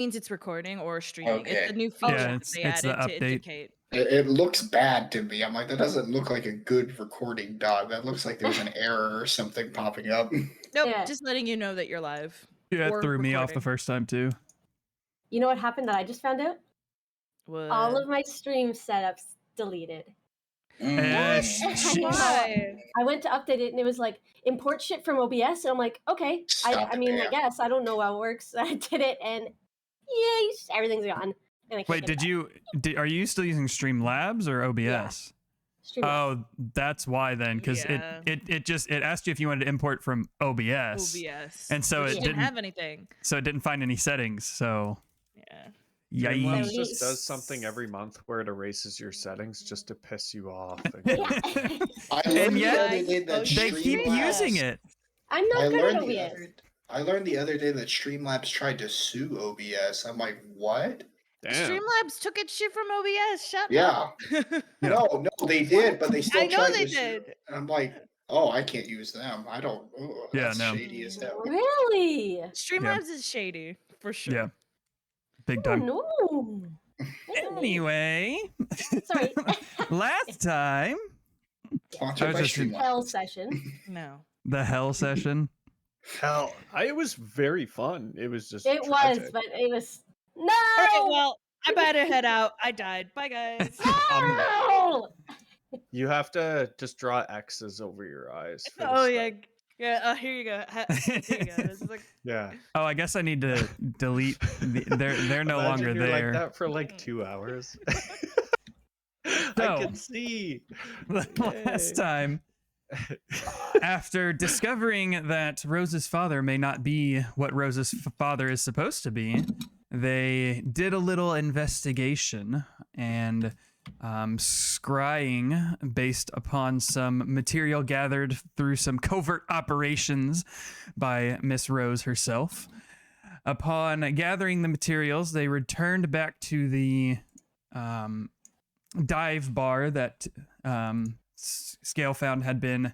means it's recording or streaming. It's a Okay. new Oh, feature yeah. that they It's the added to update. indicate. It looks bad to me. I'm like, that doesn't look like a good recording, dog. That looks like there's an error or something popping up. Nope, Yeah. just letting you know that you're live. Yeah, it or threw me off the recording. first time too. You know what happened that I just found out? What? All of my stream setups deleted. Why? I went to update it and it was like import shit from OBS, and I'm like, okay. I mean, I guess I don't know how it works. I did it, and yay, everything's gone. And I can't Wait, are you still using Streamlabs or OBS? Yeah. Oh, that's why then, because Yeah. it asked you if you wanted to import from OBS. OBS. And so Which it didn't have anything. So it didn't find any settings. So yeah. Streamlabs just does something every month where it erases your settings just to piss you off. And yet they keep using it. I'm not good at OBS. I learned the other day that Streamlabs tried to sue OBS. I'm like, what? Damn. Streamlabs took its shit from OBS. Shut Yeah. up. No, they did, but they still I know tried they to did. sue. And I'm like, oh, I can't use them. I don't. Oh, Yeah, that's no. shady as hell. Really? Streamlabs is shady for sure. Yeah. Big time. Oh no. Anyway. Sorry. Last time. Sponsored by Streamlabs. Hell session. No. The hell session. Hell, it was very fun. It was just. It tragic. was, but it was no. All right, well, I better head out. I died. Bye, guys. No! You have to just draw X's over your eyes. For the Oh stuff. yeah, yeah. Here you go. Here you go. This is like, Yeah. Oh, I guess I need to delete. They're no Imagine longer you're there. like that for like 2 hours. So, I can see. Last time, after discovering that Rose's father may not be what Rose's father is supposed to be, they did a little investigation and scrying based upon some material gathered through some covert operations by Miss Rose herself. Upon gathering the materials, they returned back to the dive bar that Scalefound had been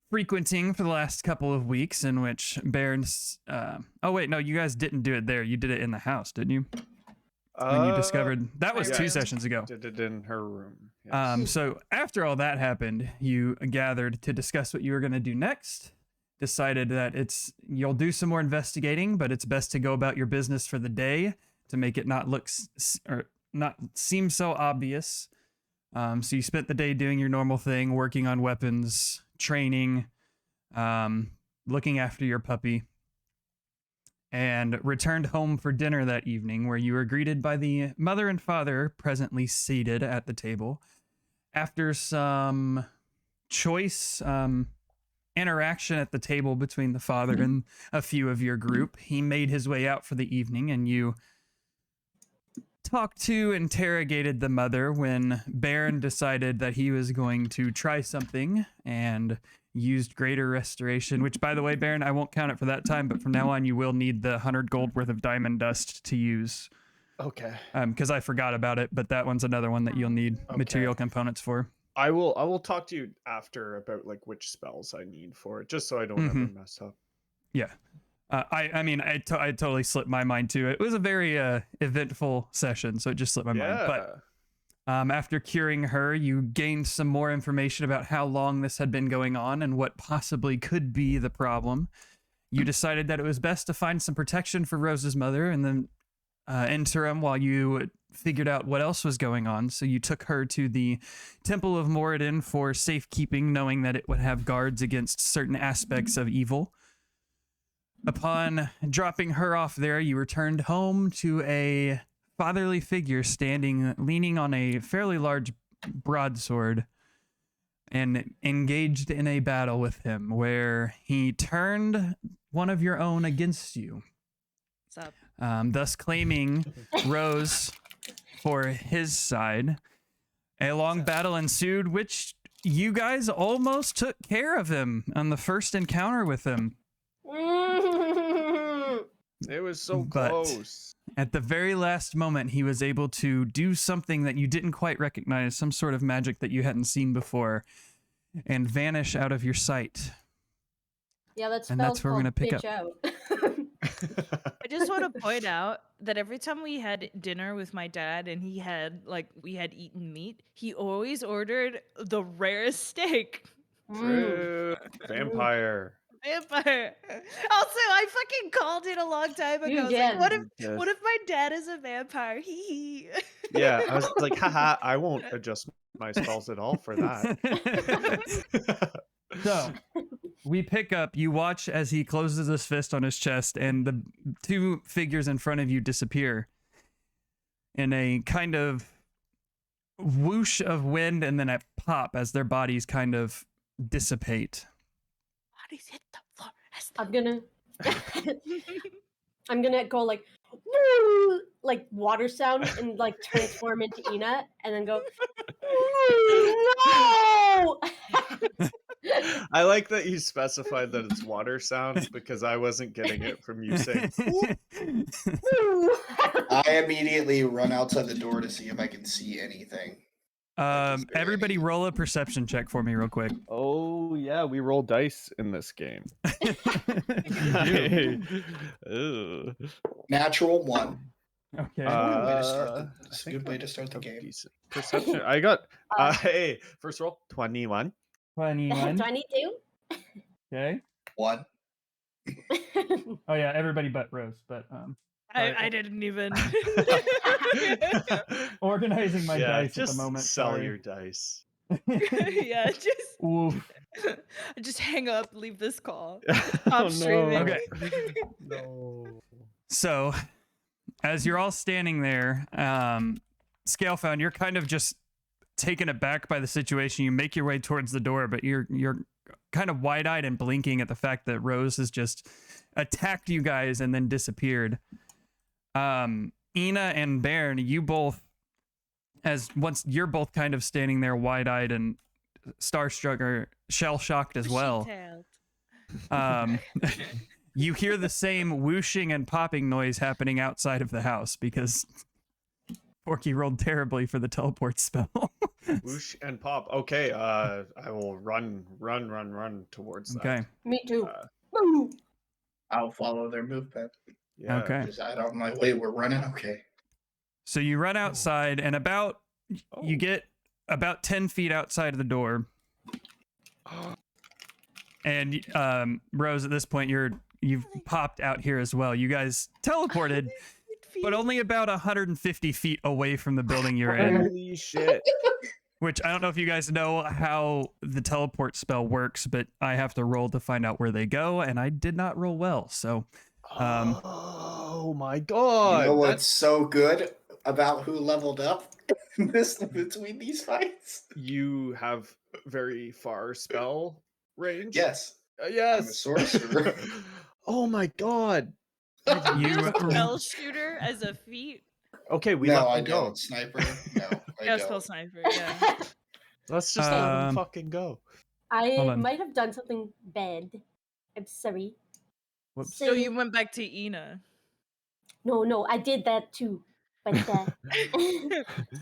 frequenting for the last couple of weeks, in which Baron's oh wait, no, you guys didn't do it there. You did it in the house, didn't you? When you discovered that was 2 sessions ago. Did it in her room. Yes. So after all that happened, you gathered to discuss what you were going to do next. Decided that you'll do some more investigating, but it's best to go about your business for the day to make it not look or not seem so obvious. So you spent the day doing your normal thing, working on weapons, training, looking after your puppy, and returned home for dinner that evening, where you were greeted by the mother and father presently seated at the table. After some choice interaction at the table between the father and a few of your group, he made his way out for the evening, and you interrogated the mother when Baron decided that he was going to try something and used greater restoration, which, by the way, Baron, I won't count it for that time, but from now on you will need the 100 gold worth of diamond dust to use. Okay. Because I forgot about it, but that one's another one that you'll need material components for. I will talk to you after about like which spells I need for it, just so I don't ever mess up. Yeah. I totally slipped my mind too. It was a very eventful session, so it just slipped my mind. But after curing her, you gained some more information about how long this had been going on and what possibly could be the problem. You decided that it was best to find some protection for Rose's mother in the interim while you figured out what else was going on. So you took her to the Temple of Moradin for safekeeping, knowing that it would have guards against certain aspects of evil. Upon dropping her off there, you returned home to a fatherly figure leaning on a fairly large broadsword, and engaged in a battle with him where he turned one of your own against you. What's up? Thus claiming Rose for his side. A long battle ensued, which you guys almost took care of him on the first encounter with him. It was so But close. at the very last moment, he was able to do something that you didn't quite recognize, some sort of magic that you hadn't seen before, and vanish out of your sight. Yeah, that's And that's where we're gonna pick up. Out. I just want to point out that every time we had dinner with my dad and we had eaten meat, he always ordered the rarest steak. True. Vampire. Vampire. Also, I fucking called it a long time ago. I was like, what if my dad is a vampire? Hee hee. Yeah, I was like, haha, I won't adjust my spells at all for that. So we pick up, you watch as he closes his fist on his chest, and the two figures in front of you disappear in a kind of whoosh of wind and then a pop as their bodies kind of dissipate. Bodies hit the floor. I'm gonna go like water sound and like transform into Ina and then go no. I like that you specified that it's water sound because I wasn't getting it from you saying. I immediately run outside the door to see if I can see anything. Everybody roll a perception check for me real quick. Oh yeah, we roll dice in this game. Natural 1. Okay. It's a good way to start the game. Decent perception. I got hey, first roll 21. 21. 22. Okay. 1. Oh yeah, everybody but Rose, but I didn't even organizing my dice at the moment. Sell sorry. your dice. Yeah, just hang up, leave this call. Stop streaming. Okay. No. So, as you're all standing there, Scalefound, you're kind of just taken aback by the situation. You make your way towards the door, but you're kind of wide-eyed and blinking at the fact that Rose has just attacked you guys and then disappeared. Ina and Bairn, you both, you're both kind of standing there wide-eyed and starstruck or shell-shocked as well. You hear the same whooshing and popping noise happening outside of the house because Porky rolled terribly for the teleport spell. Whoosh and pop. Okay, I will run towards that. Okay. Me too. I'll follow their movement. Yeah. Okay. Just out of my way, we're running. Okay. So you run outside and you get about 10 feet outside of the door. And Rose, at this point, you've popped out here as well. You guys teleported, but only about 150 feet away from the building you're in. Holy shit. Which I don't know if you guys know how the teleport spell works, but I have to roll to find out where they go, and I did not roll well. So, oh my god! You know what's so good about who leveled up between these fights? You have very far spell range. Yes. Yes. I'm a sorcerer. Oh my god! you Spell shooter as a feat. Okay, we no, let I them go. don't. Sniper. No, I Yeah, don't. spell sniper. Yeah. Let's just let them fucking go. I might have done something bad. I'm sorry. Whoops. So you went back to Ina. No, I did that too. But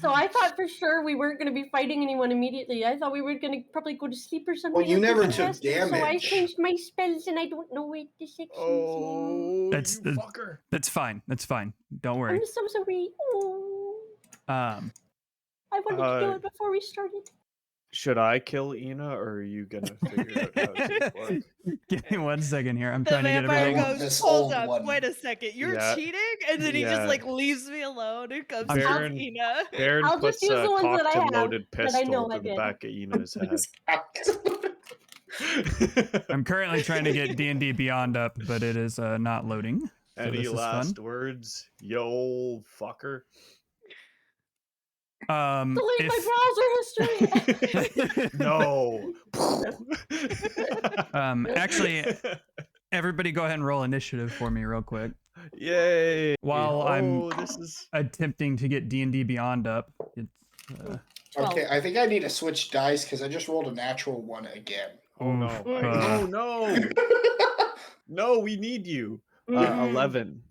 so I thought for sure we weren't going to be fighting anyone immediately. I thought we were going to probably go to sleep or something. Well, you never took So I damage. changed my spells and I don't know where the sections. Oh, That's you fucker. That's fine. That's fine. Don't worry. I'm so sorry. Oh. I wanted to do it before we started. Should I kill Ina, or are you gonna figure out how to work? Give me 1 second here. I'm The trying to get vampire everything. goes, This hold old up, one. wait a second, you're Yeah. cheating? And then he just Yeah. like leaves me alone and comes to Baron- Ina. Baron I'll puts just use a the ones that cocked I and have, loaded that I know pistol I to the did. back of Ina's head. I'm currently trying to get D&D Beyond up, but it is not loading. So Any this is last fun. words, yo old fucker? Delete my browser history. No. Actually, everybody go ahead and roll initiative for me real quick. Yay! While I'm this is attempting to get D&D Beyond up. It's Okay, I think I need to switch dice because I just rolled a natural 1 again. oh no, no, no, we need you. 11.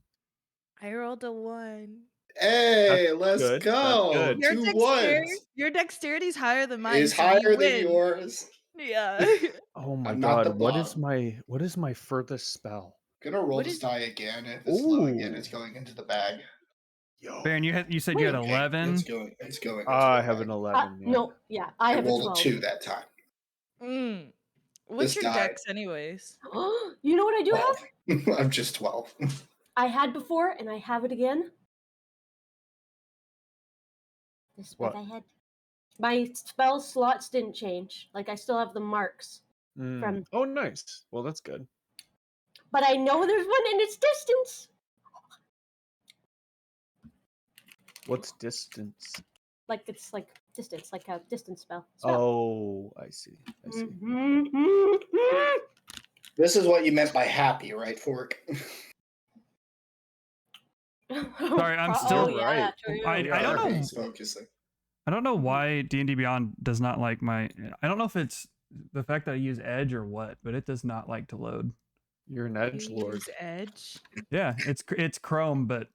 I rolled a 1. Hey, That's let's good, go. that's good. 2 ones. Your dexterity's higher than mine. Is so higher you than win. yours. Yeah. Oh my I'm not the god, what is bomb. my furthest spell? Gonna roll What this is- die again. If it's low again, it's Ooh. going into the bag. Yo. Baron, you said you had Wait. 11. It's going. Into I the have bag. an 11. Yeah. No, yeah, I have a rolled 12. 2 that time. What's This your guy- dex, anyways? You know what I do have? 12. I'm just 12. I had before, and I have it again. This is what What? I had. My spell slots didn't change. Like, I still have the marks from... Oh, nice. Well, that's good. But I know there's one in its distance. What's distance? Like, it's like distance, like a distance spell. Oh, I see. I see. This is what you meant by happy, right, Fork? Sorry, I'm still- Oh, yeah, right. true. I don't know. He's focusing. I don't know why D&D Beyond does not like my. I don't know if it's the fact that I use Edge or what, but it does not like to load. You're an edge You lord. use Edge. Yeah, it's Chrome, but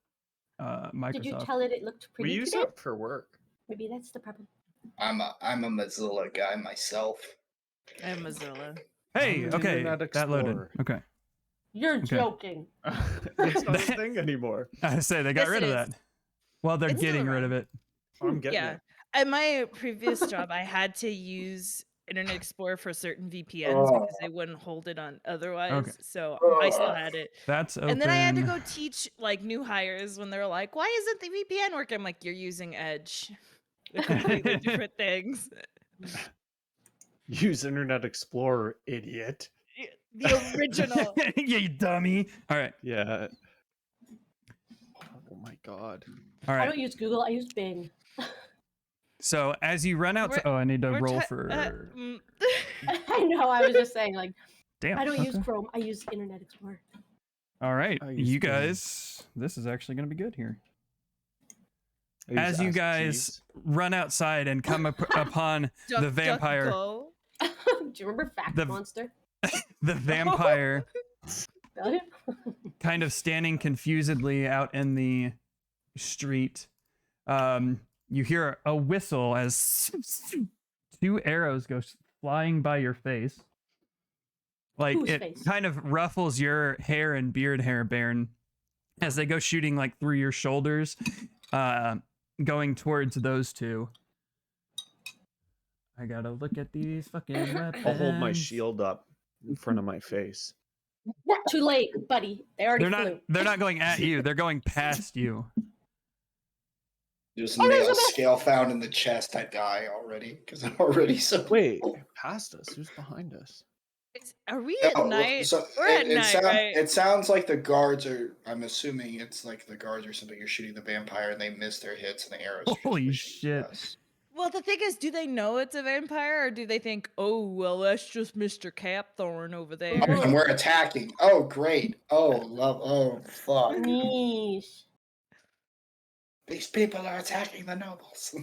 Microsoft. Did you tell it looked We pretty use today? it for work. Maybe that's the problem. I'm a Mozilla guy myself. I have Mozilla. Hey, I'm an okay, Internet that loaded. Explorer. Okay, You're Okay. joking. It's not a thing anymore. I say they got Yes, rid it of is. that. Well, they're It's still getting rid around. of it. I'm getting Yeah. it. At my previous job, I had to use Internet Explorer for certain VPNs because they wouldn't hold it on otherwise. So I still had it. That's open. And then I had to go teach like new hires when they're like, "Why isn't the VPN working?" I'm like, "You're using Edge." They're completely different things. Use Internet Explorer, idiot. The original. You dummy. All right, Yeah. Oh my god. all I right. don't use Google, I use Bing. So as you run out, We're- oh, I need to We're roll try- for. I know, I was just saying, like, Damn. I don't use okay. Chrome, I use Internet Explorer. All right, I use you Bing. guys. This is actually going to be good here. I use As you Ask guys Jeeves. run outside and come upon Duck, the duck, vampire, go. Do you remember Fact The- Monster? the vampire Really? kind of standing confusedly out in the street. You hear a whistle as 2 arrows go flying by your face. Like Whose it face? kind of ruffles your hair and beard hair, Baron, as they go shooting like through your shoulders, going towards those 2. I gotta look at these fucking weapons. I'll hold my shield up in front of my face. Too late, buddy. They already flew. They're not going at you. They're going past you. There's a nail scale found in the chest. I die already because I'm already so. Wait, past us. Who's behind us? Are we No, at night? so We're at night, right? It sounds like the guards are. I'm assuming it's like the guards or something. You're shooting the vampire and they miss their hits and the arrows. are just Holy pushing shit. us. Well, the thing is, do they know it's a vampire, or do they think, "Oh, well, that's just Mr. Capthorn over there"? Oh, and we're attacking. Oh, great. Oh, love. Oh, fuck. Yeesh. These people are attacking the nobles.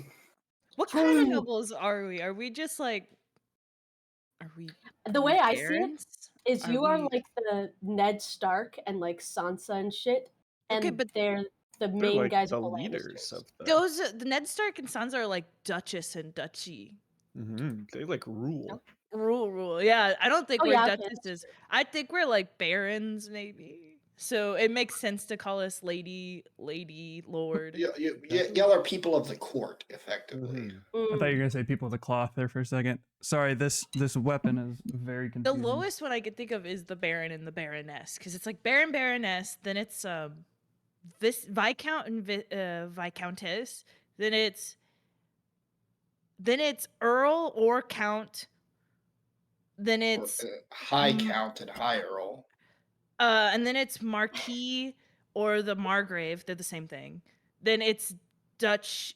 What kind of nobles are we? Are we just like? Are we? The way I see it barons? is Are you are we- like the Ned Stark and like Sansa and shit, and Okay, but they're the They're main like guys the of the leaders Lannisters. of the. Those the Ned Stark and Sansa are like Duchess and Duchy. They like rule. Rule. Yeah, I don't think Oh, we're yeah, okay, duchesses. I think we're like barons, maybe. So it makes sense to call us lady, lord. Y'all are people of the court, effectively. I thought you were gonna say people with a cloth there for a second. Sorry, this weapon is very The confusing. lowest one I could think of is the baron and the baroness, because it's like baron, baroness, then it's this viscount and viscountess, then it's earl or count, then it's High count and high earl. and then it's marquis or the margrave. They're the same thing. Then it's Dutch,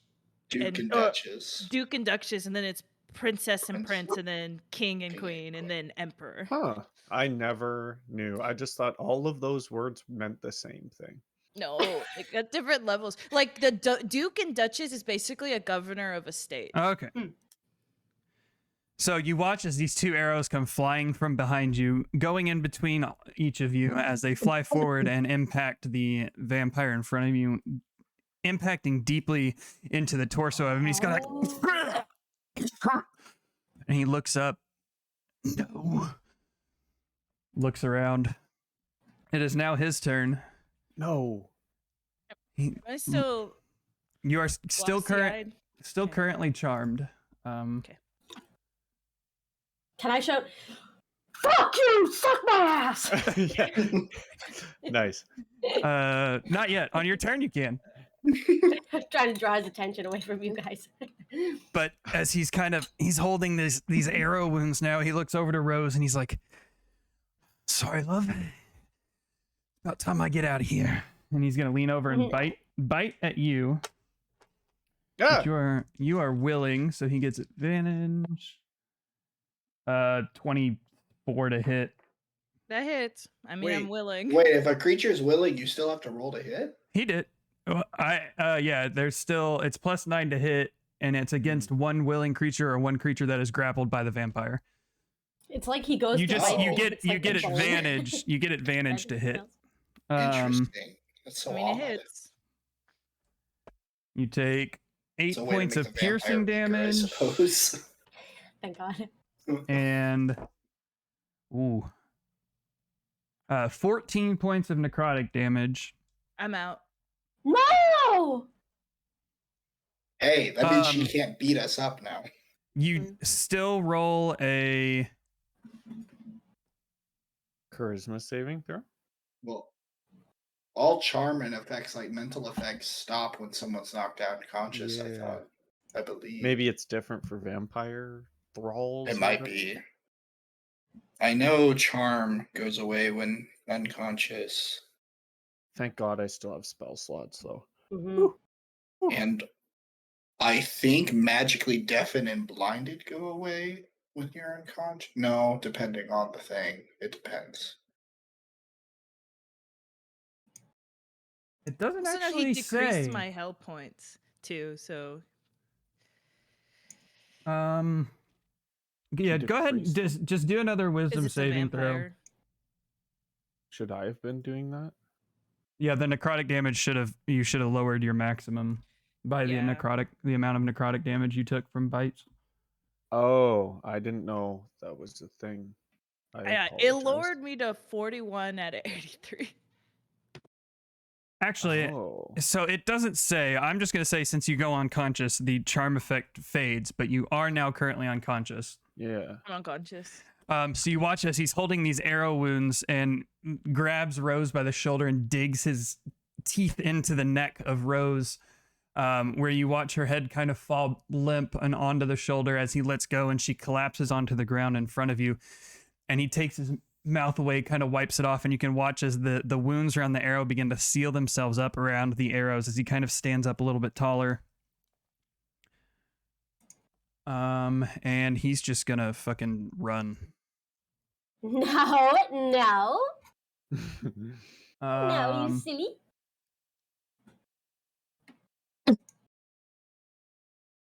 Duke and Duchess. Duke and Duchess, and then it's princess and Prince. prince, and then king and King and queen, and queen. then emperor. Huh. I never knew. I just thought all of those words meant the same thing. No, like at different levels. Like the Duke and Duchess is basically a governor of a state. Okay. So you watch as these 2 arrows come flying from behind you, going in between each of you as they fly forward and impact the vampire in front of you, impacting deeply into the torso of him. He's kind of like, and he looks up. No. Looks around. It is now his turn. No. I still You are still glossy-eyed? Okay. currently charmed. Okay. Can I shout, "Fuck you, suck my ass"? Yeah. Nice. Not yet. On your turn, you can. Trying to draw his attention away from you guys. But as he's holding these arrow wounds now, he looks over to Rose and he's like, "Sorry, love. About time I get out of here." And he's gonna lean over and bite at you. Yeah. But you are willing, so he gets advantage. 24 to hit. That hits. I mean, I'm willing. Wait, if a creature is willing, you still have to roll to hit? He did. Yeah, there's still, it's +9 to hit, and it's against one willing creature or one creature that is grappled by the vampire. It's like he goes. You to just bite you and get it's you like get the bone. advantage. You get advantage to hit. Interesting. That's so I mean, it odd. hits. You take 8 So way to points make of the vampire piercing weaker, I damage, suppose. Thank God. and 14 points of necrotic damage. I'm out. No. Hey, that means she can't beat us up now. You still roll a Charisma saving throw? Well, all charm and effects like mental effects stop when someone's knocked out unconscious, Yeah. I believe. Maybe it's different for vampire thralls. It or might something? be. I know charm goes away when unconscious. Thank God I still have spell slots, though. Mm-hmm. And I think magically deafen and blinded go away when you're unconscious. No, depending on the thing. It depends. It doesn't Also, no, actually he decreased say. my health points too, so Yeah, go ahead. Decreased Just do another wisdom it's a saving throw. vampire. Should I have been doing that? Yeah, the necrotic damage you should have lowered your maximum by Yeah. the amount of necrotic damage you took from bites. Oh, I didn't know that was a thing. Yeah, it lowered me to 41 out of 83. Actually, Oh. so it doesn't say. I'm just going to say since you go unconscious, the charm effect fades, but you are now currently unconscious. Yeah. I'm unconscious. So you watch as he's holding these arrow wounds and grabs Rose by the shoulder and digs his teeth into the neck of Rose, where you watch her head kind of fall limp and onto the shoulder as he lets go and she collapses onto the ground in front of you. And he takes his mouth away, kind of wipes it off, and you can watch as the wounds around the arrow begin to seal themselves up around the arrows as he kind of stands up a little bit taller. And he's just gonna fucking run. No, no, no, you Um, silly.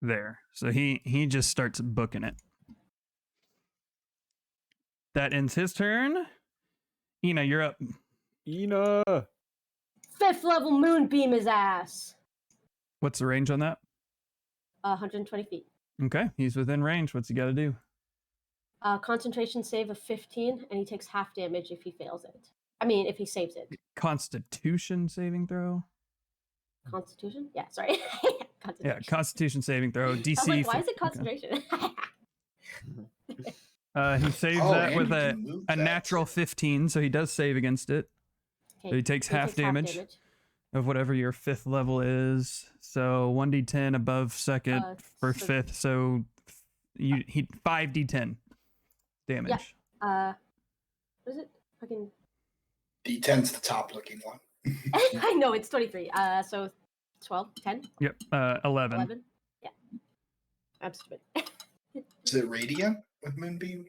There. So he just starts booking it. That ends his turn. Ina, you're up. Ina! 5th level moonbeam his ass. What's the range on that? 120 feet. Okay, he's within range. What's he got to do? Concentration save of 15, and he takes half damage if he fails it. I mean, if he saves it. Constitution saving throw. Constitution? Yeah, sorry. Yeah, Constitution saving throw. DC. I was like, why is it okay. concentration? He saves that with a natural 15, so he does save against it. Okay, So he takes half damage of whatever your 5th level is. So 1d10 above 2nd for so- 5th. So he 5d10 damage. What is it? Fucking. D10's the top looking one. I know it's 23. So 12, 10, Yep. 11. 11. Yeah. I'm stupid. Is it radiant with Moonbeam?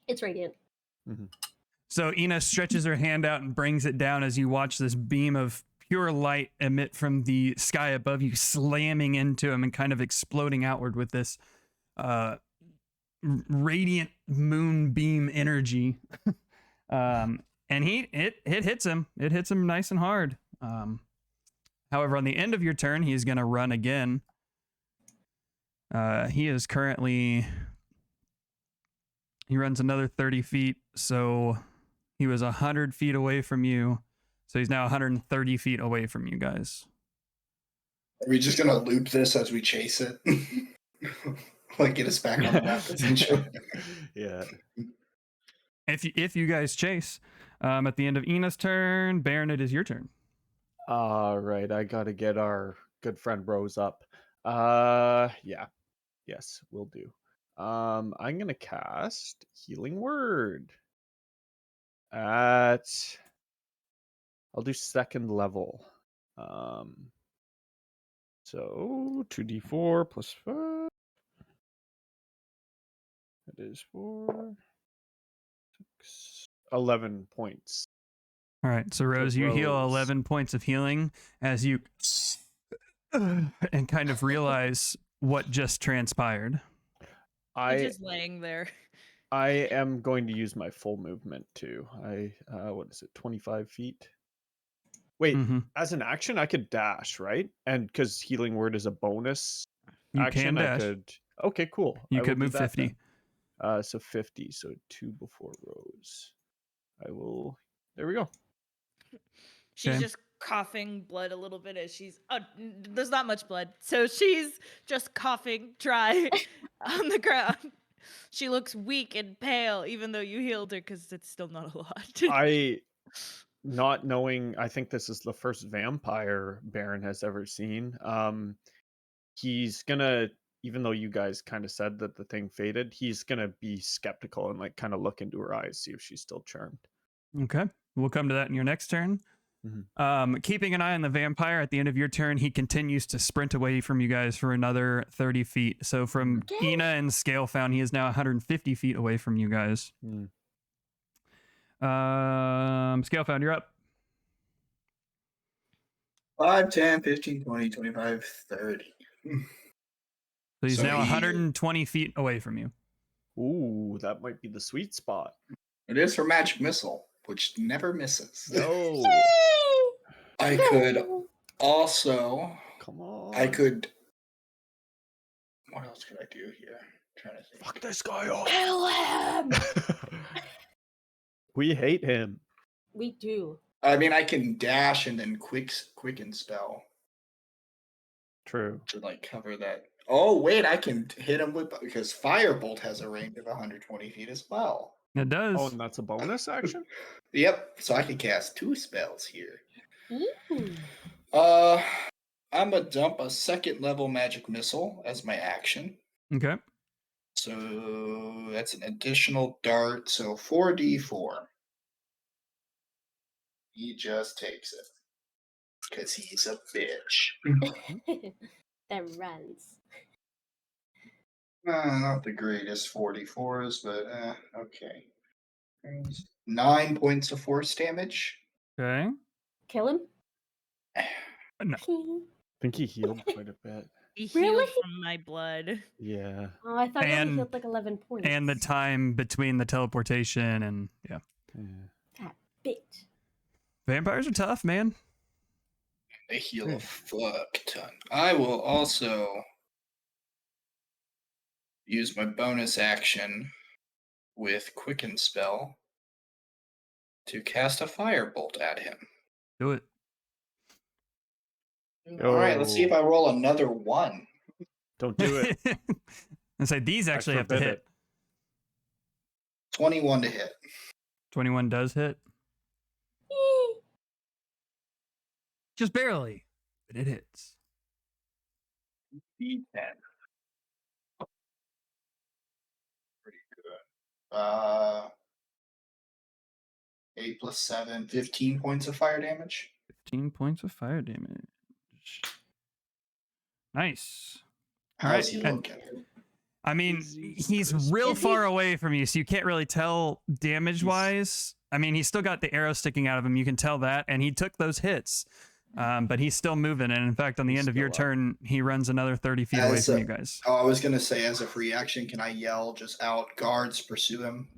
It's radiant. So Ina stretches her hand out and brings it down as you watch this beam of pure light emit from the sky above you, slamming into him and kind of exploding outward with this radiant moonbeam energy. And it hits him. It hits him nice and hard. However, on the end of your turn, he is going to run again. He runs another 30 feet, so He was 100 feet away from you. So he's now 130 feet away from you guys. Are we just gonna loop this as we chase it? Like get us back on the map essentially. Yeah. If you guys chase, at the end of Ina's turn, Baron, it is your turn. All right, I gotta get our good friend Rose up. Yeah. Yes, we'll do. I'm gonna cast Healing Word. I'll do second level. So 2d4 plus 5. It is 4, 6, 11 points. All right, so Rose, you heal 11 points of healing as you and kind of realize what just transpired. He's just laying there. I am going to use my full movement too. What is it, 25 feet? Wait, as an action, I could dash, right? And because Healing Word is a bonus you action, can dash. I could. Okay, cool. You could move 50. So 50. So 2 before Rose. I will. There we go. She's just coughing blood a little bit as she's. Oh, there's not much blood, so she's just coughing dry on the ground. She looks weak and pale, even though you healed her, because it's still not a lot. Not knowing, I think this is the first vampire Baron has ever seen. He's gonna, even though you guys kind of said that the thing faded, he's gonna be skeptical and like kind of look into her eyes, see if she's still charmed. Okay, we'll come to that in your next turn. Keeping an eye on the vampire, at the end of your turn, he continues to sprint away from you guys for another 30 feet. So from Ina and Scalefound, he is now 150 feet away from you guys. Scalefound, you're up. 5, 10, 15, 20, 25, 30. So he's now 120 feet away from you. Ooh, that might be the sweet spot. It is for Magic Missile, which never misses. No. I could also. Come on. I could. What else could I do here? I'm trying to think. Fuck this guy up. Kill him! We hate him. We do. I mean, I can dash and then quicken spell. True. To like cover that. Oh wait, I can hit him with because Firebolt has a range of 120 feet as well. It does. Oh, and that's a bonus action? Yep. So I can cast 2 spells here. Ooh. I'm gonna dump a 2nd level Magic Missile as my action. Okay. So that's an additional dart. So 4d4. He just takes it because he's a bitch. That runs. Not the greatest 44s, but okay. 9 points of force damage. Okay. Kill him? No. I think he healed quite a bit. He healed Really? from my blood. Yeah. Oh, I thought he only healed like 11 points. And the time between the teleportation and yeah. That bitch. Vampires are tough, man. They heal a fuck ton. I will also use my bonus action with Quicken Spell to cast a Firebolt at him. Do it. All right, let's see if I roll another 1. Don't do it. And say these actually have to hit. 21 to hit. 21 does hit. Just barely, but it hits. D10. Pretty good. 8 plus 7, 15 points of fire damage. 15 points of fire damage. Nice. How's he looking? I mean, he's real far away from you, so you can't really tell damage-wise. I mean, he's still got the arrow sticking out of him. You can tell that, and he took those hits. But he's still moving, and in fact, on the end of your turn, he runs another 30 feet away from you guys. Oh, I was going to say, as a free action, can I yell just out, guards, pursue him?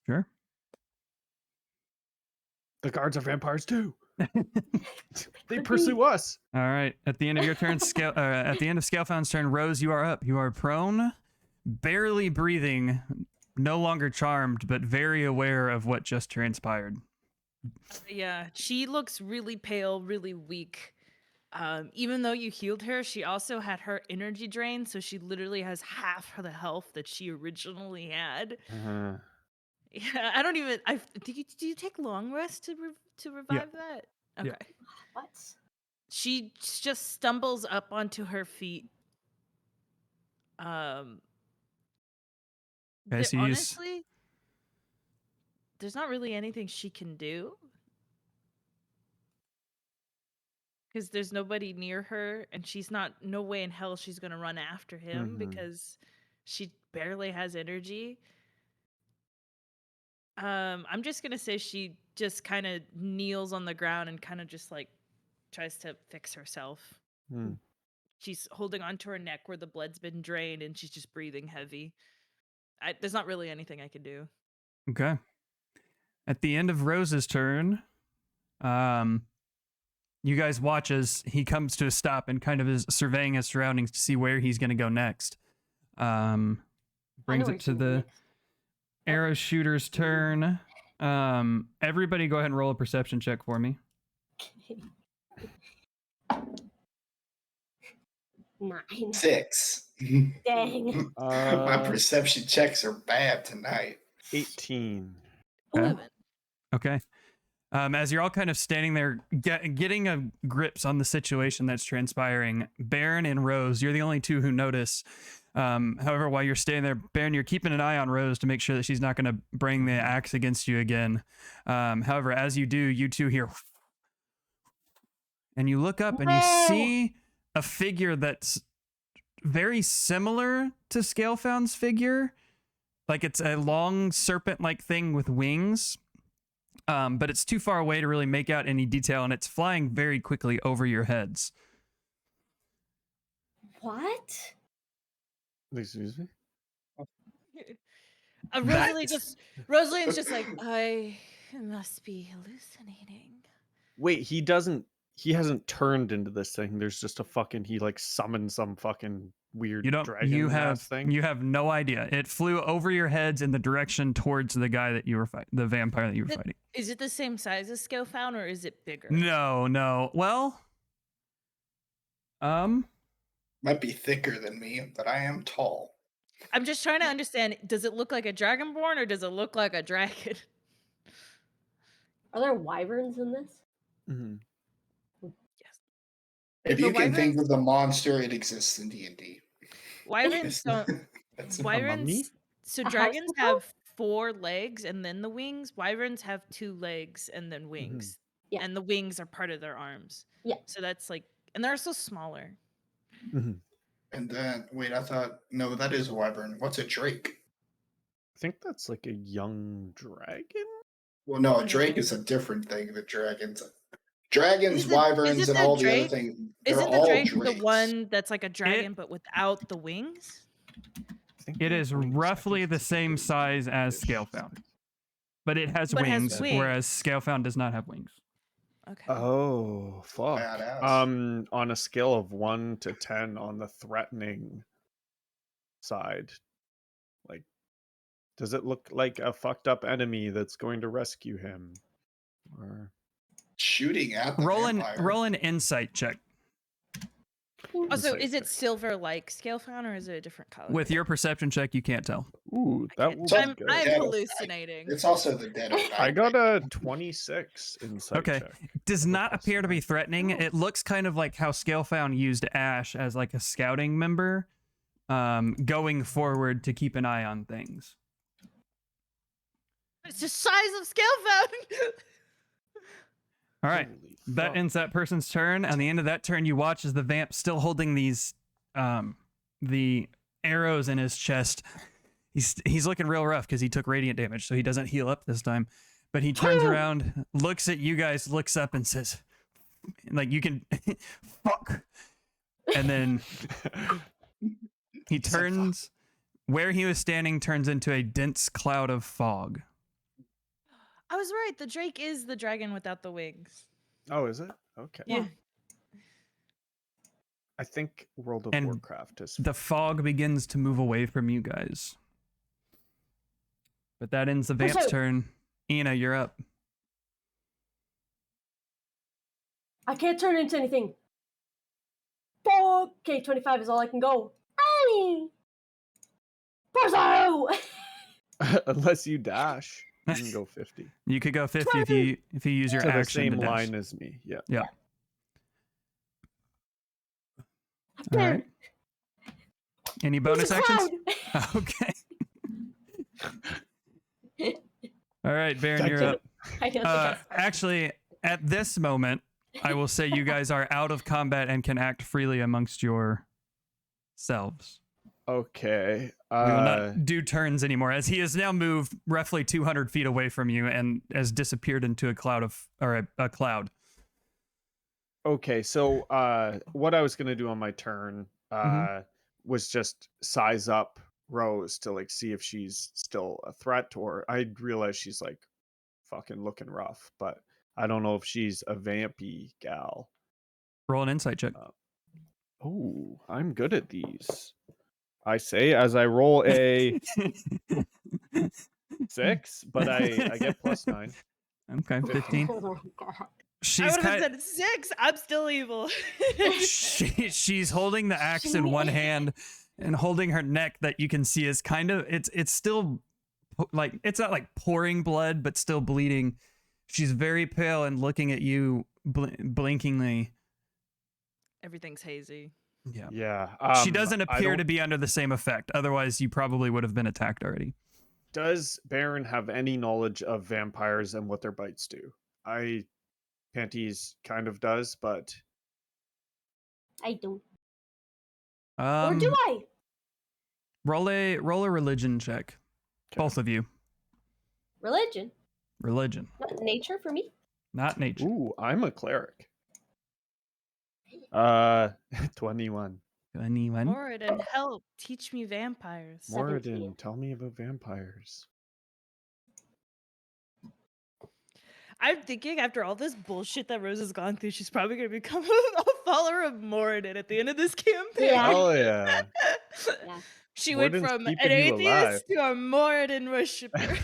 Sure. The guards are vampires too. They pursue us. All right. At the end of your turn, at the end of Scalefound's turn, Rose, you are up. You are prone, barely breathing, no longer charmed, but very aware of what just transpired. Yeah, she looks really pale, really weak. Even though you healed her, she also had her energy drained, so she literally has half of the health that she originally had. Yeah, I don't even. Do you take long rest to revive that? Okay. Yeah. What? She just stumbles up onto her feet. Um, Okay, so honestly, there's not really anything she can do because there's nobody near her, and she's not. No way in hell she's gonna run after him because she barely has energy. I'm just gonna say she just kind of kneels on the ground and kind of just like tries to fix herself. She's holding onto her neck where the blood's been drained, and she's just breathing heavy. There's not really anything I can do. Okay. At the end of Rose's turn, you guys watch as he comes to a stop and kind of is surveying his surroundings to see where he's going to go next. Brings it to the arrow shooter's turn. Everybody go ahead and roll a perception check for me. 9. 6. Dang. My perception checks are bad tonight. 18. 11. Okay. As you're all kind of standing there, getting a grips on the situation that's transpiring, Baron and Rose, you're the only two who notice. However, while you're standing there, Baron, you're keeping an eye on Rose to make sure that she's not going to bring the axe against you again. However, as you do, you two hear, and you look up and you see a figure that's very similar to Scalefound's figure. Like it's a long serpent-like thing with wings. But it's too far away to really make out any detail, and it's flying very quickly over your heads. What? Excuse me? Rosaline's just like, I must be hallucinating. Wait, he hasn't turned into this thing. There's just he like summoned some fucking weird dragon thing. You have no idea. It flew over your heads in the direction towards the guy that you were fighting, the vampire that you were fighting. Is it the same size as Scalefound, or is it bigger? No. Well, might be thicker than me, but I am tall. I'm just trying to understand, does it look like a dragonborn or does it look like a dragon? Are there wyverns in this? Yes. If you can think of the monster, it exists in D&D. Wyverns don't. Wyverns. So dragons have 4 legs and then the wings. Wyverns have 2 legs and then wings. Yeah. And the wings are part of their arms. Yeah. So that's like, and they're also smaller. And then, wait, I thought, no, that is a wyvern. What's a drake? I think that's like a young dragon. Well, no, a drake is a different thing than dragons. Dragons, wyverns, and all the other things. Isn't the drake the one that's like a dragon but without the wings? It is roughly the same size as Scalefound, but it has wings, whereas Scalefound does not have wings. Okay. Oh, fuck. Badass. On a scale of 1 to 10 on the threatening side, like, does it look like a fucked up enemy that's going to rescue him? Or shooting at the vampire. Roll an insight check. Also, is it silver like Scalefound, or is it a different color? With your perception check, you can't tell. Ooh, that was I'm good. hallucinating. It's also the dead of night. I got a 26 insight check. Does not appear to be threatening. It looks kind of like how Scalefound used Ash as like a scouting member, going forward to keep an eye on things. It's the size of Scalefound. All right, that ends that person's turn. On the end of that turn, you watch as the vamp, still holding these, the arrows in his chest. He's looking real rough because he took radiant damage, so he doesn't heal up this time. But he turns around, looks at you guys, looks up, and says, "Like you can, fuck." And then he turns where he was standing, turns into a dense cloud of fog. I was right. The drake is the dragon without the wings. Oh, is it? Okay. Yeah. I think World of Warcraft is. The fog begins to move away from you guys. But that ends the vamp's turn. Ina, you're up. I can't turn into anything. Okay, 25 is all I can go. Hey! Barzo! Unless you dash, you can go 50. You could go 50 if you use your to action the same to dash. line as me. Yeah. Yeah. All right. Any bonus actions? Okay. All right, Baron, you're up. Actually, at this moment, I will say you guys are out of combat and can act freely amongst yourselves. Okay. We will not do turns anymore, as he has now moved roughly 200 feet away from you and has disappeared into a cloud a cloud. Okay, so what I was gonna do on my turn was just size up Rose to like see if she's still a threat, or I realize she's like fucking looking rough, but I don't know if she's a vampy gal. Roll an insight check. Oh, I'm good at these. I say as I roll a 6, but I get +9. Okay, 15. I would have said 6. I'm still evil. She's holding the axe in one hand and holding her neck that you can see is kind of it's still like it's not like pouring blood, but still bleeding. She's very pale and looking at you blinkingly. Everything's hazy. Yeah. Yeah. She doesn't appear to be under the same effect. Otherwise, you probably would have been attacked already. Does Baron have any knowledge of vampires and what their bites do? Panties kind of does, but I don't. Or do I? Roll a religion check. Okay. Both of you. Religion. Not nature for me. Not nature. Ooh, I'm a cleric. 21. Moradin, help! Teach me vampires. Moradin, tell me about vampires. I'm thinking after all this bullshit that Rose has gone through, she's probably going to become a follower of Moradin at the end of this campaign. Yeah. Oh, yeah. She went from an atheist to a Moradin worshiper.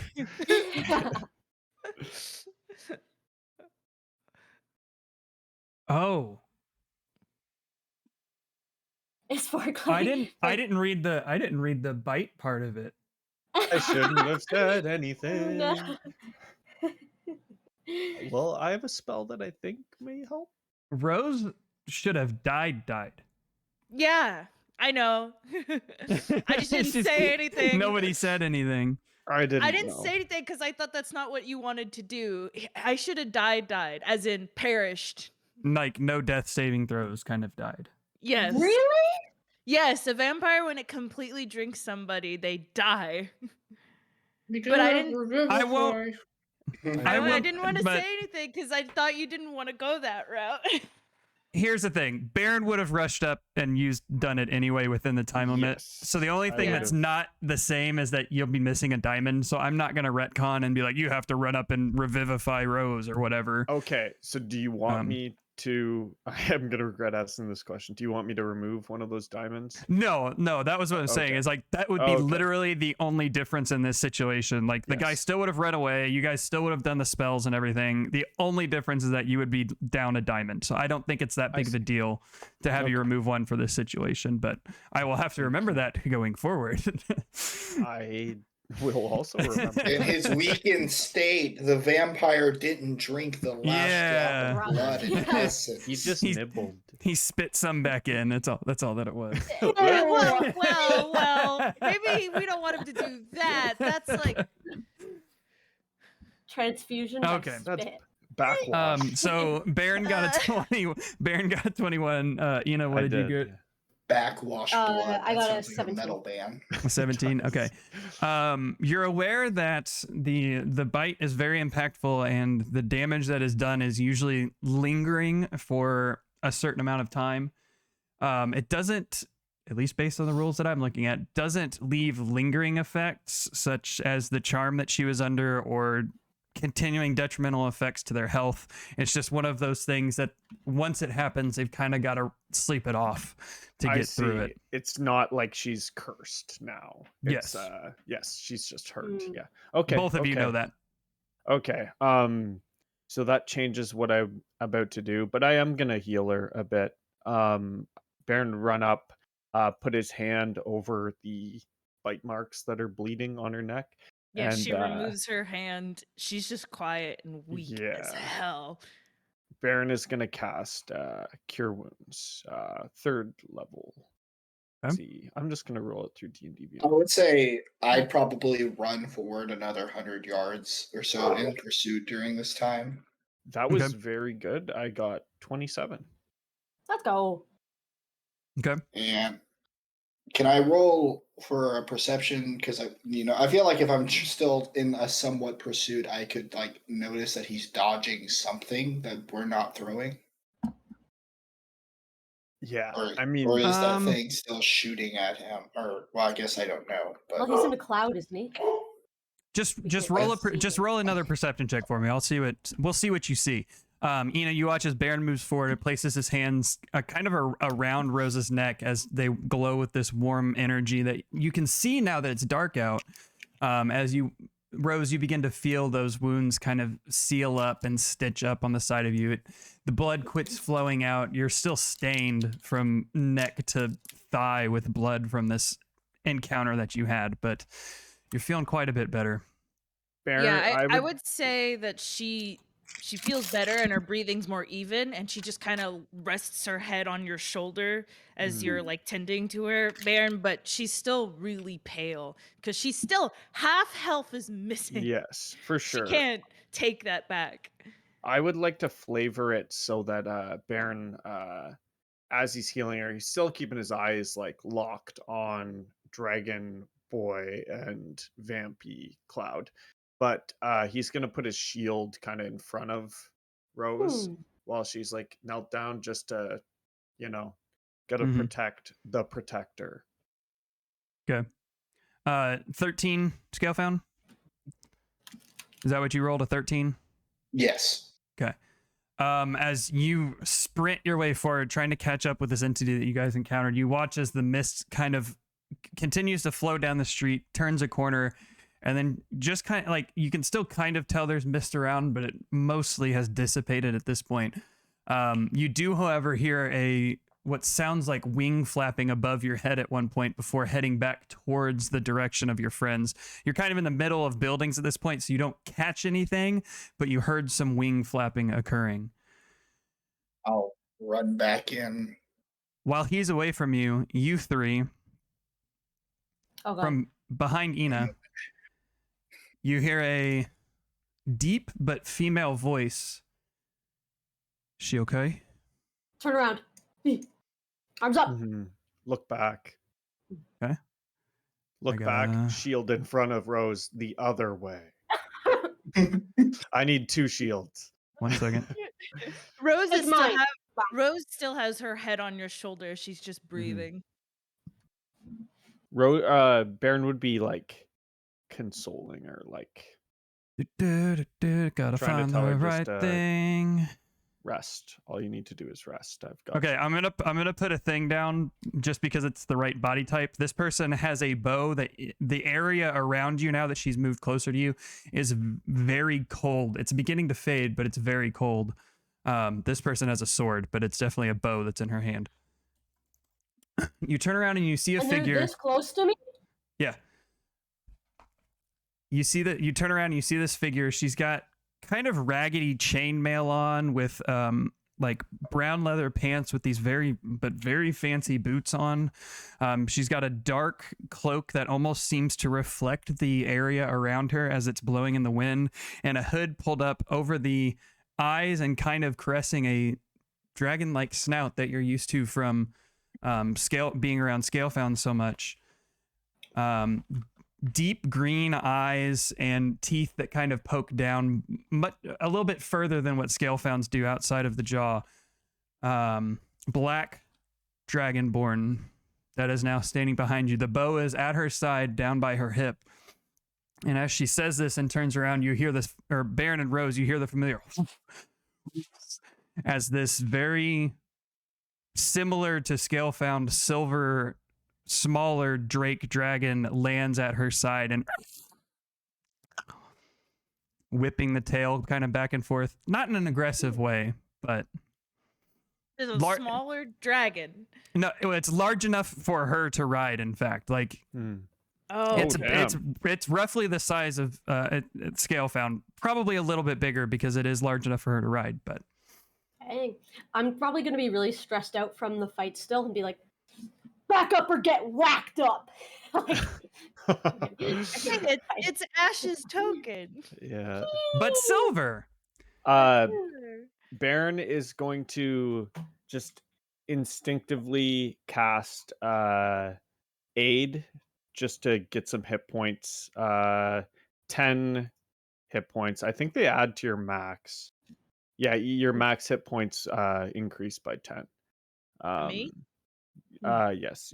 Oh. It's for I didn't read the bite part of it. I shouldn't have said anything. No. Well, I have a spell that I think may help. Rose should have died. Yeah, I know. I just didn't say anything. Nobody said anything. I didn't say anything because I thought that's not what you wanted to do. I should have died, as in perished. Like no death saving throws, kind of died. Yes. Really? Yes, a vampire, when it completely drinks somebody, they die. But I didn't. I won't. I didn't want to say anything because I thought you didn't want to go that route. Here's the thing. Baron would have rushed up and done it anyway within the time limit. Yes, so the only thing that's not the same is that you'll be missing a diamond. So I'm not going to retcon and be like, you have to run up and revivify Rose or whatever. Okay, so do you want me to... I am going to regret asking this question. Do you want me to remove one of those diamonds? No, that was what I'm saying. Is like, that would be literally the only difference in this situation. Like, the guy still would have run away. You guys still would have done the spells and everything. The only difference is that you would be down a diamond. So I don't think it's that big of a deal to have you remove one for this situation. But I will have to remember that going forward. I will also remember. In his weakened state, the vampire didn't drink the last drop of blood and essence. He just nibbled. He spit some back in. That's all that it was. well, maybe we don't want him to do that. That's like transfusion. Okay, that's backwash. So Baron got a 20. Baron got a 21. Ina, what did you get? Yeah. Backwash blood. I got a 17. Metal band. 17. Okay. You're aware that the bite is very impactful, and the damage that is done is usually lingering for a certain amount of time. It doesn't, at least based on the rules that I'm looking at, doesn't leave lingering effects such as the charm that she was under or continuing detrimental effects to their health. It's just one of those things that once it happens, they've kind of got to sleep it off to get through it. It's not like she's cursed now. Yes. Yes, she's just hurt. Yeah. Okay. Both of you know that. Okay. So that changes what I'm about to do, but I am gonna heal her a bit. Baron run up, put his hand over the bite marks that are bleeding on her neck. Yeah, and she removes her hand. She's just quiet and weak as hell. Baron is gonna cast Cure Wounds, 3rd level. Let's see, I'm just gonna roll it through D&D I would say I'd probably run forward another 100 yards or so in pursuit during this time. That was very good. I got 27. Let's go. Okay. And can I roll for a perception? Because I feel like if I'm still in a somewhat pursuit, I could like notice that he's dodging something that we're not throwing. Yeah, or I is that thing still shooting at him? Or well, I guess I don't know. But Well, he's in a cloud, isn't he? Just roll another perception check for me. We'll see what you see. Ina, you watch as Baron moves forward and places his hands kind of around Rose's neck as they glow with this warm energy that you can see now that it's dark out. Rose, you begin to feel those wounds kind of seal up and stitch up on the side of you. The blood quits flowing out. You're still stained from neck to thigh with blood from this encounter that you had, but you're feeling quite a bit better. Baron, yeah, I would say that she feels better and her breathing's more even, and she just kind of rests her head on your shoulder as you're like tending to her, Baron, but she's still really pale because she's still half health is missing. Yes, for sure. She can't take that back. I would like to flavor it so that Baron, as he's healing her, he's still keeping his eyes like locked on Dragon Boy and Vampy Cloud. But he's gonna put his shield kind of in front of Rose while she's like knelt down, just to, gotta protect the protector. Okay. 13 scale found. Is that what you rolled, a 13? Yes. Okay. As you sprint your way forward, trying to catch up with this entity that you guys encountered, you watch as the mist kind of continues to flow down the street, turns a corner, and then just kind of like you can still kind of tell there's mist around, but it mostly has dissipated at this point. You do, however, hear what sounds like wing flapping above your head at one point before heading back towards the direction of your friends. You're kind of in the middle of buildings at this point, so you don't catch anything, but you heard some wing flapping occurring. I'll run back in. While he's away from you, you three, from behind Ina, you hear a deep but female voice. She okay? Turn around. Arms up. Look back. Okay. Look back. Shield in front of Rose the other way. I need 2 shields. 1 second. Rose still has her head on your shoulder. She's just breathing. Baron would be like consoling her, like gotta find the right thing. Rest. All you need to do is rest. I've got. Okay, I'm gonna put a thing down just because it's the right body type. This person has a bow that the area around you, now that she's moved closer to you, is very cold. It's beginning to fade, but it's very cold. This person has a sword, but it's definitely a bow that's in her hand. You turn around and you see a figure. They're this close to me? Yeah. You turn around and you see this figure. She's got kind of raggedy chainmail on with like brown leather pants with these very fancy boots on. She's got a dark cloak that almost seems to reflect the area around her as it's blowing in the wind, and a hood pulled up over the eyes and kind of caressing a dragon-like snout that you're used to from being around Scalefound so much. Deep green eyes and teeth that kind of poke down a little bit further than what Scalefounds do outside of the jaw. Black dragonborn that is now standing behind you. The bow is at her side, down by her hip. And as she says this and turns around, you hear this, or Baron and Rose, you hear the familiar as this very similar to Scalefound silver, smaller drake dragon lands at her side and whipping the tail kind of back and forth. Not in an aggressive way, but... There's a smaller dragon. No, it's large enough for her to ride, in fact. Like... Oh, it's roughly the size of Scalefound, probably a little bit bigger because it is large enough for her to ride. But dang, I'm probably gonna be really stressed out from the fight still and be like, "Back up or get whacked up." It's Ash's token. Yeah, but silver. Baron is going to just instinctively cast aid just to get some hit points. 10 hit points. I think they add to your max. Yeah, your max hit points increase by 10. Me? Yes.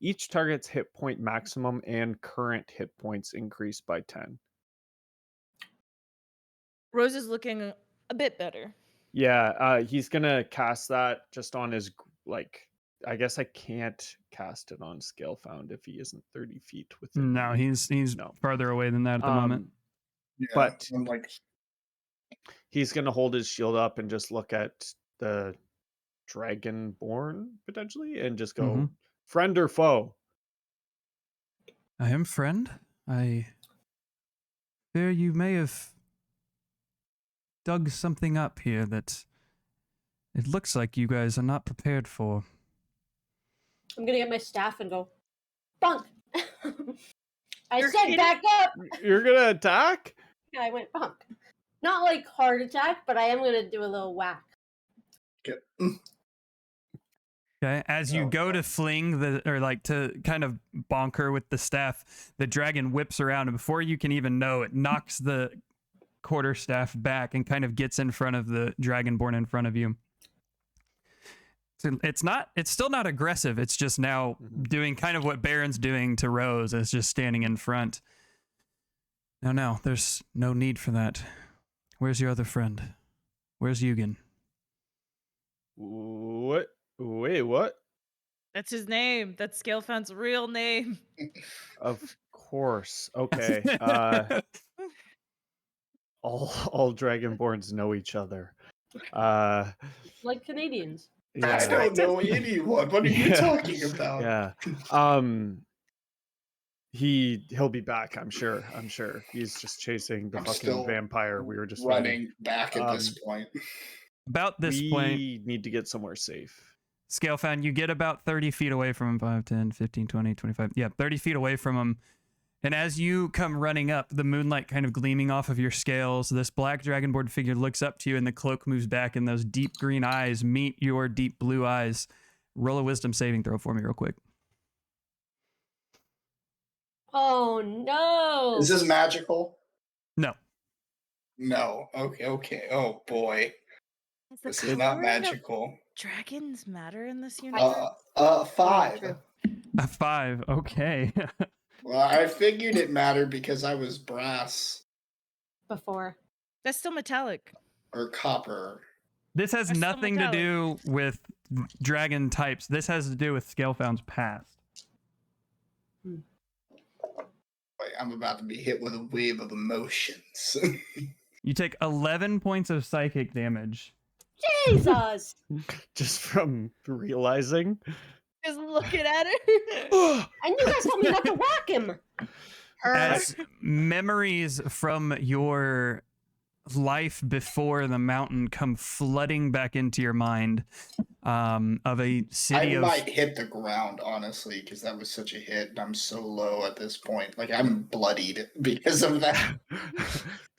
Each target's hit point maximum and current hit points increase by 10. Rose is looking a bit better. Yeah, he's gonna cast that just on his, like, I guess I can't cast it on Scalefound if he isn't 30 feet within. No, he's farther away than that at the moment. Yeah, but I'm like, he's gonna hold his shield up and just look at the Dragonborn potentially and just go, friend or foe? I am friend. I fear you may have dug something up here that it looks like you guys are not prepared for. I'm gonna get my staff and go, bonk. You're said kidding? back up. You're gonna attack? Yeah, I went bonk. Not like hard attack, but I am gonna do a little whack. Okay, as you go to fling to kind of bonk her with the staff, the dragon whips around, and before you can even know, it knocks the quarterstaff back and kind of gets in front of the dragonborn in front of you. So it's still not aggressive. It's just now doing kind of what Baron's doing to Rose. It's just standing in front. No, there's no need for that. Where's your other friend? Where's Yugen? What? Wait, what? That's his name. That's Scalefound's real name. Of course. Okay. All Dragonborns know each other. Like Canadians. I don't know anyone. What are you talking about? Yeah. He'll be back, I'm sure. He's just chasing the fucking vampire we were just running back at this point. About this point, we need to get somewhere safe. Scalefound, you get about 30 feet away from him. 5, 10, 15, 20, 25. Yeah, 30 feet away from him. And as you come running up, the moonlight kind of gleaming off of your scales, this black dragonborn figure looks up to you and the cloak moves back and those deep green eyes meet your deep blue eyes. Roll a wisdom saving throw for me real quick. Oh, no. Is this magical? No. No. Okay. Oh, boy. This is not magical. Dragons matter in this universe? 5. A 5. Okay. Well, I figured it mattered because I was brass. Before. That's still metallic. Or copper. This has nothing to do with dragon types. This has to do with Scalefound's past. Wait, I'm about to be hit with a wave of emotions. You take 11 points of psychic damage. Jesus! Just from realizing. Just looking at her. And you guys told me not to whack him. As memories from your life before the mountain come flooding back into your mind, of a city I might hit the ground, honestly, because that was such a hit. And I'm so low at this point. Like, I'm bloodied because of that.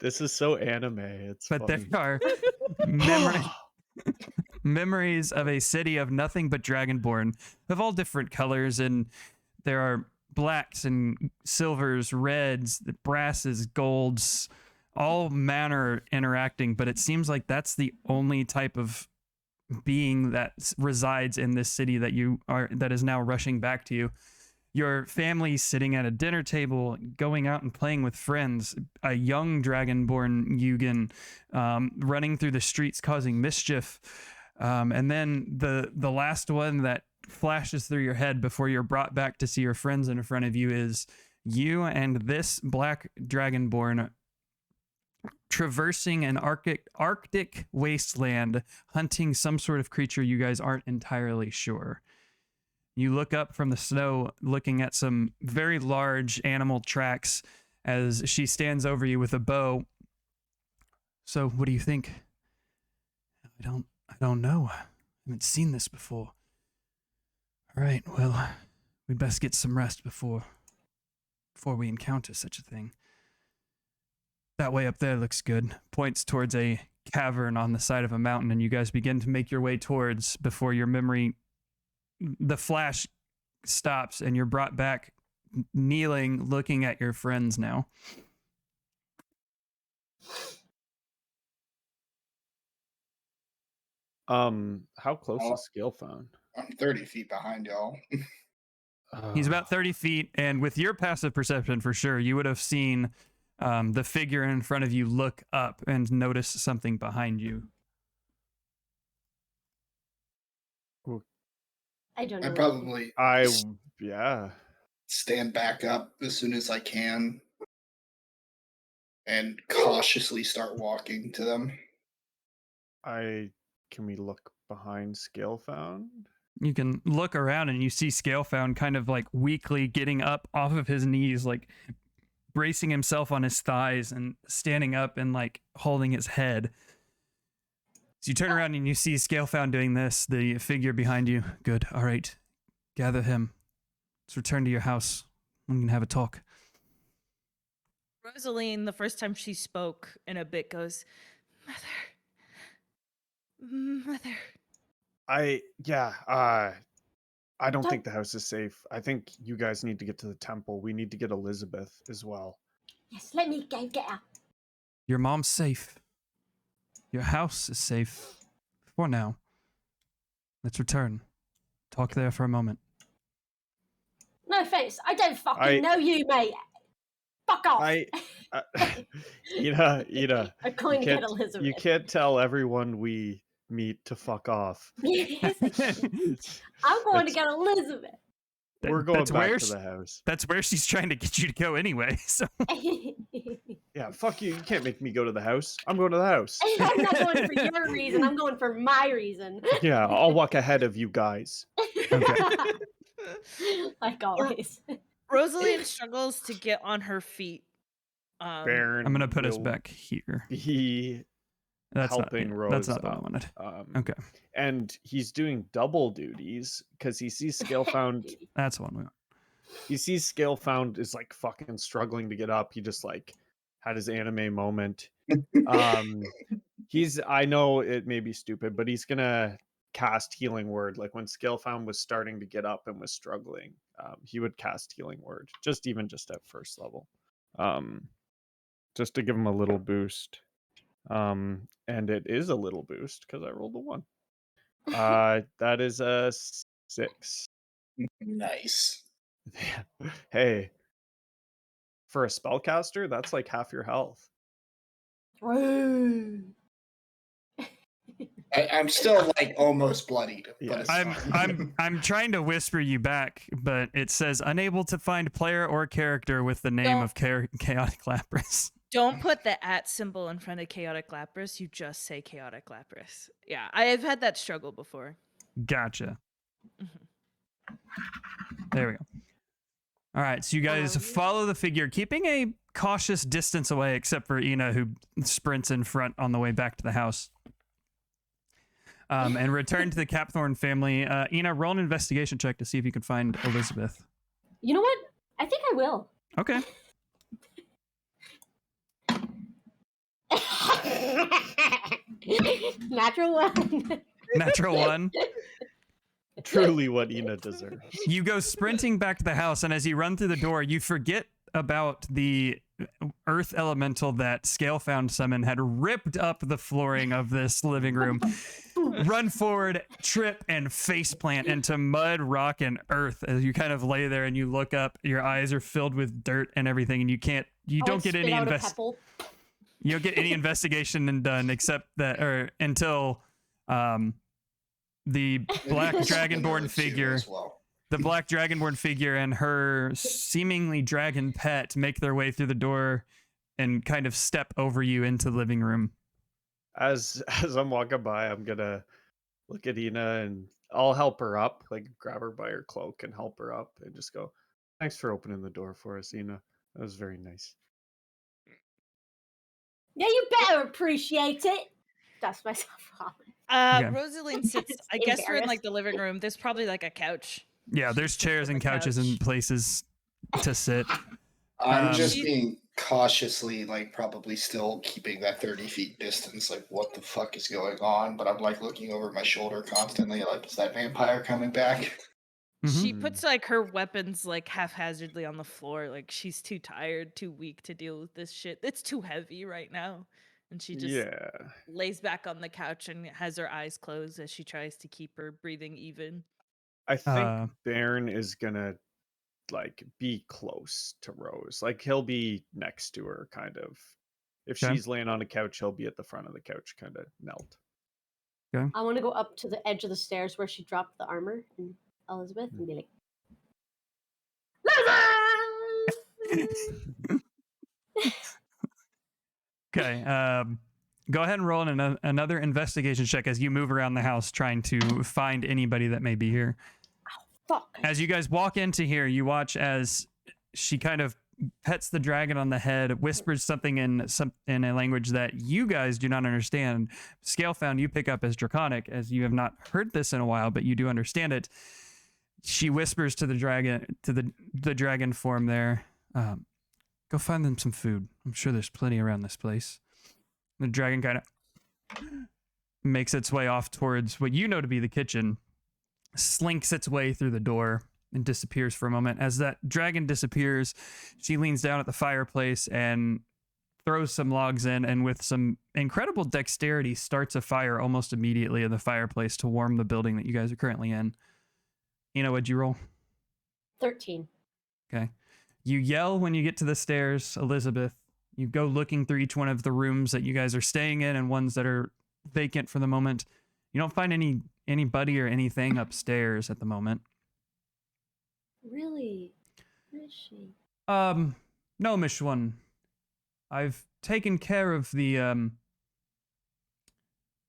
This is so anime. It's but funny. there are memories of a city of nothing but dragonborn of all different colors, and there are blacks and silvers, reds, brasses, golds, all manner interacting, but it seems like that's the only type of being that resides in this city that is now rushing back to you. your family sitting at a dinner table, going out and playing with friends, a young dragonborn Yugen running through the streets causing mischief. And then the last one that flashes through your head before you're brought back to see your friends in front of you is you and this black dragonborn traversing an Arctic wasteland, hunting some sort of creature you guys aren't entirely sure. You look up from the snow, looking at some very large animal tracks as she stands over you with a bow. So, what do you think? I don't know. I haven't seen this before. All right, well, we'd best get some rest before we encounter such a thing. That way up there looks good. Points towards a cavern on the side of a mountain, and you guys begin to make your way towards before your memory, the flash stops, and you're brought back kneeling, looking at your friends now. How close is Scalefound? I'm 30 feet behind y'all. He's about 30 feet, and with your passive perception, for sure, you would have seen the figure in front of you look up and notice something behind you. I don't know. Yeah. Stand back up as soon as I can and cautiously start walking to them. Can we look behind Scalefound? You can look around and you see Scalefound kind of like weakly getting up off of his knees, like bracing himself on his thighs and standing up and like holding his head. So you turn around and you see Scalefound doing this, the figure behind you. Good. All right. Gather him. Let's return to your house. We can have a talk. Rosaline, the first time she spoke in a bit, goes, Mother. I don't think the house is safe. I think you guys need to get to the temple. We need to get Elizabeth as well. Yes, let me go get her. Your mom's safe. Your house is safe. For now. Let's return. Talk there for a moment. No thanks. I don't fucking know you, mate. Fuck off. Ida, I'm going to get Elizabeth. You can't tell everyone we meet to fuck off. I'm going to get Elizabeth. We're going back to the house. That's where she's trying to get you to go anyway. So yeah, fuck you. You can't make me go to the house. I'm going to the house. I'm not going for your reason. I'm going for my reason. Yeah, I'll walk ahead of you guys. Okay. Like always. Rosaline struggles to get on her feet. Baron, I'm gonna put us back here. That's helping not, Rose. That's not what I wanted. Okay. And he's doing double duties because he sees Scalefound. That's one we want. He sees Scalefound is like fucking struggling to get up. He just like had his anime moment. I know it may be stupid, but he's gonna cast Healing Word. Like when Scalefound was starting to get up and was struggling, he would cast Healing Word, just at first level, just to give him a little boost. And it is a little boost because I rolled a 1. That is a 6. Nice. Hey, for a spellcaster, that's like half your health. I'm still like almost bloodied. But it's I'm trying to whisper you back, but it says unable to find player or character with the name of Chaotic Lapras. Don't put the @ symbol in front of Chaotic Lapras. You just say Chaotic Lapras. Yeah, I have had that struggle before. Gotcha. There we go. All right, so you guys follow the figure, keeping a cautious distance away, except for Ina, who sprints in front on the way back to the house. And return to the Capthorn family. Ina, roll an investigation check to see if you can find Elizabeth. You know what? I think I will. Okay. Natural 1. Natural 1. Truly what Ina deserves. You go sprinting back to the house, and as you run through the door, you forget about the earth elemental that Scalefound summon had ripped up the flooring of this living room. run forward, trip, and face plant into mud, rock, and earth as you kind of lay there and you look up. Your eyes are filled with dirt and everything, and you don't get any you don't get any investigation done except that, or until the black dragonborn figure. The black dragonborn figure and her seemingly dragon pet make their way through the door and kind of step over you into the living room. As I'm walking by, I'm gonna look at Ina and I'll help her up, like grab her by her cloak and help her up and just go, "Thanks for opening the door for us, Ina. That was very nice." Yeah, you better appreciate it. Dust myself off. Okay. Rosaline sits. I guess we're in like the living room. There's probably like a couch. Yeah, there's chairs and couches and places to sit. I'm just being cautiously, like, probably still keeping that 30 feet distance. Like, what the fuck is going on? But I'm like looking over my shoulder constantly. Like, is that vampire coming back? She puts like her weapons like haphazardly on the floor. Like she's too tired, too weak to deal with this shit. It's too heavy right now. And she just lays back on the couch and has her eyes closed as she tries to keep her breathing even. I think Baron is gonna like be close to Rose. Like he'll be next to her, kind of. If she's laying on a couch, he'll be at the front of the couch, kind of knelt. Okay. I want to go up to the edge of the stairs where she dropped the armor and Elizabeth and be like, Okay. Go ahead and roll another investigation check as you move around the house trying to find anybody that may be here. Oh, fuck. As you guys walk into here, you watch as she kind of pets the dragon on the head, whispers something in a language that you guys do not understand. Scale found you pick up as Draconic, as you have not heard this in a while, but you do understand it. She whispers to the dragon, to the dragon form there, go find them some food. I'm sure there's plenty around this place. The dragon kind of makes its way off towards what you know to be the kitchen, slinks its way through the door, and disappears for a moment. As that dragon disappears, she leans down at the fireplace and throws some logs in, and with some incredible dexterity starts a fire almost immediately in the fireplace to warm the building that you guys are currently in. You know, what'd you roll? 13. Okay. You yell when you get to the stairs, Elizabeth. You go looking through each one of the rooms that you guys are staying in and ones that are vacant for the moment. You don't find anybody or anything upstairs at the moment. Really? Where is she? No, Miss One. I've taken care of the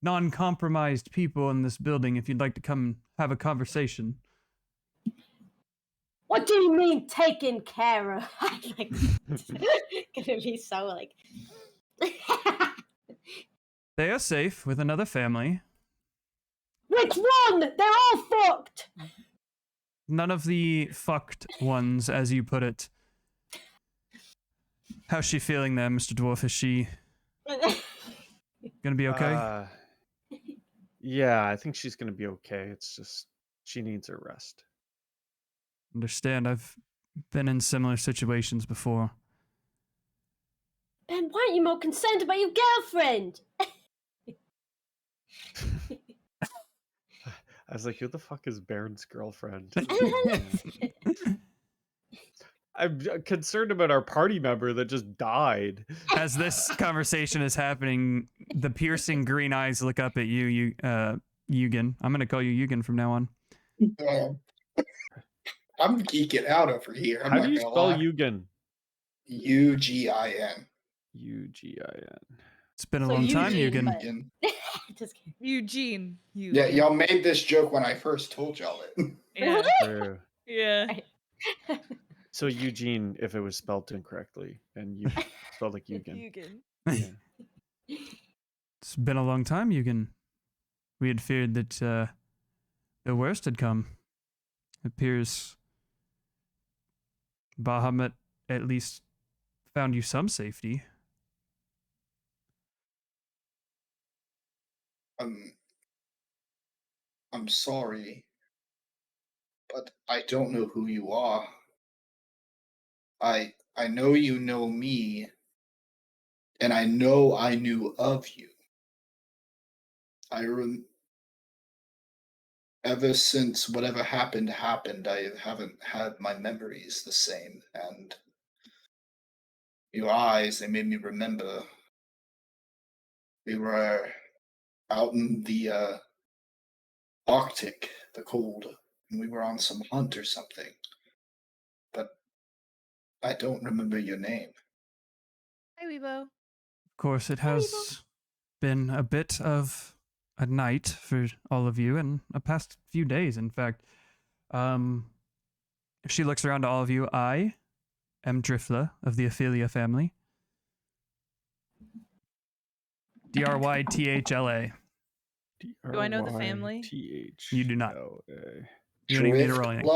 non-compromised people in this building if you'd like to come have a conversation. What do you mean taken care of? I'm like, gonna be so like. They are safe with another family. Which one? They're all fucked. None of the fucked ones, as you put it. How's she feeling there, Mr. Dwarf? Is she gonna be okay? Yeah, I think she's gonna be okay. It's just she needs her rest. Understand. I've been in similar situations before. Ben, why aren't you more concerned about your girlfriend? I was like, who the fuck is Baron's girlfriend? I'm concerned about our party member that just died. As this conversation is happening, the piercing green eyes look up at you, Eugen. I'm going to call you Eugen from now on. I'm geeking out over here. How do you spell Eugen? Ugin. Ugin. It's been a long time, Eugen. Just kidding. Eugene. Yeah, y'all made this joke when I first told y'all it. Yeah. True. Yeah. So Eugene, if it was spelled incorrectly, and you spelled like Eugen. Eugen. Yeah. It's been a long time, Eugen. We had feared that the worst had come. It appears Bahamut at least found you some safety. I'm sorry, but I don't know who you are. I know you know me, and I know I knew of you. ever since whatever happened, I haven't had my memories the same. And your eyes, they made me remember we were out in the Arctic, the cold, and we were on some hunt or something. But I don't remember your name. Hi, Weibo. Of course, it Hi, has been a bit of a night for all of you, and a past few days, in fact. She looks around to all of you. I am Drifla of the Ophelia family. Drythla. Do I know the family? You do not. Drythla. You don't even need to roll anything.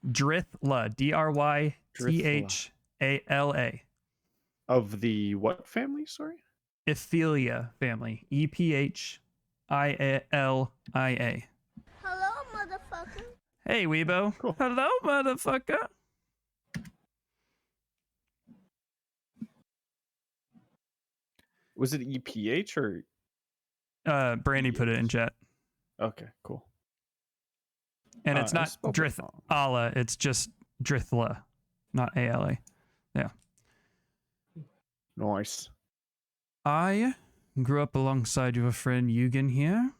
Drifla? Drithla. Drythla. Of the what family, sorry? Ophelia family. Ephilia. Hello, motherfucker. Hey, Weibo. Cool. Hello, motherfucker. Was it EPH or? Brandy put it in chat. Okay, cool. And it's I not spelled it wrong. Drithla, it's just Drithla, not ALA. Yeah. Nice. I grew up alongside your friend Eugen here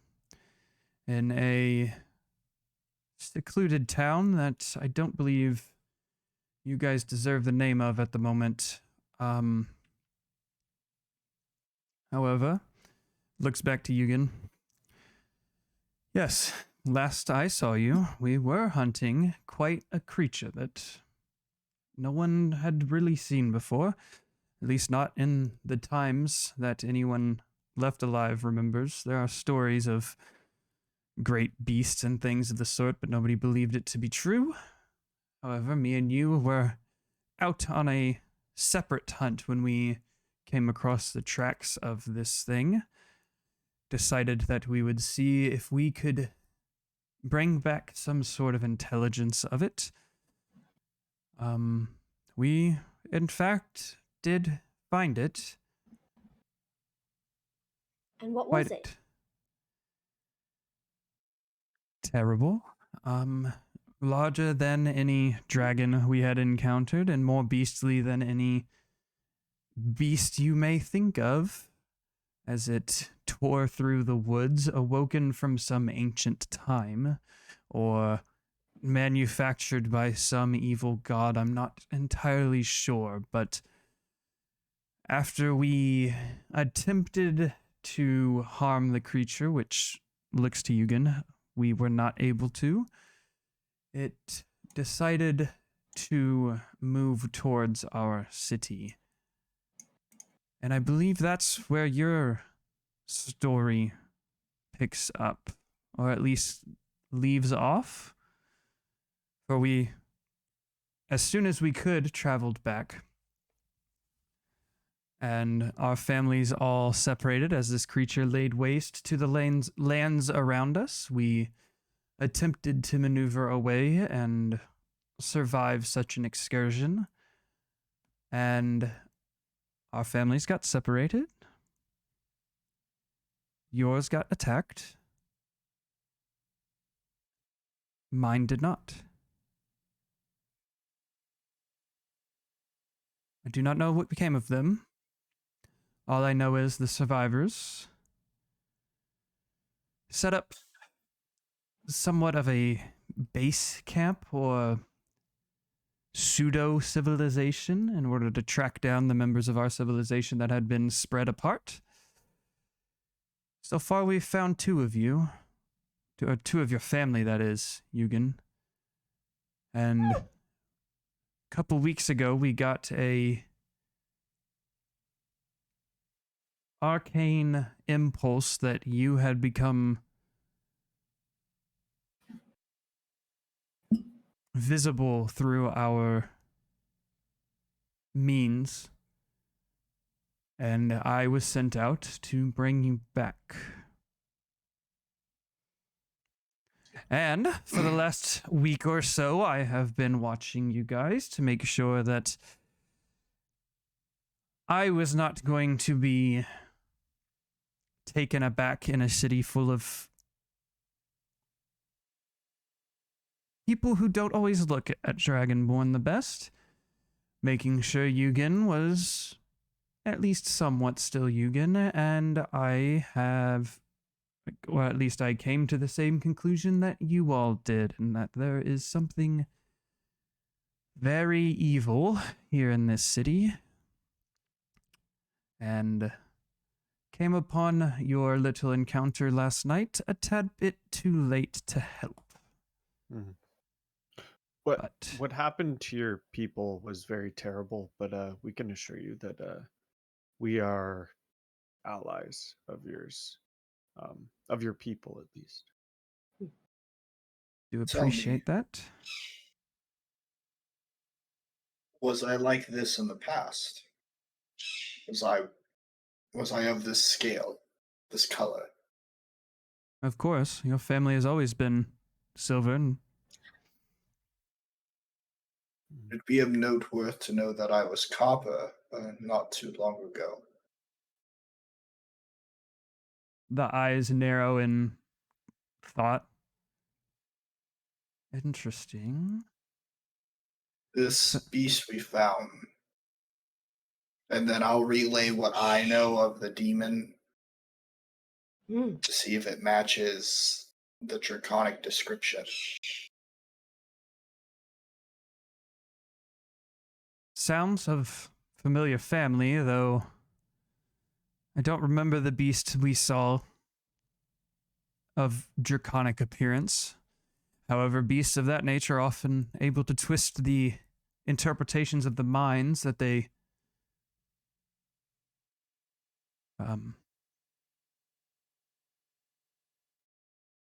in a secluded town that I don't believe you guys deserve the name of at the moment. However, looks back to Eugen. Yes, last I saw you, we were hunting quite a creature that no one had really seen before, at least not in the times that anyone left alive remembers. There are stories of great beasts and things of the sort, but nobody believed it to be true. However, me and you were out on a separate hunt when we came across the tracks of this thing. Decided that we would see if we could bring back some sort of intelligence of it. We, in fact, did find it. And what was it? Terrible. Larger than any dragon we had encountered, and more beastly than any beast you may think of, as it tore through the woods, awoken from some ancient time, or manufactured by some evil god. I'm not entirely sure, but after we attempted to harm the creature, which looks to Eugen, we were not able to. It decided to move towards our city. And I believe that's where your story picks up, or at least leaves off. For we, as soon as we could, traveled back. And our families all separated as this creature laid waste to the lands around us. We attempted to maneuver away and survive such an excursion. And our families got separated. Yours got attacked. Mine did not. I do not know what became of them. All I know is the survivors set up somewhat of a base camp or pseudo-civilization in order to track down the members of our civilization that had been spread apart. So far, we've found two of you. Two of your family, that is, Eugen. And a couple weeks ago, we got a arcane impulse that you had become visible through our means, and I was sent out to bring you back. And for the last week or so, I have been watching you guys to make sure that I was not going to be taken aback in a city full of people who don't always look at Dragonborn the best, making sure Yugen was at least somewhat still Yugen, and I have, or at least I came to the same conclusion that you all did, and that there is something very evil here in this city, and came upon your little encounter last night a tad bit too late to help. Mhm. But What happened to your people was very terrible, but we can assure you that we are allies of yours, of your people at least. do Tell me, appreciate that. was I like this in the past? Was I of this scale, this color? Of course, your family has always been silver, and It'd be of note worth to know that I was copper not too long ago. the eyes narrow in thought. Interesting. This beast we found, and then I'll relay what I know of the demon to see if it matches the draconic description. Sounds of familiar family, though I don't remember the beast we saw of draconic appearance. However, beasts of that nature are often able to twist the interpretations of the minds that they I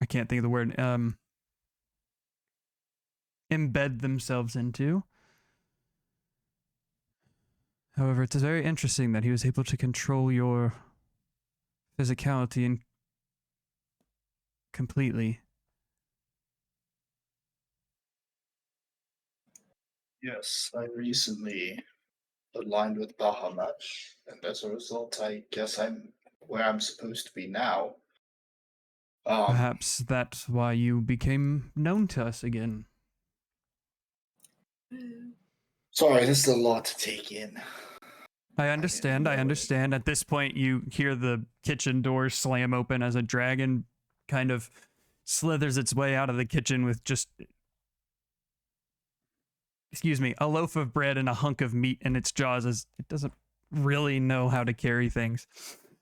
can't think of the word, embed themselves into. However, it's very interesting that he was able to control your physicality and completely. Yes, I recently aligned with Bahamut, and as a result, I guess I'm where I'm supposed to be now. Perhaps that's why you became known to us again. Sorry, this is a lot to take in. I understand. At this point, you hear the kitchen door slam open as a dragon kind of slithers its way out of the kitchen with just, a loaf of bread and a hunk of meat in its jaws, as it doesn't really know how to carry things.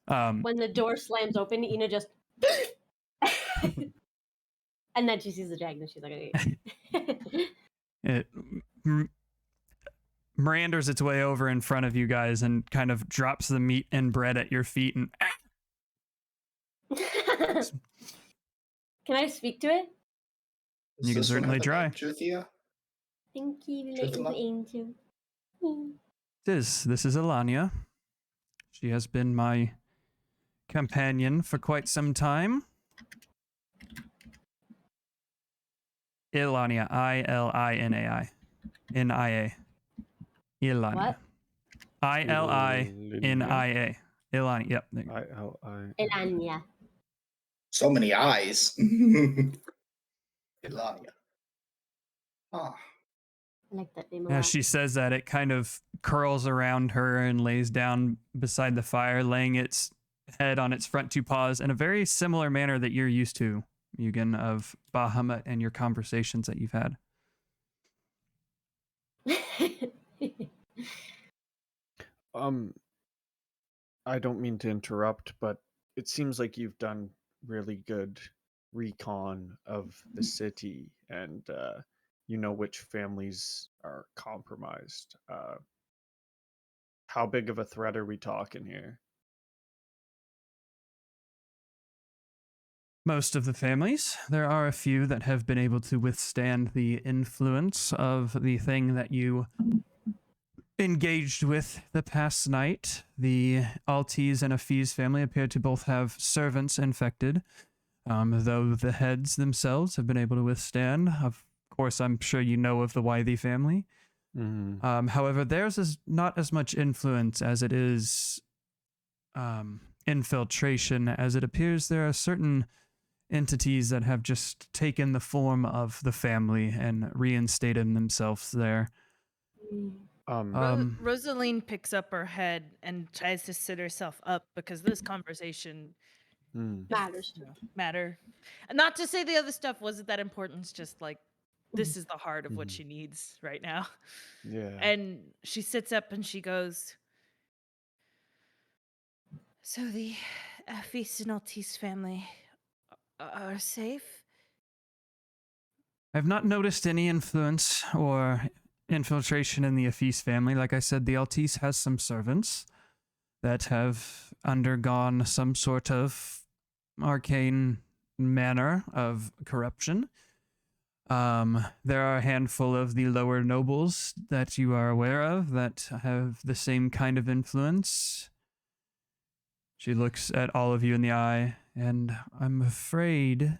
When the door slams open, Ina just... and then she sees the dragon and she's like, okay. It meanders its way over in front of you guys and kind of drops the meat and bread at your feet and Can I speak to it? you can certainly try. Truthia? Thank you, little angel. This is Alania. She has been my companion for quite some time. Ilania, Ilinai, Nia, Ilania. What? Ilia, Ilania. Yep. Elania. So many eyes. Ilania. Ah. I like that name a As lot. she says that, it kind of curls around her and lays down beside the fire, laying its head on its front two paws in a very similar manner that you're used to, Yugen, of Bahamut and your conversations that you've had. I don't mean to interrupt, but it seems like you've done really good recon of the city, and you know which families are compromised. How big of a threat are we talking here? Most of the families. There are a few that have been able to withstand the influence of the thing that you engaged with the past night. The Altis and Afiz family appear to both have servants infected, though the heads themselves have been able to withstand. Of course, I'm sure you know of the Wythy family. Mm-hmm. However, theirs is not as much influence as it is infiltration, as it appears there are certain entities that have just taken the form of the family and reinstated themselves there. Rosaline picks up her head and tries to sit herself up because this conversation matters. Matter. Not to say the other stuff wasn't that important. It's just like this is the heart of what she needs right now. Yeah. And she sits up and she goes, "So the Feastinaltis family are safe?" I've not noticed any influence or infiltration in the Afis family. Like I said, the Altis has some servants that have undergone some sort of arcane manner of corruption. There are a handful of the lower nobles that you are aware of that have the same kind of influence. She looks at all of you in the eye, and I'm afraid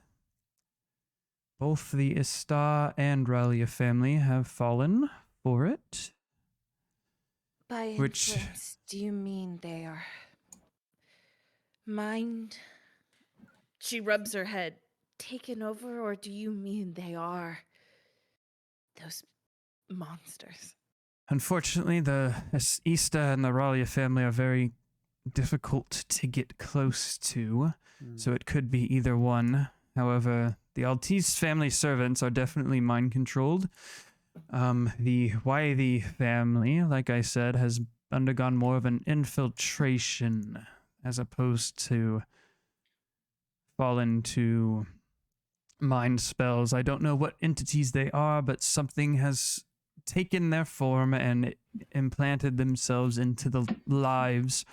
both the Ista and Ralia family have fallen for it. By influence, do you mean they are mind? She rubs her head. Taken over, or do you mean they are those monsters? Unfortunately, the Ista and the Ralia family are very difficult to get close to, so it could be either one. However, the Altis family servants are definitely mind controlled. The Wythe family, like I said, has undergone more of an infiltration as opposed to fallen to mind spells. I don't know what entities they are, but something has taken their form and implanted themselves into the lives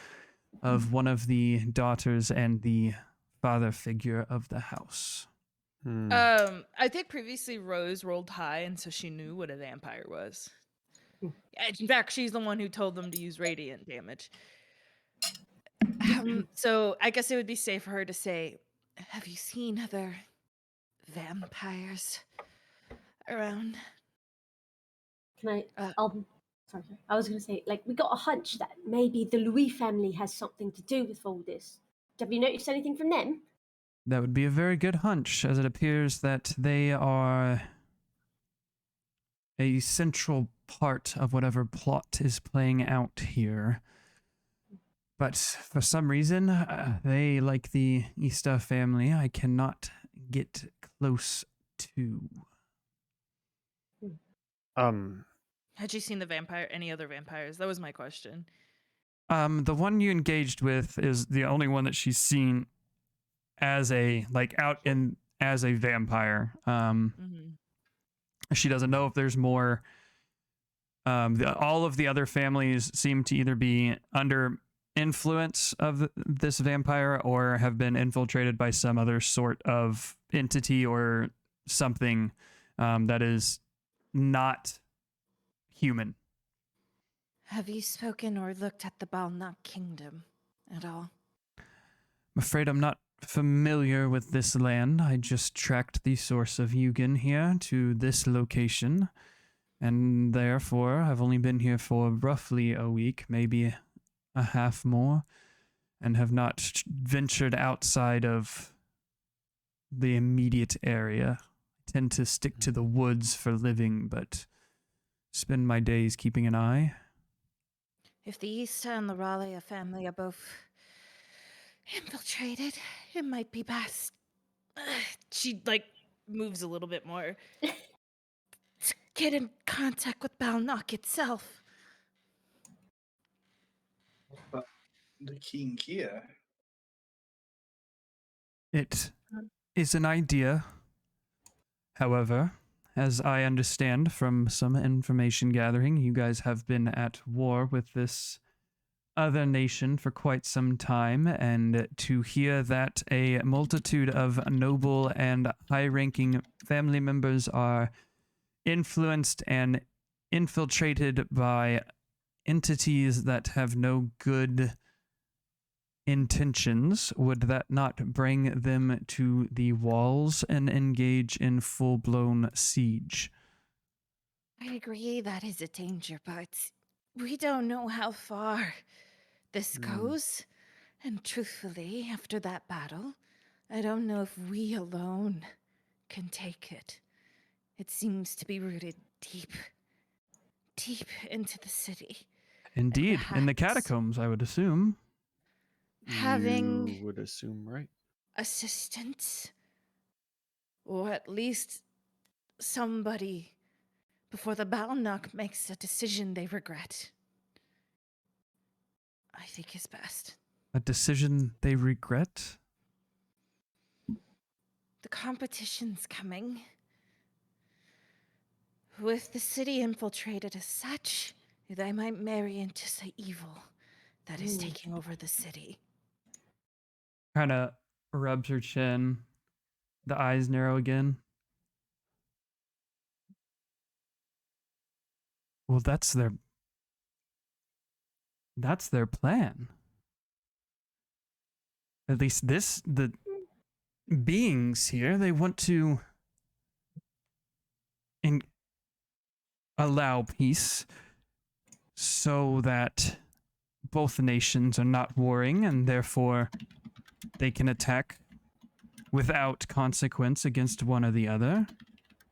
of one of the daughters and the father figure of the house. I think previously Rose rolled high, and so she knew what a vampire was. In fact, she's the one who told them to use radiant damage. So I guess it would be safe for her to say, "Have you seen other vampires around?" Can I? Sorry. I was going to say, like, we got a hunch that maybe the Louis family has something to do with all this. Have you noticed anything from them? That would be a very good hunch, as it appears that they are a central part of whatever plot is playing out here. But for some reason, they, like the Ista family, I cannot get close to. Had you seen any other vampires? That was my question. The one you engaged with is the only one that she's seen as a, as a vampire. She doesn't know if there's more. All of the other families seem to either be under influence of this vampire or have been infiltrated by some other sort of entity or something that is not human. Have you spoken or looked at the Valnaarmn kingdom at all? I'm afraid I'm not familiar with this land. I just tracked the source of Yugen here to this location, and therefore I've only been here for roughly a week, maybe a half more, and have not ventured outside of the immediate area. I tend to stick to the woods for living, but spend my days keeping an eye. If the Ista and the Ralia family are both infiltrated, it might be best. She, moves a little bit more. To get in contact with Valnaarmn itself. But the king here. It is an idea. However, as I understand from some information gathering, you guys have been at war with this other nation for quite some time, and to hear that a multitude of noble and high-ranking family members are influenced and infiltrated by entities that have no good intentions, would that not bring them to the walls and engage in full-blown siege? I agree that is a danger, but we don't know how far this goes. And truthfully, after that battle, I don't know if we alone can take it. It seems to be rooted deep, deep into the city. Indeed, in the perhaps catacombs, I would assume. having You would assume, right? assistance, or at least somebody before the Valnaarmn makes a decision they regret, I think is best. A decision they regret? The competition's coming. With the city infiltrated as such, they might marry into the evil that is taking over the city. Kind of rubs her chin. The eyes narrow again. Well, that's their plan. At least the beings here, they want to allow peace so that both nations are not warring and therefore they can attack without consequence against one or the other.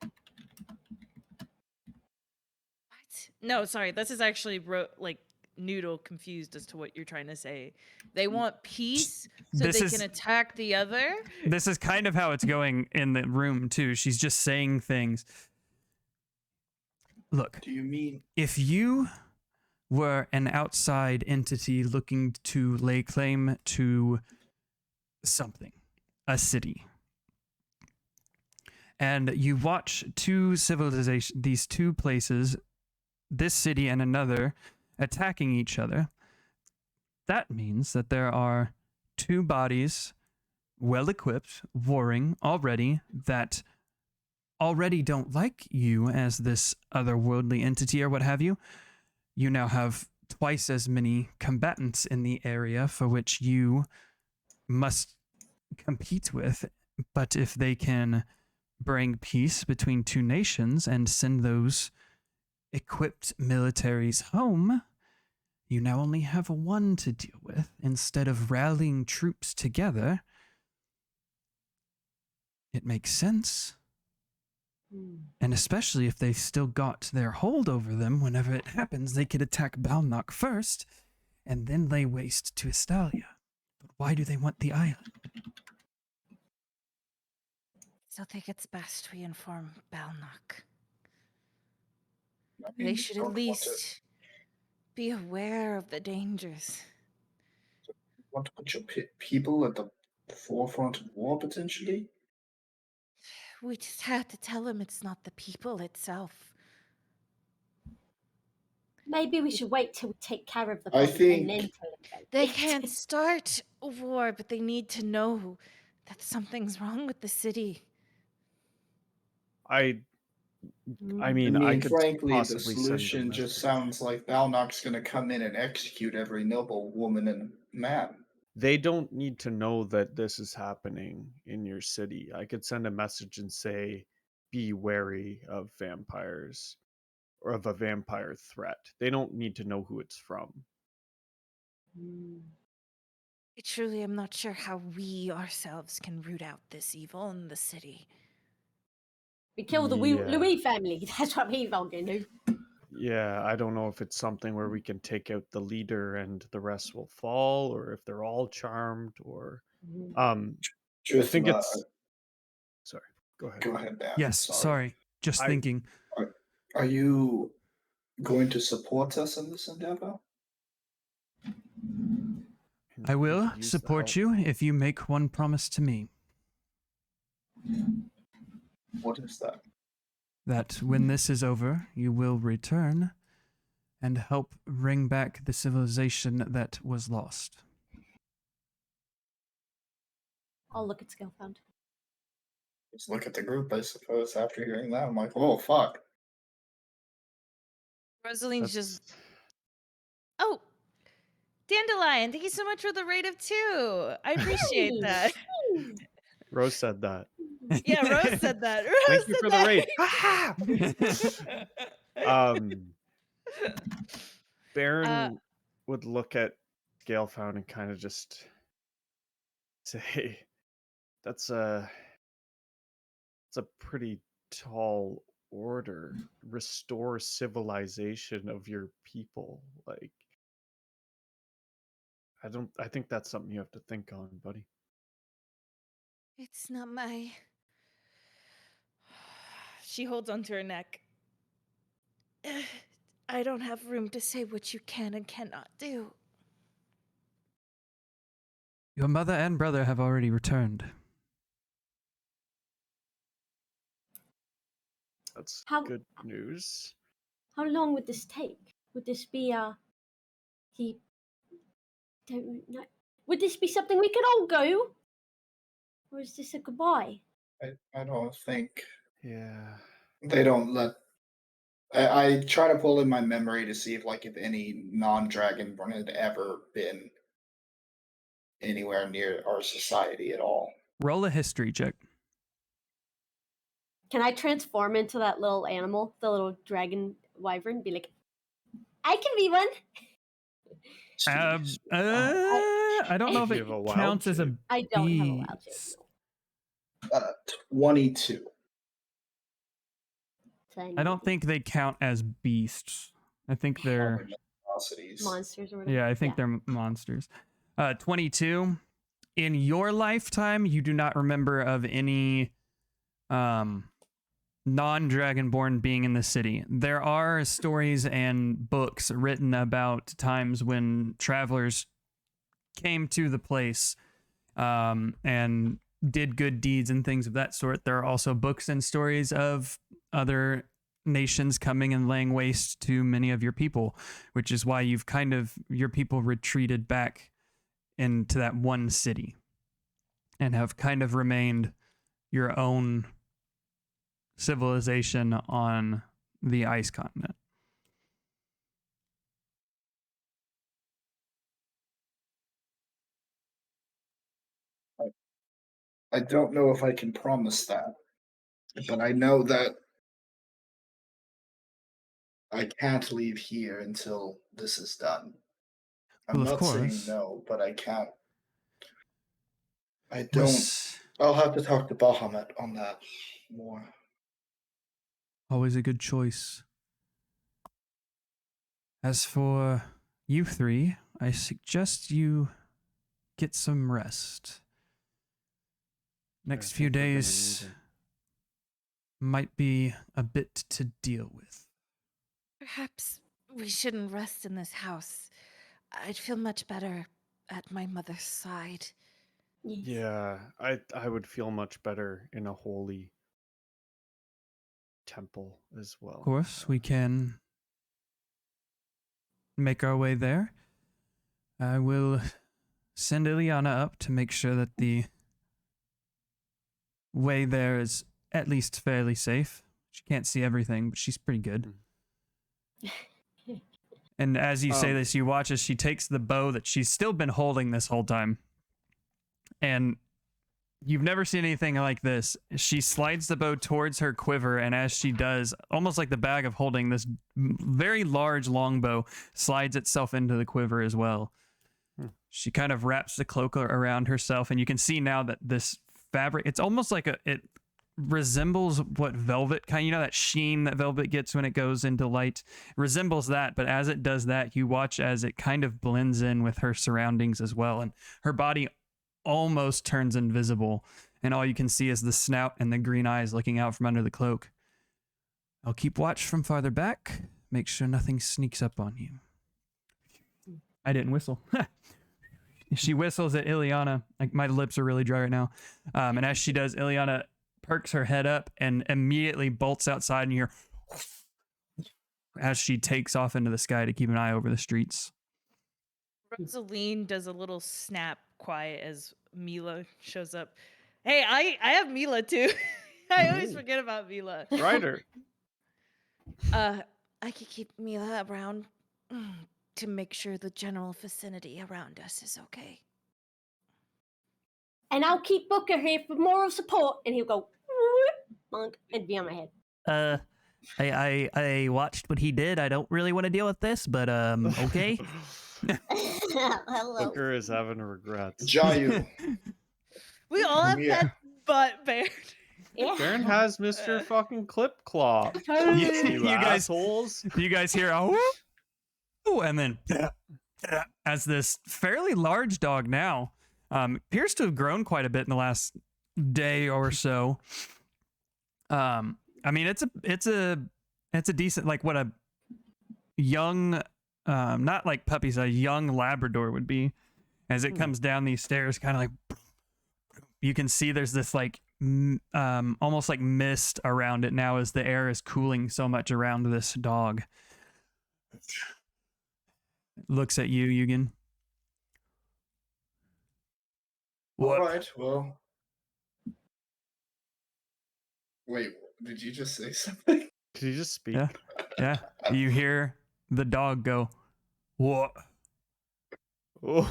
What? No, sorry. This is actually Noodle confused as to what you're trying to say. They want peace so they can attack the other? This is kind of how it's going in the room too. She's just saying things. Look. Do you mean if you were an outside entity looking to lay claim to something, a city, and you watch these two places, this city and another, attacking each other, that means that there are two bodies, well equipped, warring already, that already don't like you as this otherworldly entity or what have you. You now have twice as many combatants in the area for which you must compete with. But if they can bring peace between two nations and send those equipped militaries home, you now only have one to deal with instead of rallying troops together. It makes sense. And especially if they've still got their hold over them, whenever it happens, they could attack Valnaarmn first and then lay waste to Estalia. But why do they want the island? So I think it's best we inform Valnaarmn. I They mean, should at least be aware of the dangers. want to put your people at the forefront of war, potentially? We just have to tell them it's not the people itself. Maybe we should wait till we take care of the I problem and then think tell them about They it. can't start a war, but they need to know that something's wrong with the city. I mean, I could frankly, the possibly send a solution just message. sounds like Valnock's going to come in and execute every noble woman and man. They don't need to know that this is happening in your city. I could send a message and say, be wary of vampires or of a vampire threat. They don't need to know who it's from. I truly am not sure how we ourselves can root out this evil in the city. We kill the Louis family. That's what we're all gonna do. Yeah, I don't know if it's something where we can take out the leader and the rest will fall, or if they're all charmed, or I think it's sorry. Go ahead. Go ahead, Dan. Yes, sorry. Just thinking. Are you going to support us in this endeavor? I will support you if you make one promise to me. What is that? That when this is over, you will return and help bring back the civilization that was lost. I'll look at Skillfound. Just look at the group, I suppose, after hearing that. I'm like, oh, fuck. Rosaline's just... Oh! Dandelion, thank you so much for the rate of 2. I appreciate that. Rose said that. Yeah, Rose said that. Rose Thank you said for that. the raid. Baron would look at Scalefound and kind of just say, That's a pretty tall order. Restore civilization of your people. Like, I think that's something you have to think on, buddy. It's not my... She holds onto her neck. I don't have room to say what you can and cannot do. Your mother and brother have already returned. That's How- good news. How long would this take? Would this be he don't know. Would this be something we could all go? Or is this a goodbye? I don't think Yeah. they don't let. I try to pull in my memory to see if any non-dragonborn had ever been anywhere near our society at all. Roll a history check. Can I transform into that little animal, the little dragon wyvern? Be like, I can be one. I don't know if You it have a wild counts as a shape. I don't have a wild shape. beast. 22. No. I don't think they count as beasts. I think they're Monstrosities. Monsters or whatever. yeah, I think they're monsters. 22. In your lifetime, you do not remember of any non-dragonborn being in the city. There are stories and books written about times when travelers came to the place and did good deeds and things of that sort. There are also books and stories of other nations coming and laying waste to many of your people, which is why your people retreated back into that one city and have kind of remained your own civilization on the ice continent. I don't know if I can promise that, but I know that I can't leave here until this is done. I'm Well, of not saying course. no, but I can't. I don't. I'll have to talk to Bahamut on that more. Always a good choice. As for you three, I suggest you get some rest. Next I few think we're gonna need days it. might be a bit to deal with. Perhaps we shouldn't rest in this house. I'd feel much better at my mother's side. Yes. Yeah, I would feel much better in a holy temple as well. Of course, we can make our way there. I will send Ileana up to make sure that the way there is at least fairly safe. She can't see everything, but she's pretty good. And as you say this, you watch as she takes the bow that she's still been holding this whole time. And you've never seen anything like this. She slides the bow towards her quiver, and as she does, almost like the bag of holding, this very large longbow slides itself into the quiver as well. She kind of wraps the cloak around herself, and you can see now that this fabric, it's almost like it resembles what velvet that sheen that velvet gets when it goes into light. It resembles that, but as it does that, you watch as it kind of blends in with her surroundings as well, and her body almost turns invisible, and all you can see is the snout and the green eyes looking out from under the cloak. I'll keep watch from farther back, make sure nothing sneaks up on you. I didn't whistle. She whistles at Ileana. Like, my lips are really dry right now. And as she does, Ileana perks her head up and immediately bolts outside, and you hear as she takes off into the sky to keep an eye over the streets. Rosaline does a little snap quiet as Mila shows up. Hey, I have Mila too. I always forget about Mila. Ryder. I could keep Mila around to make sure the general vicinity around us is okay. And I'll keep Booker here for moral support. And he'll go, "Whoop," monk, and be on my head. I watched what he did. I don't really want to deal with this, but okay. Hello. Booker is having regrets. Jayu, We all have Yeah. pets, but Baron. Yeah. Baron has Mr. fucking Clip Clop. You You guys, assholes. you guys hear a whoo, and then as this fairly large dog now appears to have grown quite a bit in the last day or so. I mean, it's a decent, like what a young, not like puppies, a young Labrador would be. As it comes down these stairs, kind of like, you can see there's this like almost like mist around it now as the air is cooling so much around this dog. Looks at you, Eugen. All right. Well. Wait. Did you just say something? Did you just speak? Yeah. Yeah. You hear the dog go, what? Oh.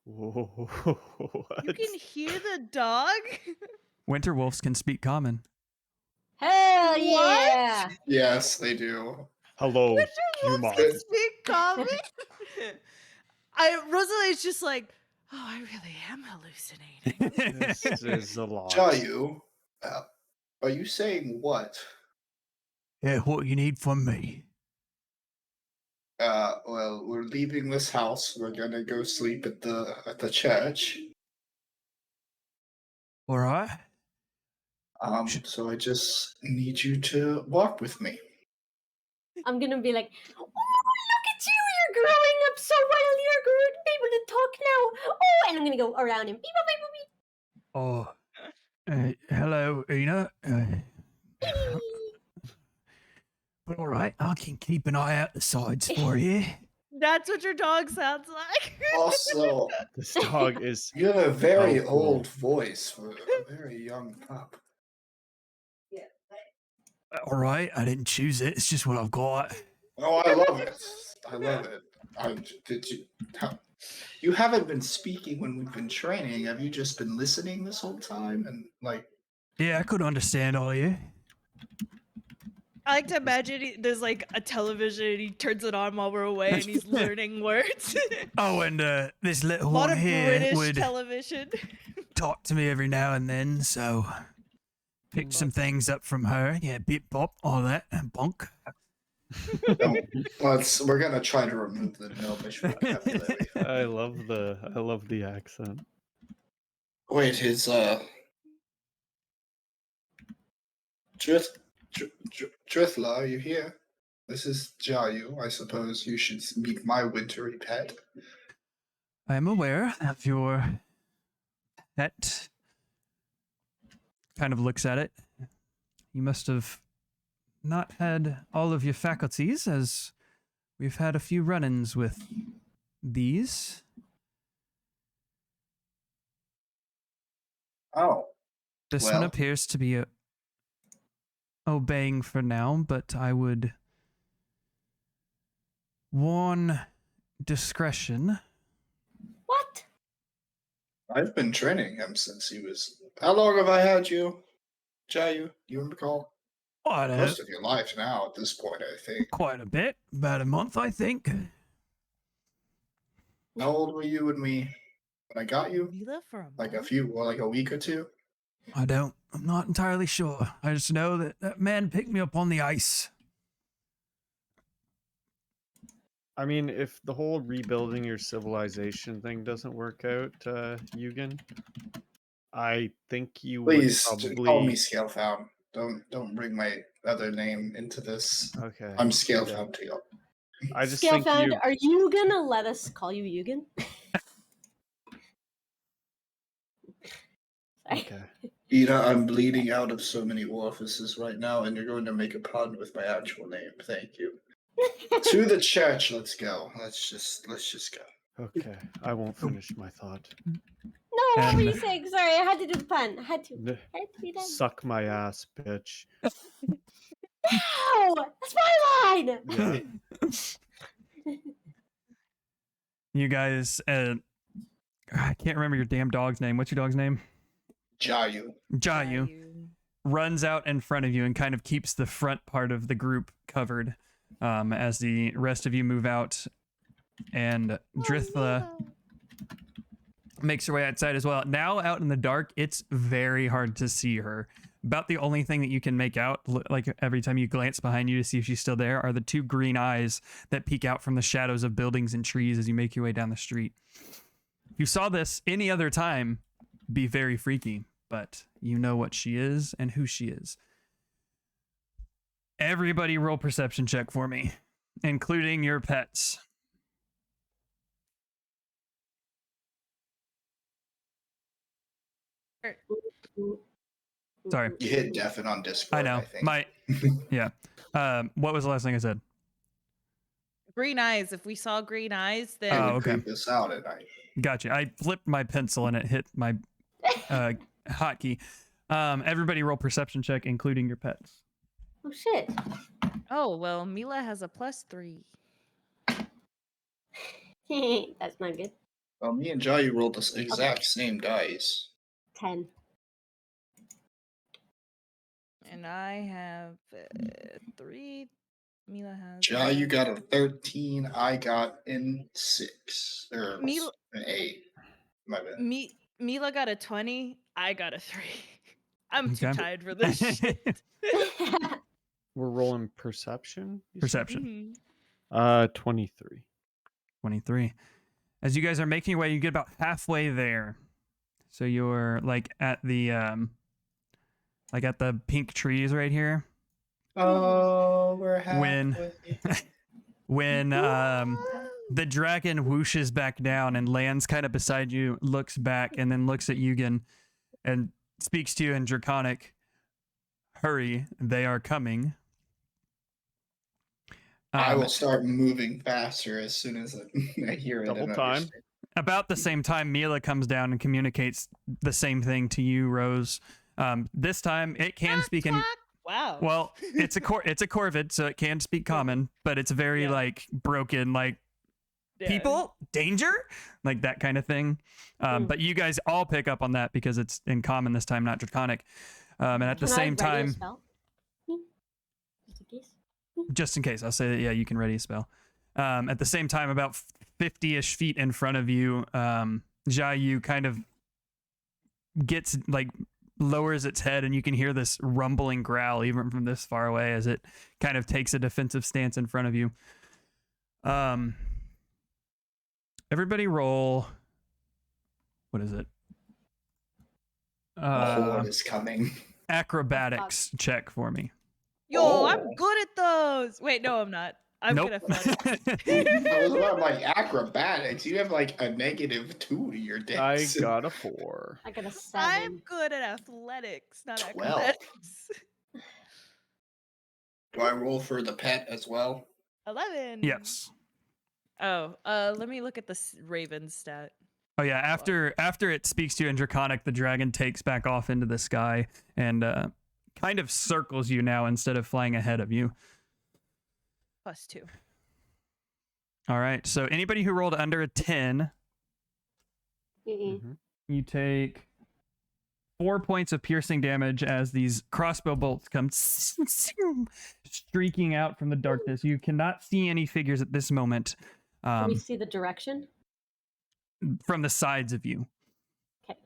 Whoa. You can hear the dog? Winter wolves can speak common. Hell yeah! Yes, they do. Hello, Wolves human. can speak common? Rosalie's just like, oh, I really am hallucinating. This is a lot. Jayu, are you saying what? Yeah, what you need from me? Well, we're leaving this house. We're gonna go sleep at the church. All right. So I just need you to walk with me. I'm gonna be like, oh, look at you! You're growing up so well. You're going to be able to talk now. Oh, and I'm gonna go around him. Beep, beep, Oh, hello, Ina. beep, beep. But all right, I can keep an eye out the sides for you. That's what your dog sounds like. Also, This dog is. you have a very Oh, cool. old voice for a very young pup. All right, I didn't choose it. It's just what I've got. Oh, I love it. I love it. You haven't been speaking when we've been training. Have you just been listening this whole time? And like, Yeah, I could understand all you. I like to imagine there's like a television and he turns it on while we're away and he's learning words. Oh, and this A little lot one of here British would television. talk to me every now and then, so pick some things up from her. Yeah, bip bop, all that, and bonk. we're gonna try to remove the gnomish vocabulary. I love the accent. Wait, is Drithla, are you here? This is Jayu. I suppose you should meet my wintry pet. I am aware of your pet. Kind of looks at it. You must have not had all of your faculties, as we've had a few run-ins with these. Oh, This one well. appears to be obeying for now, but I would warn discretion. What? I've been training him since he was. How long have I had you, Jayu? You recall? What, Most of your life now at this point, I think. quite a bit. About a month, I think. How old were you when I got you? Mila for a Like month? like a week or two? I'm not entirely sure. I just know that that man picked me up on the ice. I mean, if the whole rebuilding your civilization thing doesn't work out, Eugen, I think you Please would probably call me Scalefound. Don't bring my other name into this. Okay. I'm Scalefound to you. I just Scale think found, you. are you gonna let us call you Eugen? Sorry. Okay. Ina, I'm bleeding out of so many orifices right now, and you're going to make a pun with my actual name. Thank you. To the church, let's go. Let's just go. Okay. I won't finish my thought. No, what were And- you saying? Sorry, I had to do the pun. I had to. N- I had to be done. Suck my ass, bitch. Ow! That's my line! Yeah. You guys, I can't remember your damn dog's name. What's your dog's name? Jayu. Jayu runs out in front of you and kind of keeps the front part of the group covered as the rest of you move out. And Drithla makes her way outside as well. Now out in the dark, it's very hard to see her. About the only thing that you can make out, like every time you glance behind you to see if she's still there, are the two green eyes that peek out from the shadows of buildings and trees as you make your way down the street. If you saw this any other time, be very freaky, but you know what she is and who she is. Everybody roll perception check for me, including your pets. Sorry. You hit deafen on Discord, I know. think. Yeah. What was the last thing I said? Green eyes. If we saw green eyes, then It would okay. creep us out at night. Gotcha. I flipped my pencil and it hit my hotkey. Everybody roll perception check, including your pets. Oh shit. oh well, Mila has a +3. That's not good. Well, me and Jai rolled the exact same dice. 10. And I have 3. Mila has. Jai, you got a 13. I got in 6 or Mila, an 8. My bad. Mila got a 20. I got a 3. I'm too Okay. tired for this shit. We're rolling perception. you said? Perception. 23. 23. As you guys are making your way, you get about halfway there. So you're like at the pink trees right here. Oh, we're When- halfway. When the dragon whooshes back down and lands kind of beside you, looks back, and then looks at Yugen and speaks to you in Draconic. Hurry, they are coming. I will start moving faster as soon as I hear it. Double and time. understand. About the same time, Mila comes down and communicates the same thing to you, Rose. This time, it can speak in. Wow. Well, it's a Corvid, so it can speak common, but it's very Yeah. like broken, like Yeah. people, danger, like that kind of thing. But you guys all pick up on that because it's in common this time, not Draconic. And at the Can I same ready a time, spell? Just in case. just in case, I'll say that, yeah, you can ready a spell. At the same time, about 50-ish feet in front of you, Jiayu kind of gets like lowers its head, and you can hear this rumbling growl even from this far away as it kind of takes a defensive stance in front of you. Everybody roll. What is it? The horde is coming. Acrobatics check for me. Yo, I'm good at those. Wait, no, I'm not. I'm Nope. good at fun. I was about like acrobatics. You have like a -2 to your I dex. got a 4. I got a 7. I'm good at athletics, not 12. acrobatics. Do I roll for the pet as well? 11. Yes. Oh, let me look at the Raven stat. Oh yeah. After it speaks to you in Draconic, the dragon takes back off into the sky and kind of circles you now instead of flying ahead of you. +2. All right. So anybody who rolled under a 10, you take 4 points of piercing damage as these crossbow bolts come streaking out from the darkness. You cannot see any figures at this moment Can we see the direction? from the sides of you. Okay.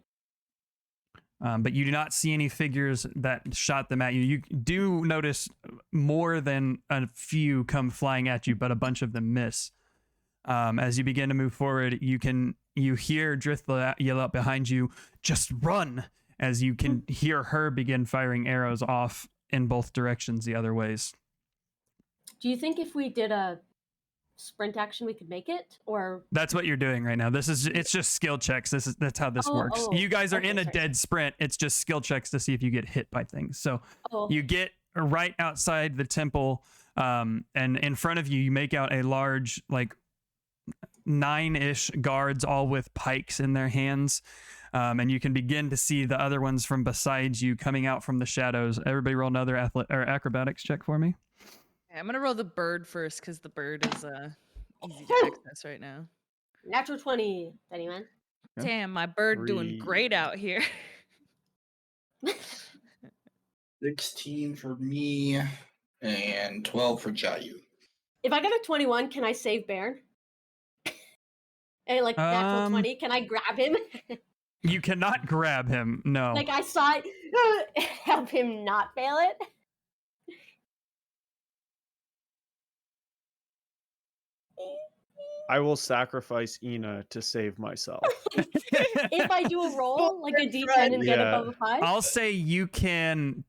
But you do not see any figures that shot them at you. You do notice more than a few come flying at you, but a bunch of them miss. As you begin to move forward, you hear Drithla yell out behind you, "Just run!" As you can hear her begin firing arrows off in both directions the other ways. Do you think if we did a sprint action we could make it? Or That's what you're doing right now. It's just skill checks. That's how this works. You guys are in a dead sprint. It's just skill checks to see if you get hit by things. So you get right outside the temple, and in front of you, you make out a large, like 9-ish guards, all with pikes in their hands. And you can begin to see the other ones from beside you coming out from the shadows. Everybody roll another acrobatics check for me. I'm gonna roll the bird first because the bird is easy to access right now. natural 20, anyone? Yeah. Damn, my bird doing 3. great out here. 16 for me and 12 for Jayu. If I got a 21, can I save Baron? like natural 20. Can I grab him? You cannot grab him. No. Like I saw it. Help him not fail it. I will sacrifice Ina to save myself. If I do a roll, like a D10 and get above a 5? I'll say you can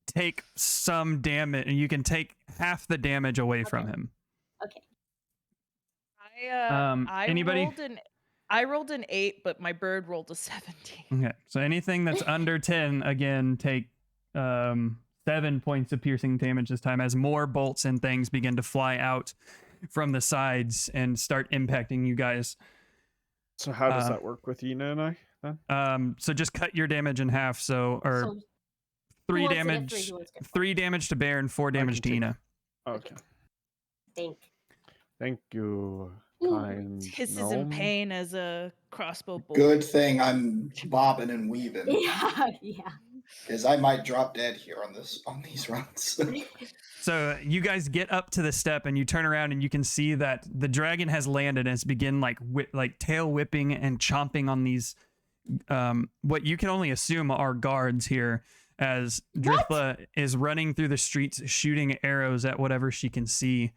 take some damage. You can take half the damage away from him. Okay. Anybody? I rolled an 8, but my bird rolled a 17. Okay, so anything that's under 10, again, take 7 points of piercing damage this time as more bolts and things begin to fly out from the sides and start impacting you guys. So how does that work with Ina and I then? So just cut your damage in half. So 3 damage, 3 damage to Bear and 4 damage to Ina. Okay. Thank you. Kind Hisses in pain as a crossbow bolt. Good thing I'm bobbing and weaving. Yeah. Because I might drop dead here on these runs. So you guys get up to the step and you turn around and you can see that the dragon has landed and it's begin like tail whipping and chomping on these what you can only assume are guards here, as Drithla is running through the streets shooting arrows at whatever she can see.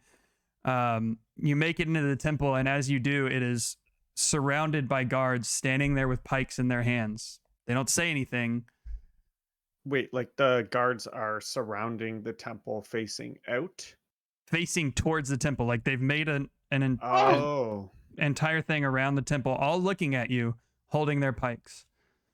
You make it into the temple, and as you do, it is surrounded by guards standing there with pikes in their hands. They don't say anything. Wait, like the guards are surrounding the temple facing out? Facing towards the temple. Like they've made an entire thing around the temple, all looking at you, holding their pikes.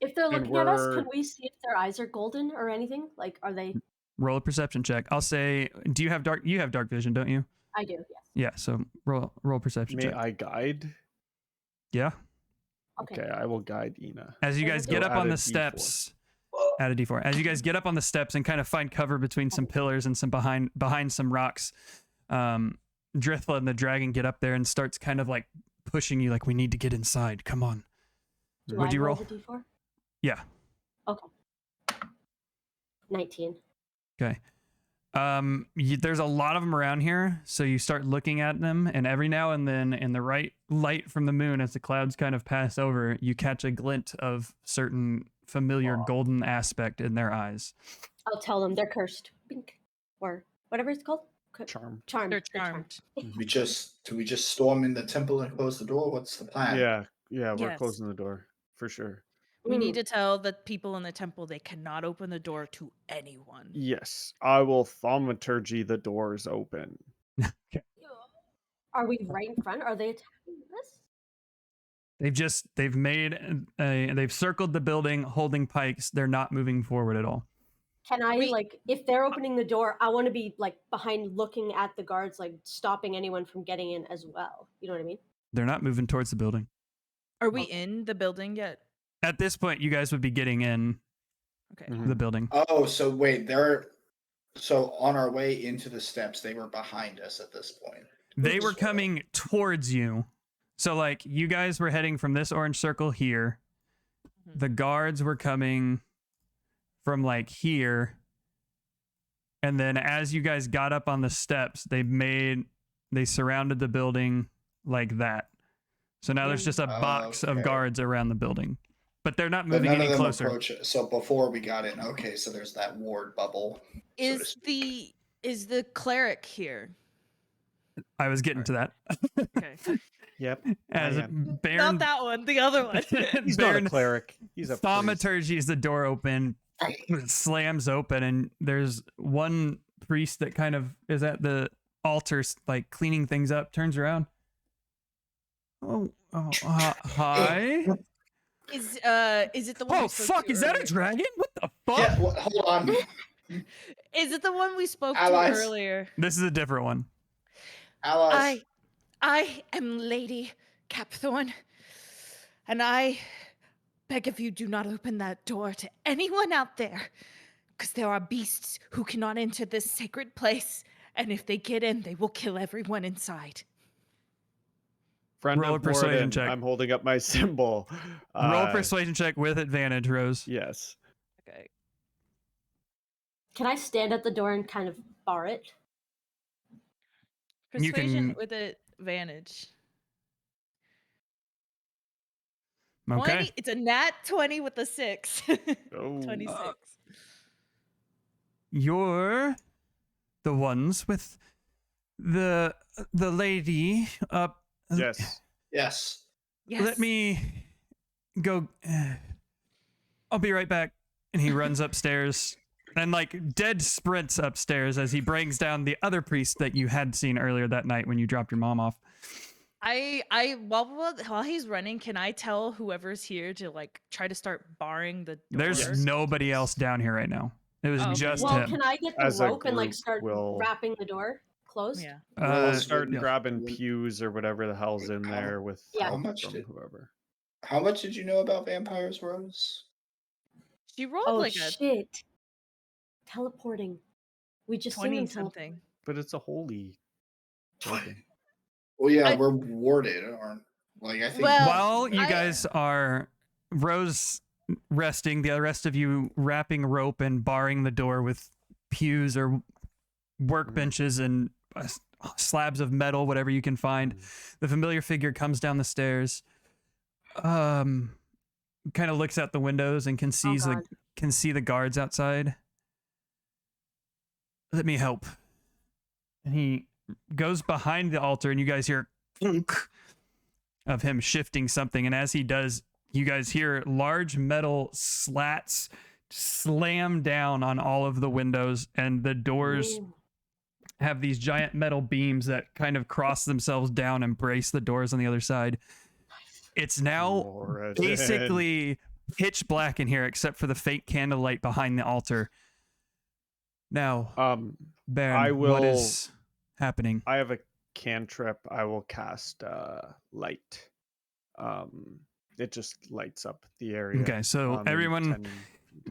If they're looking at us, can we see if their eyes are golden or anything? Like, are they... Roll a perception check. I'll say, you have dark vision, don't you? I do, yes. Yeah, so roll a perception check. May I guide? Yeah. Okay, I will guide Ina. As you guys get up on the steps, add a D4. As you guys get up on the steps and kind of find cover between some pillars and some behind some rocks, Drithla and the dragon get up there and starts kind of like pushing you, like, we need to get inside. Come on. Would you roll? The D4? Yeah. Okay. 19. Okay. There's a lot of them around here, so you start looking at them, and every now and then, in the right light from the moon, as the clouds kind of pass over, you catch a glint of certain familiar golden aspect in their eyes. I'll tell them they're cursed. Bink. Or whatever it's called. Charmed. They're charmed. Do we just storm in the temple and close the door? What's the plan? Yeah, we're closing the door for sure. We need to tell the people in the temple they cannot open the door to anyone. Yes, I will thaumaturgy the doors open. Okay. Are we right in front? Are they attacking us? They've circled the building holding pikes. They're not moving forward at all. Can I, if they're opening the door, I want to be, behind looking at the guards, stopping anyone from getting in as well. You know what I mean? They're not moving towards the building. Are we in the building yet? At this point, you guys would be getting in the building. Oh, so wait, so on our way into the steps, they were behind us at this point. They were coming towards you. So, you guys were heading from this orange circle here. The guards were coming from, here. And then as you guys got up on the steps, they surrounded the building like that. So now there's just a box of guards around the building. But they're not moving any closer. So before we got in, so there's that ward bubble. Is the cleric here? I was getting to that. Okay. Yep. As Baron, not that one, the other one. He's not a cleric. He's a thaumaturgies the door open, slams open, and there's one priest that kind of is at the altar, cleaning things up, turns around. Hi. Is it the one? Oh fuck! Is that a dragon? What the fuck? Yeah, hold on. Is it the one we spoke to earlier? This is a different one. Allies. I am Lady Capthorn, and I beg of you, do not open that door to anyone out there, because there are beasts who cannot enter this sacred place, and if they get in, they will kill everyone inside. Roll a persuasion check. I'm holding up my symbol. Roll a persuasion check with advantage, Rose. Yes. Okay. Can I stand at the door and kind of bar it? Persuasion with advantage. Okay. 20. It's a nat 20 with a 6. Oh. 26. You're the ones with the lady up. Yes. Yes. Yes. Let me go. I'll be right back. And he runs upstairs and like dead sprints upstairs as he brings down the other priest that you had seen earlier that night when you dropped your mom off. While he's running, can I tell whoever's here to like try to start barring the door? There's nobody else down here right now. It was Oh, okay. just Well, him. can I get the As a rope and like group, start we'll- wrapping the door closed? Yeah. We'll start yeah. grabbing pews or whatever the hell's in How- there with Yeah. help How much from did- whoever. How much did you know about vampires, Rose? She rolled Oh like a shit! Teleporting. We just seen 20 them teleport. something. But it's a holy token. Well, yeah, I- we're warded, aren't like I think. Well, While you I- guys are Rose resting, the rest of you wrapping rope and barring the door with pews or workbenches and slabs of metal, whatever you can find. The familiar figure comes down the stairs. Kind of looks out the windows and can see God. the guards outside. Let me help. And he goes behind the altar, and you guys hear thunk of him shifting something. And as he does, you guys hear large metal slats slam down on all of the windows, and the doors Ooh. have these giant metal beams that kind of cross themselves down and brace the doors on the other side. It's now Moradin. basically pitch black in here except for the fake candlelight behind the altar. Now, Baron, what is happening? I have a cantrip. I will cast light. It just lights up the area. Okay, so maybe everyone, 10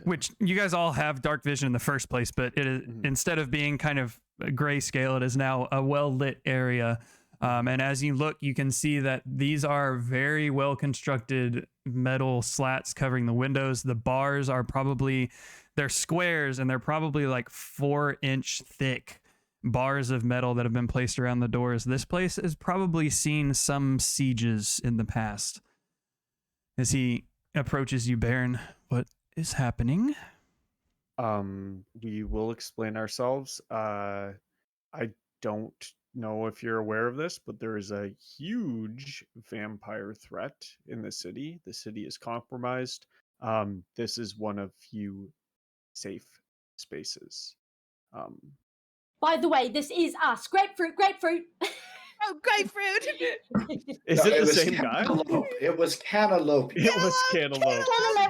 which you guys all have dark vision in the first place, but it is instead of being kind of a grayscale, it is now a well-lit area. And as you look, you can see that these are very well constructed metal slats covering the windows. The bars are they're squares, and they're probably like 4-inch thick bars of metal that have been placed around the doors. This place has probably seen some sieges in the past. As he approaches you, Baron, what is happening? We will explain ourselves. I don't know if you're aware of this, but there is a huge vampire threat in the city. The city is compromised. This is one of few safe spaces. By the way, this is us. Grapefruit, grapefruit. Oh, grapefruit! Is No, it the was same guy? cantaloupe. It was cantaloupe. It was cantaloupe.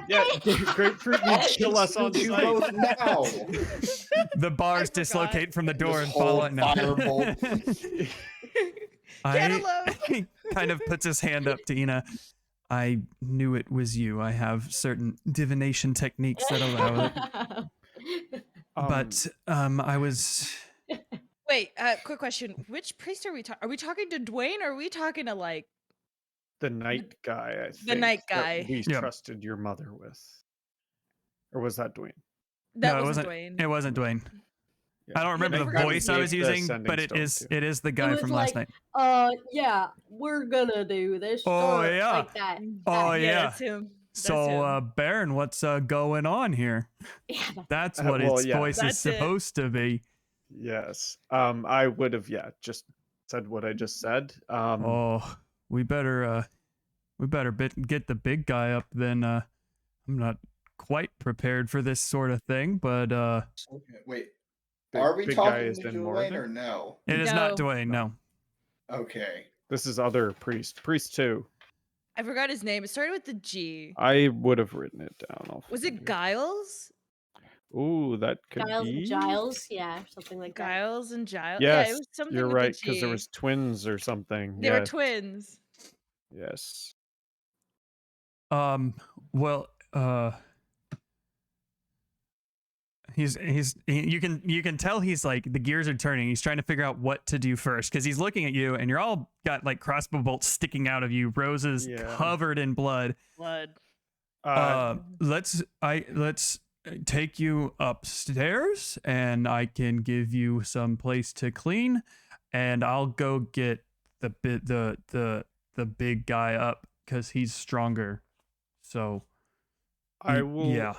Yeah, grapefruit needs kill us on You sight. both now. The bars forgot. dislocate from the door This and fall whole out now. firebolt. Cantaloupe! He kind of puts his hand up to Ina. I knew it was you. I have certain divination techniques that allow it. But I was Wait, quick question. Which priest are we talking? Are we talking to Dwayne or are we talking to like the night guy, I think. The night that guy. we Yeah. trusted your mother with. Or was that Dwayne? that no, it wasn't wasn't. Dwayne? It wasn't Dwayne. Yeah. I don't remember I the forgot voice his I name. was The using, Sending but it Stone, is too. it is the guy was from like, last night. Yeah, we're gonna do this. Oh, stuff," yeah. like that. Oh, yeah. That's him. That's So, him. Baron, what's going on here? Yeah, That's Uh, what well, its yeah. voice is That's it. supposed to be. Yes. I would have, just said what I just said. Oh, we better get the big guy up then. I'm not quite prepared for this sort of thing, but Okay, wait, big- are we big guy talking is to in Dwayne Moradin? or no? it is not No. Dwayne. No. Okay. This is other priest. Priest 2. I forgot his name. It started with the G. I would have written it down. I'll Was find it Giles? Ooh, that could Giles be. and Giles, yeah, something like that. Giles and Giles. Yes, Yeah, it was something you're with right, the because there G. was twins or something. They were Yes, twins. Yes. Well, you can tell he's like the gears are turning. He's trying to figure out what to do first because he's looking at you and you're all got like crossbow bolts sticking out of you. Rose is Yeah. covered in blood. Blood. Let's take you upstairs and I can give you some place to clean and I'll go get the big guy up because he's stronger. So I will. Yeah.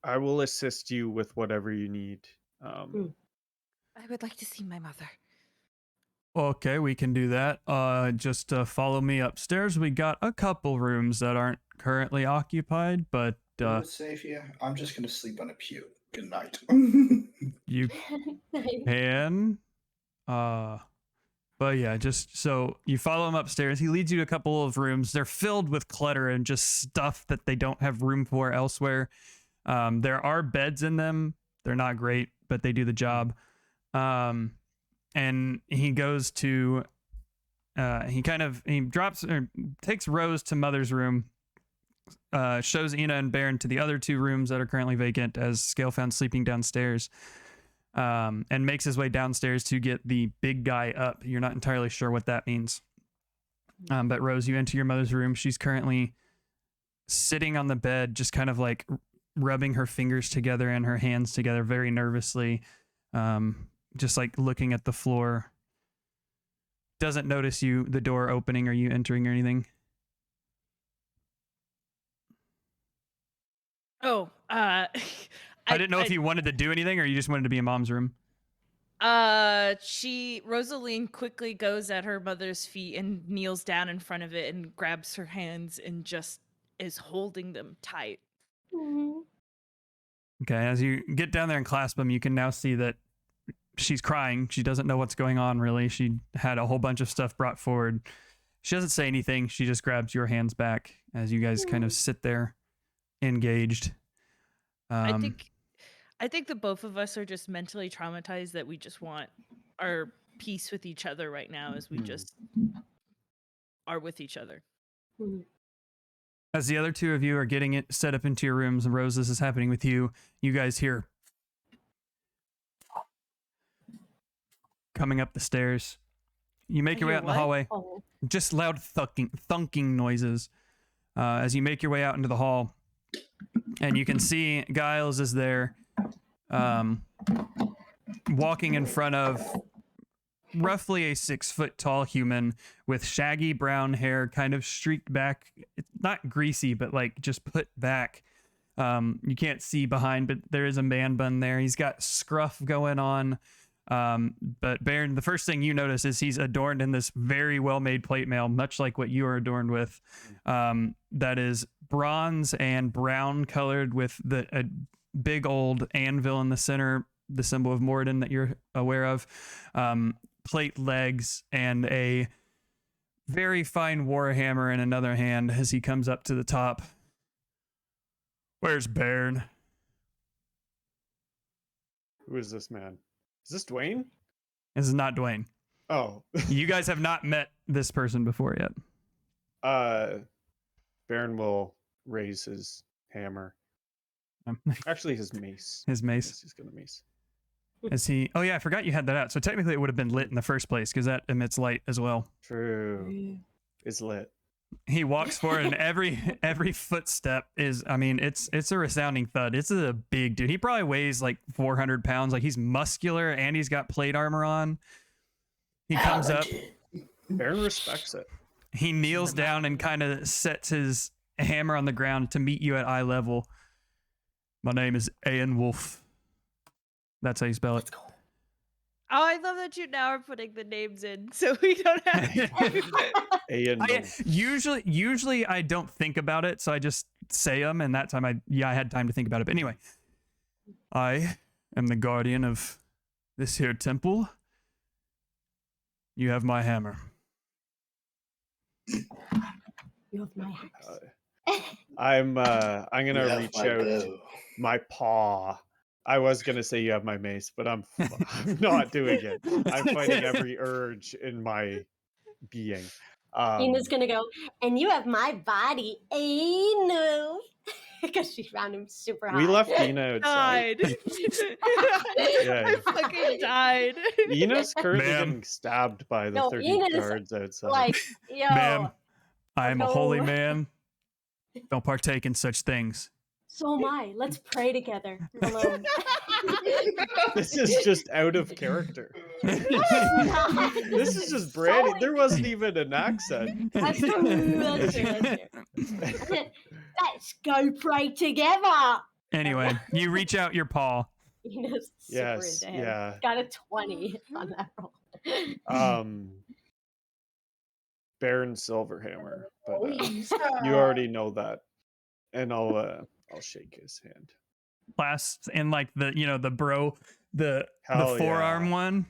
I will assist you with whatever you need. I would like to see my mother. Okay, we can do that. Just follow me upstairs. We got a couple rooms that aren't currently occupied, but What's safe here? I'm just gonna sleep on a pew. Good night. you can. But yeah, just so you follow him upstairs. He leads you to a couple of rooms. They're filled with clutter and just stuff that they don't have room for elsewhere. There are beds in them. They're not great, but they do the job. And he goes to, he drops or takes Rose to Mother's room, shows Ina and Baron to the other two rooms that are currently vacant as Scale found sleeping downstairs, and makes his way downstairs to get the big guy up. You're not entirely sure what that means. But Rose, you enter your mother's room. She's currently sitting on the bed, just kind of like rubbing her fingers together and her hands together very nervously, just like looking at the floor. Doesn't notice you, the door opening or you entering or anything. Oh, I didn't know if you wanted to do anything or you just wanted to be in Mom's room. Rosaline quickly goes at her mother's feet and kneels down in front of it and grabs her hands and just is holding them tight. Okay, as you get down there and clasp them, you can now see that she's crying. She doesn't know what's going on, really. She had a whole bunch of stuff brought forward. She doesn't say anything. She just grabs your hands back as you guys kind of sit there engaged. I think the both of us are just mentally traumatized that we just want our peace with each other right now as we just are with each other. As the other two of you are getting it set up into your rooms, and Rose, this is happening with you, you guys hear coming up the stairs. You make your way out in the hallway. Just loud thunking noises as you make your way out into the hall. And you can see Giles is there walking in front of roughly a 6 foot tall human with shaggy brown hair, kind of streaked back. It's not greasy, but like just put back. You can't see behind, but there is a man bun there. He's got scruff going on. But Baron, the first thing you notice is he's adorned in this very well-made plate mail, much like what you are adorned with. That is bronze and brown colored with a big old anvil in the center, the symbol of Morden that you're aware of. Plate legs and a very fine warhammer in another hand as he comes up to the top. Where's Baron? Who is this man? Is this Dwayne? This is not Dwayne. Oh. You guys have not met this person before yet. Baron will raise his hammer. Actually, his mace. His mace. Yes, he's got a mace. Is he? Oh yeah, I forgot you had that out. So technically, it would have been lit in the first place because that emits light as well. True. It's lit. He walks forward, and every footstep is, I mean, it's a resounding thud. It's a big dude. He probably weighs like 400 pounds. Like he's muscular and he's got plate armor on. He comes up. Baron respects it. He kneels down and kind of sets his hammer on the ground to meet you at eye level. My name is Ian Wolf. That's how you spell it. Oh, I love that you now are putting the names in so we don't have to. Usually I don't think about it, so I just say them, and that time I had time to think about it. But anyway, I am the guardian of this here temple. You have my hammer. You have my axe. I'm gonna reach out my paw. I was gonna say you have my mace, but I'm not doing it. I'm fighting every urge in my being. Ina's gonna go, and you have my body, no, because she found him super high. We left Ina outside. Died. I fucking died. Ina's currently Ma'am. getting stabbed by the 30 Ina's guards outside. like, yo, Ma'am, I am a holy no. man. Don't partake in such things. So am I. Let's pray together. Alone. This is just out of character. This is just Brandy. There wasn't even an accent. That's true. That's true. Let's go pray together. Anyway, you reach out your paw. Super Yes, into him. yeah. Got a 20 on that roll. Baron Silverhammer, but Please. you already know that, and I'll shake his hand. Clasps in like the the Hell forearm yeah. one.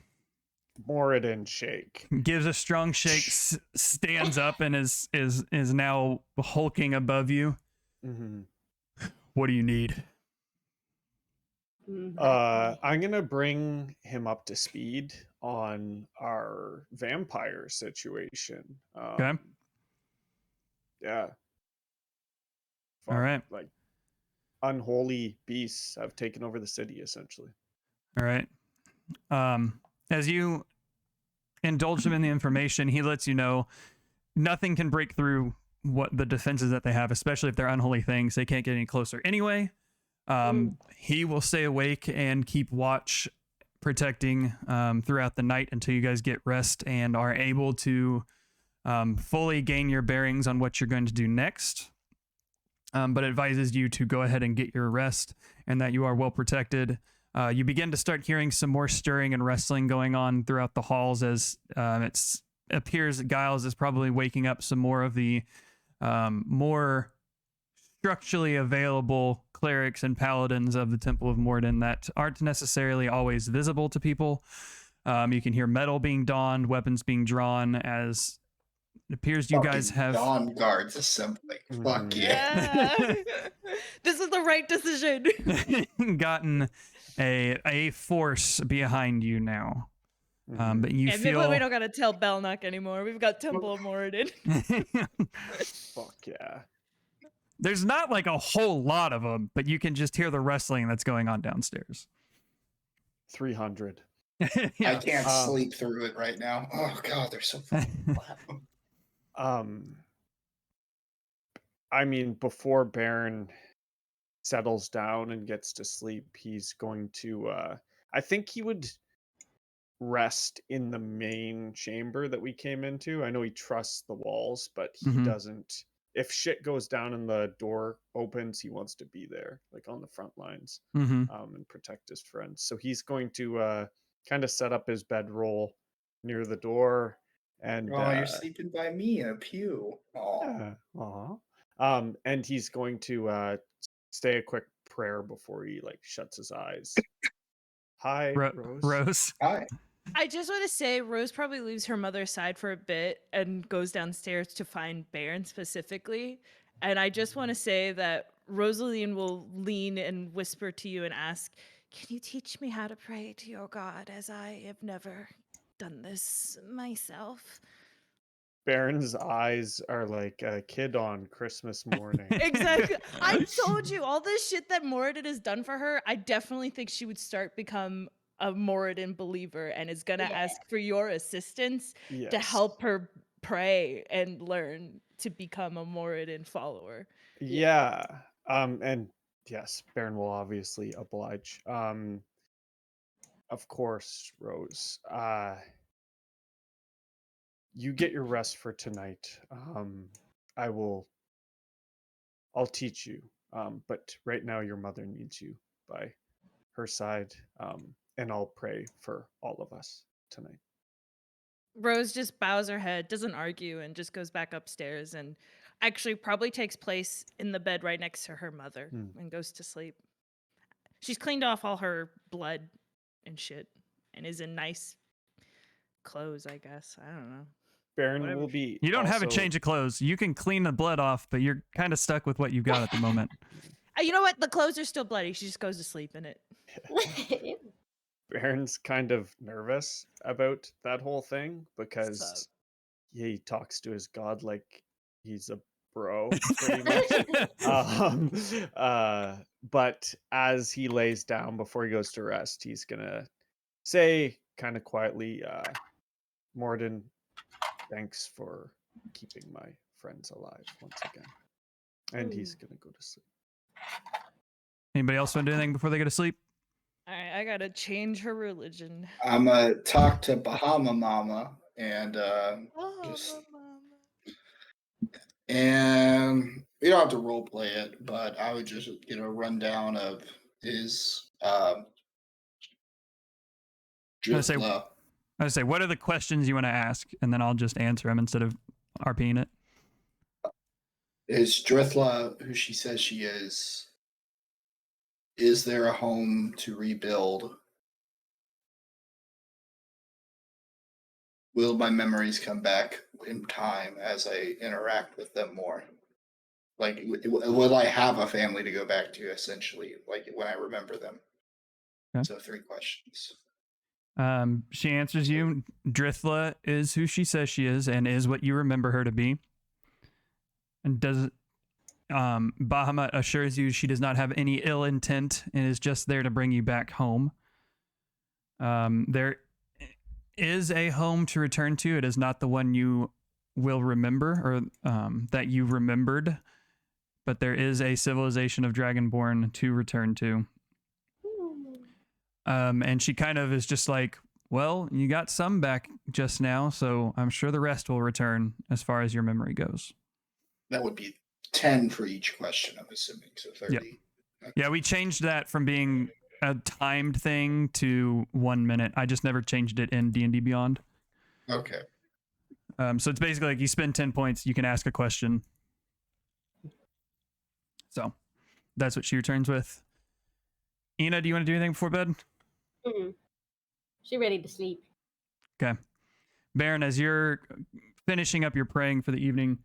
Moradin shake. Gives a strong shake, stands up, and is now hulking above you. Mm-hmm. What do you need? I'm gonna bring him up to speed on our vampire situation. Okay. Yeah. All right. Like unholy beasts have taken over the city, essentially. All right. As you indulge him in the information, he lets you know nothing can break through what the defenses that they have, especially if they're unholy things. They can't get any closer anyway. He will stay awake and keep watch, protecting throughout the night until you guys get rest and are able to fully gain your bearings on what you're going to do next. But advises you to go ahead and get your rest and that you are well protected. You begin to start hearing some more stirring and wrestling going on throughout the halls as it appears that Giles is probably waking up some more of the more structurally available clerics and paladins of the Temple of Morden that aren't necessarily always visible to people. You can hear metal being donned, weapons being drawn, as it appears you guys have Dawn guards assembling. Fuck Yeah. This is the right decision. gotten a force behind you now. But you And feel we don't gotta tell Belknap anymore. We've got Temple of Moradin. Fuck yeah. There's not like a whole lot of them, but you can just hear the wrestling that's going on downstairs. 300. I can't sleep through it right now. Oh god, they're so fucking loud. I mean, before Baron settles down and gets to sleep, he's going to I think he would rest in the main chamber that we came into. I know he trusts the walls, but he doesn't. If shit goes down and the door opens, he wants to be there, like on the front lines, and protect his friends. So he's going to kind of set up his bedroll near the door. And you're sleeping by me in a pew. And he's going to say a quick prayer before he like shuts his eyes. Hi, Rose. Hi. I just want to say Rose probably leaves her mother's side for a bit and goes downstairs to find Baron specifically. And I just want to say that Rosaline will lean and whisper to you and ask, "Can you teach me how to pray to your God, as I have never done this myself?" Baron's eyes are like a kid on Christmas morning. Exactly. I told you all this shit that Moradin has done for her. I definitely think she would start become a Moradin believer and is gonna ask for your assistance to help her pray and learn to become a Moradin follower. Yeah. And yes, Baron will obviously oblige. Of course, Rose. You get your rest for tonight. I'll teach you. But right now your mother needs you by her side. And I'll pray for all of us tonight. Rose just bows her head, doesn't argue, and just goes back upstairs and actually probably takes place in the bed right next to her mother and goes to sleep. She's cleaned off all her blood and shit and is in nice clothes, I guess. I don't know. Baron will be. You don't have a change of clothes. You can clean the blood off, but you're kind of stuck with what you've got at the moment. You know what? The clothes are still bloody. She just goes to sleep in it. Baron's kind of nervous about that whole thing because he talks to his god like he's a bro, pretty much. But as he lays down before he goes to rest, he's gonna say kind of quietly, Morden, thanks for keeping my friends alive once again. And he's gonna go to sleep. Anybody else want to do anything before they go to sleep? All right, I gotta change her religion. I'm gonna talk to Bahama Mama and just and We don't have to role play it, but I would just get a rundown of his say- Drifla. I would say, what are the questions you want to ask, and then I'll just answer them instead of RPing it. Is Drifla who she says she is? Is there a home to rebuild? Will my memories come back in time as I interact with them more? Like, will I have a family to go back to, essentially, like when I remember them? Okay. So 3 questions. She answers you. Drithla is who she says she is and is what you remember her to be. And Bahamut assures you she does not have any ill intent and is just there to bring you back home. There is a home to return to. It is not the one you will remember or that you remembered, but there is a civilization of Dragonborn to return to. And she kind of is just like, well, you got some back just now, so I'm sure the rest will return as far as your memory goes. That would be 10 for each question, I'm assuming. So 30. Yep. Yeah, we changed that from being a timed thing to 1 minute. I just never changed it in D&D Beyond. Okay. So it's basically like you spend 10 points, you can ask a question. So that's what she returns with. Ina, do you want to do anything before bed? She ready to sleep. Okay. Baron, as you're finishing up your praying for the evening,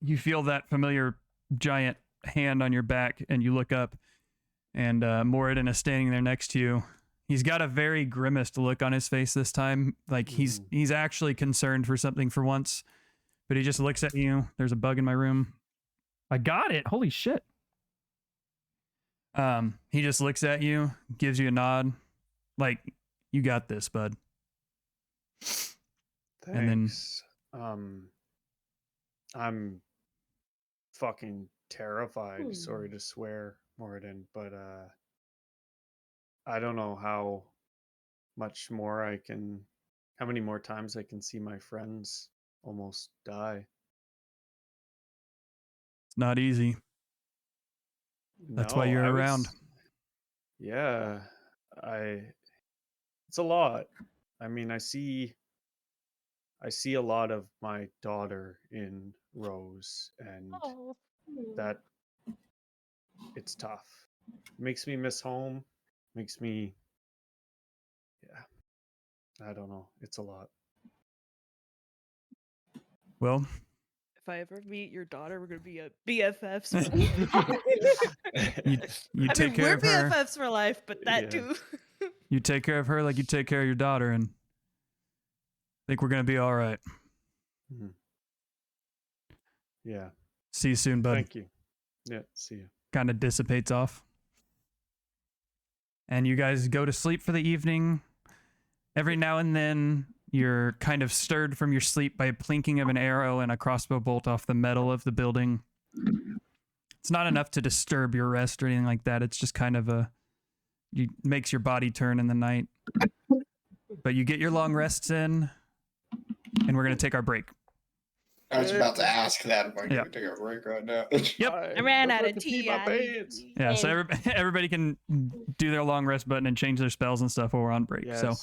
you feel that familiar giant hand on your back, and you look up, and Moradin is standing there next to you. He's got a very grimaced look on his face this time. Like he's actually concerned for something for once, but he just looks at you. There's a bug in my room. I got it. Holy shit. He just looks at you, gives you a nod, like, you got this, bud. Thanks. And then I'm fucking terrified. Sorry to swear, Moradin, but I don't know how many more times I can see my friends almost die. It's not easy. That's why you're around. Yeah, it's a lot. I mean, I see a lot of my daughter in Rose, and that it's tough. Makes me miss home. Makes me, I don't know. It's a lot. Well, If I ever meet your daughter, we're gonna be BFFs. you take care of her. We're BFFs for life, but that too. You take care of her like you take care of your daughter, and I think we're gonna be all right. Mm-hmm. Yeah. See you soon, bud. Thank you. Yeah, see you. Kind of dissipates off. And you guys go to sleep for the evening. Every now and then, you're kind of stirred from your sleep by a plinking of an arrow and a crossbow bolt off the metal of the building. It's not enough to disturb your rest or anything like that. It's just kind of makes your body turn in the night. But you get your long rests in, and we're going to take our break. I was about to ask that if I could take a break right now. Yep. I ran out of tea. Yeah, so everybody can do their long rest button and change their spells and stuff while we're on break. Yes. So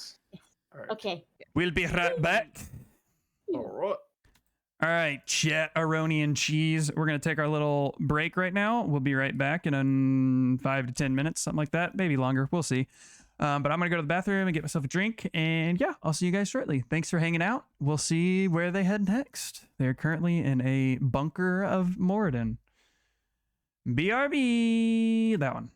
Right. Okay. we'll be right back. All right. All right, chat, Aroni and cheese. We're going to take our little break right now. We'll be right back in 5 to 10 minutes, something like that. Maybe longer. We'll see. But I'm going to go to the bathroom and get myself a drink. And yeah, I'll see you guys shortly. Thanks for hanging out. We'll see where they head next. They're currently in a bunker of Moradin. BRB. That one.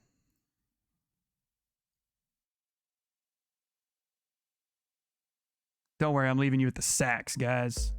Don't worry, I'm leaving you with the sacks, guys.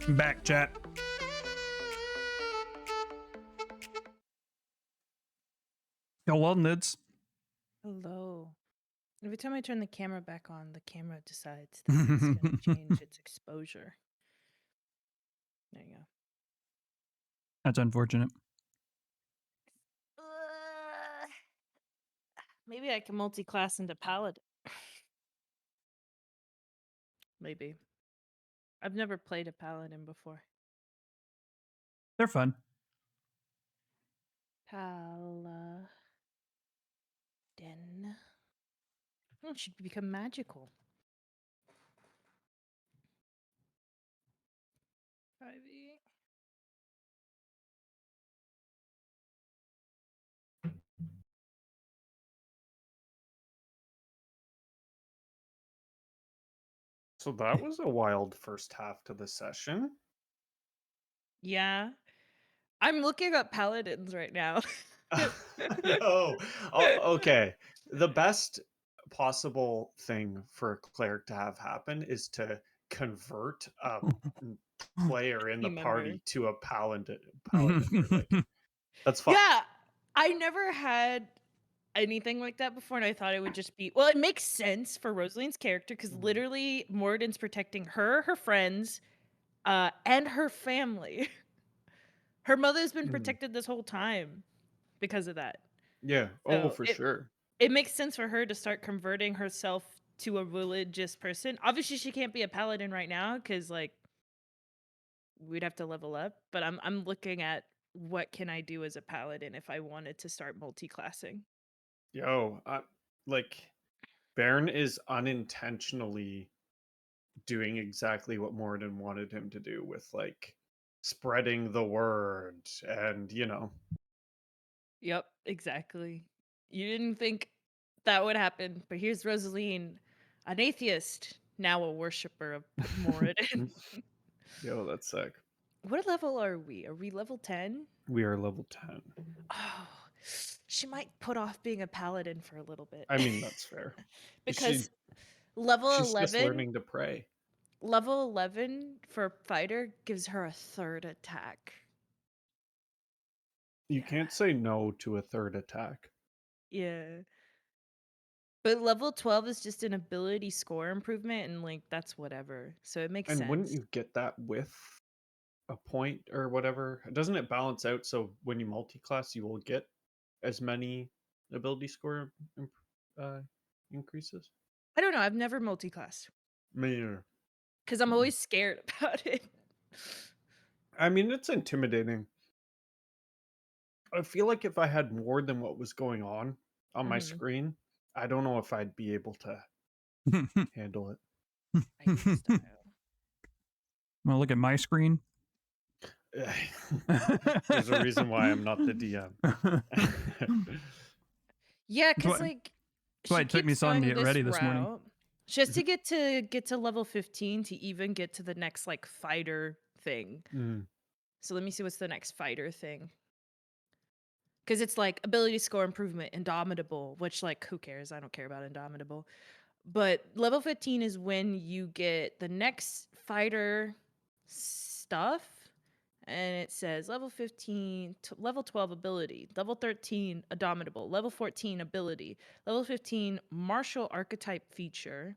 Back chat. Hello, Nids. Hello. Every time I turn the camera back on, the camera decides that it's going to change its exposure. There you go. That's unfortunate. Maybe I can multi-class into Paladin. Maybe. I've never played a Paladin before. They're fun. Paladin. Oh, it should become magical. 5e. So that was a wild first half to the session. Yeah. I'm looking up paladins right now. No. Okay. The best possible thing for a cleric to have happen is to convert a player in the Team member. party to a paladin or like that's fine. Yeah, I never had anything like that before, and I thought it would just be well, it makes sense for Rosaline's character because literally Moradin's protecting her, her friends, and her family. Her mother's been protected this whole time because of that. Yeah. Oh, So for sure. it makes sense for her to start converting herself to a religious person. Obviously, she can't be a paladin right now because like we'd have to level up. But I'm looking at what can I do as a paladin if I wanted to start multi-classing. Yo, like Baron is unintentionally doing exactly what Moradin wanted him to do with like spreading the word and Yep, exactly. You didn't think that would happen, but here's Rosaline, an atheist, now a worshiper of Moradin. Yo, that's sick. What level are we? Are we level 10? We are level 10. Oh, she might put off being a paladin for a little bit. I mean, that's fair. Because level She's just 11, learning to pray. level 11 for fighter gives her a third attack. You can't say no to a third attack. Yeah. But level 12 is just an ability score improvement, and like that's whatever. So it makes And sense. wouldn't you get that with a point or whatever? Doesn't it balance out so when you multi-class you will get as many ability score increases? I don't know. I've never multi-classed Me neither. because I'm always scared about it. I mean, it's intimidating. I feel like if I had more than what was going on my screen, I don't know if I'd be able to handle it. Well, look at my screen. There's a reason why I'm not the DM. Yeah, because why- like that's why she it took me keeps so long to going get ready this morning. route. She has to get to level 15 to even get to the next like fighter thing. So let me see what's the next fighter thing. Because it's like ability score improvement, Indomitable, which like who cares? I don't care about Indomitable. But level 15 is when you get the next fighter stuff. And it says level 15, level 12 ability, level 13 Indomitable, level 14 ability, level 15 martial archetype feature,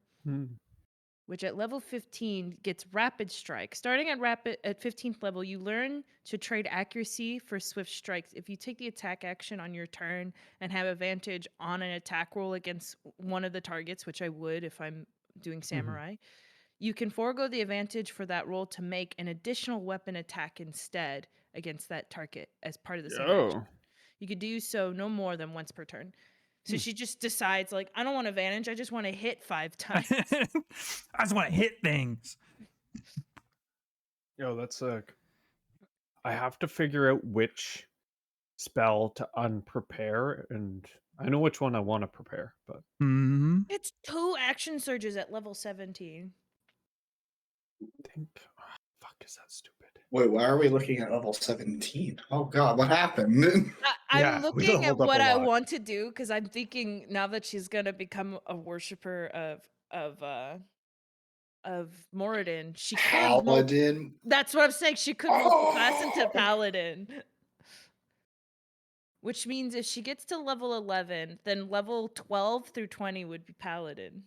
which at level 15 gets rapid strike. Starting at 15th level, you learn to trade accuracy for swift strikes. If you take the attack action on your turn and have advantage on an attack roll against one of the targets, which I would if I'm doing samurai, you can forego the advantage for that roll to make an additional weapon attack instead against that target as part of the same action. You could do so no more than once per turn. So she just decides, like, I don't want advantage. I just want to hit 5 times. I just want to hit things. Yo, that's sick. I have to figure out which spell to unprepare, and I know which one I want to prepare, but It's 2 action surges at level 17. Fuck, is that stupid? Wait, why are we looking at level 17? Oh god, what happened? I'm looking at what I want to do because I'm thinking now that she's gonna become a worshiper of Moradin, she could Paladin. that's what I'm saying. She could multi-class into Paladin. Which means if she gets to level 11, then level 12 through 20 would be Paladin.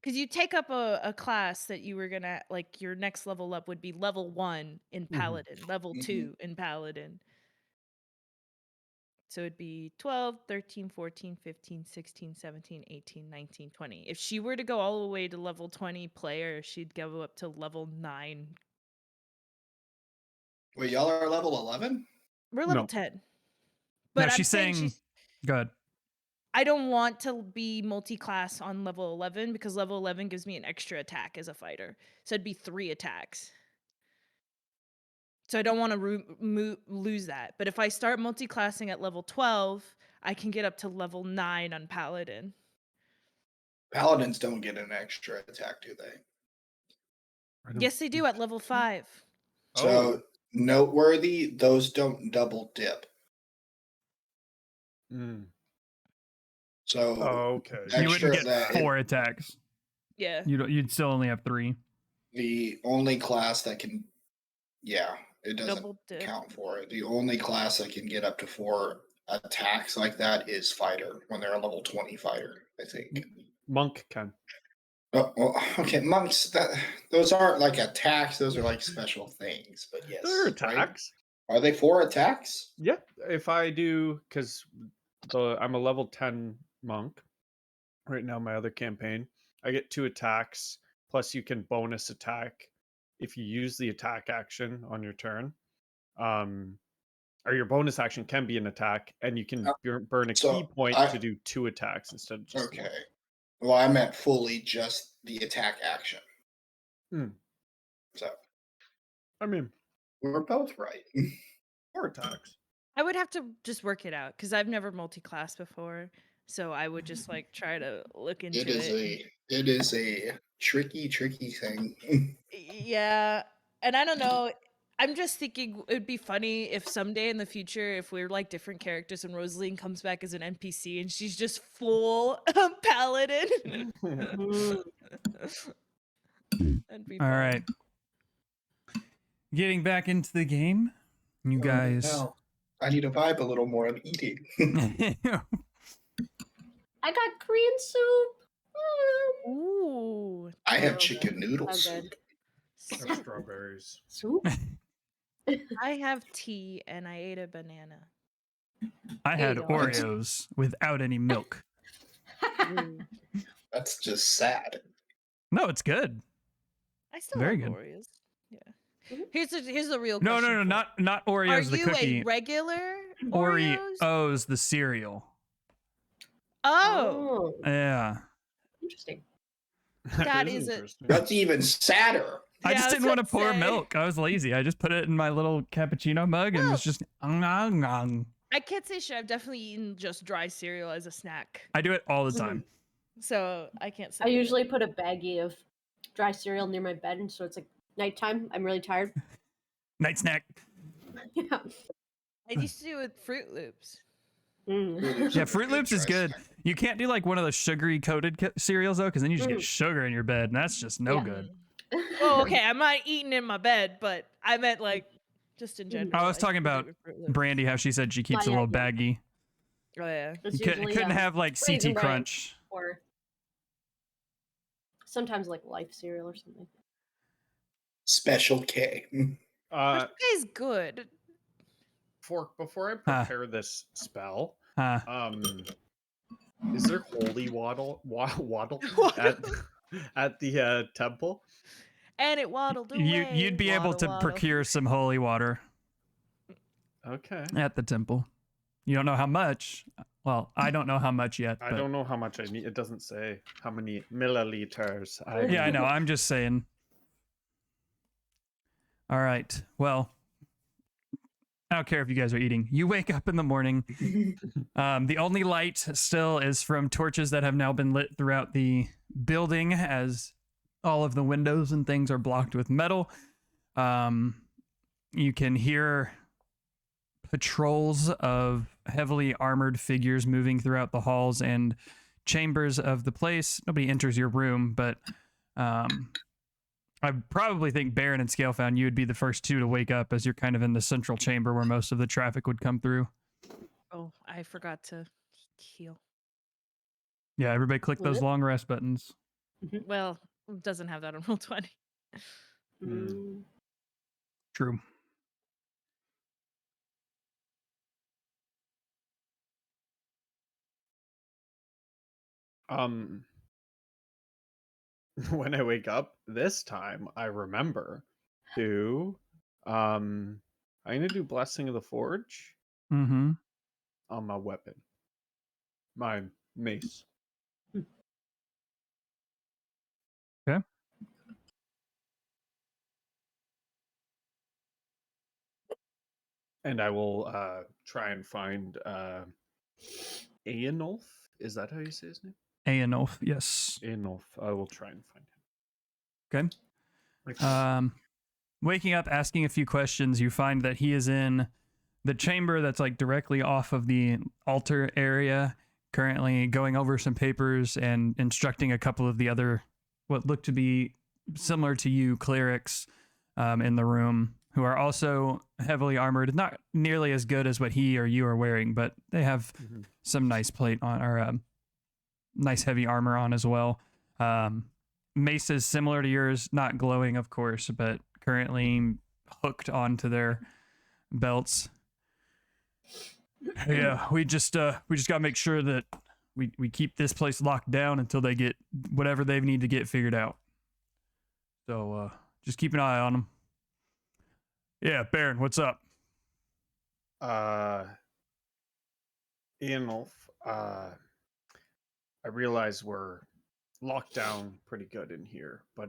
Because you take up a class that you were gonna like your next level up would be level 1 in Paladin, level 2 in Paladin. So it'd be 12, 13, 14, 15, 16, 17, 18, 19, 20. If she were to go all the way to level 20 player, she'd go up to level 9. Wait, y'all are level 11? We're level 10. But But no, I'm she's saying saying, she's good. I don't want to be multi-class on level 11 because level 11 gives me an extra attack as a fighter. So it'd be 3 attacks. So I don't want to lose that. But if I start multi-classing at level 12, I can get up to level 9 on Paladin. Paladins don't get an extra attack, do they? I don't Yes, they do think at level 5. So Oh. noteworthy, those don't double dip. Mm. So Oh, okay. You wouldn't extra get that 4 attacks. Yeah. You'd still only have 3. the only class that can, it doesn't Double dip. count for it. The only class that can get up to 4 attacks like that is fighter when they're a level 20 fighter, I think. Monk can. Oh, well, okay, monks. Those aren't like attacks; those are like special things. But yes, They're right? attacks. Are they 4 attacks? Yeah, if I do, because I'm a level 10 monk right now. My other campaign, I get 2 attacks. Plus, you can bonus attack if you use the attack action on your turn. Or your bonus action can be an attack, and you can burn a key point to do 2 attacks instead of just Okay. 1. Well, I meant fully just the attack action. So I mean, we're both right. 4 attacks. I would have to just work it out because I've never multi-class before. So I would just like try to look into it. It is a tricky thing. Yeah. And I don't know. I'm just thinking it'd be funny if someday in the future, if we're like different characters and Rosaline comes back as an NPC and she's just full paladin. That'd be All fun. right. Getting back into the game, you guys. No. I need to vibe a little more. I'm eating. I got Korean soup. Ooh. I have Okay. chicken noodles. So good. Or strawberries. Soup? I have tea and I ate a banana. I There had you go. Oreos without any milk. That's just sad. No, it's good. I still Very love good. Oreos. Yeah. Mhm. Here's the real No, question. no, for not you. Are Oreos the you cookie. a regular Oreos? Oreos the cereal. Oh, Yeah. Interesting. That is is it. interesting. That's even sadder. I Yeah, just I was didn't want to about to pour say. milk. I was lazy. I just put it in my little cappuccino mug and was just. I can't say shit. I've definitely eaten just dry cereal as a snack, I do it all the time. so I can't say. I usually put a baggie of dry cereal near my bed, and so it's like nighttime. I'm really tired. Night snack. Yeah. I used to do it with Fruit Loops. Yeah, Fruit Loops is good. You can't do like one of those sugary coated cereals though, because then you just get sugar in your bed, and that's just no Yeah. good. Oh, okay. I'm not eating in my bed, but I meant like just in general. I was talking used to do it about with Fruit Loops. Brandy, how she said she keeps a yeah, little yeah. baggie. Oh yeah. It's You usually, couldn't have like Raisin CT Bran Crunch. or sometimes like Life cereal or something. Special K. Uh, Is good. before I prepare this spell, is there holy waddle at the temple? And it waddled away. You'd be able to procure some holy water Okay. at the temple. You don't know how much. Well, I don't know how much yet. I but- don't know how much I need. It doesn't say how many milliliters I Yeah, I need. know. I'm just saying. All right. Well, I don't care if you guys are eating. You wake up in the morning. The only light still is from torches that have now been lit throughout the building, as all of the windows and things are blocked with metal. You can hear patrols of heavily armored figures moving throughout the halls and chambers of the place. Nobody enters your room, but I probably think Baron and Scalefound, you would be the first two to wake up, as you're kind of in the central chamber where most of the traffic would come through. Oh, I forgot to heal. Yeah, everybody click those long rest buttons. Well, it doesn't have that on Roll20. True. When I wake up this time, I remember to I'm gonna do Blessing of the Forge Mm-hmm. on my weapon. My mace. Okay. And I will try and find Aenolf. Is that how you say his name? Aenolf, yes. Aenolf. I will try and find him. Okay. Waking up, asking a few questions, you find that he is in the chamber that's like directly off of the altar area, currently going over some papers and instructing a couple of the other, what look to be similar to you, clerics in the room, who are also heavily armored. Not nearly as good as what he or you are wearing, but they have some nice plate on, or nice heavy armor on as well. Mace is similar to yours, not glowing, of course, but currently hooked onto their belts. Yeah, we just gotta make sure that we keep this place locked down until they get whatever they need to get figured out. So just keep an eye on them. Yeah, Baron, what's up? Ianolf, I realize we're locked down pretty good in here, but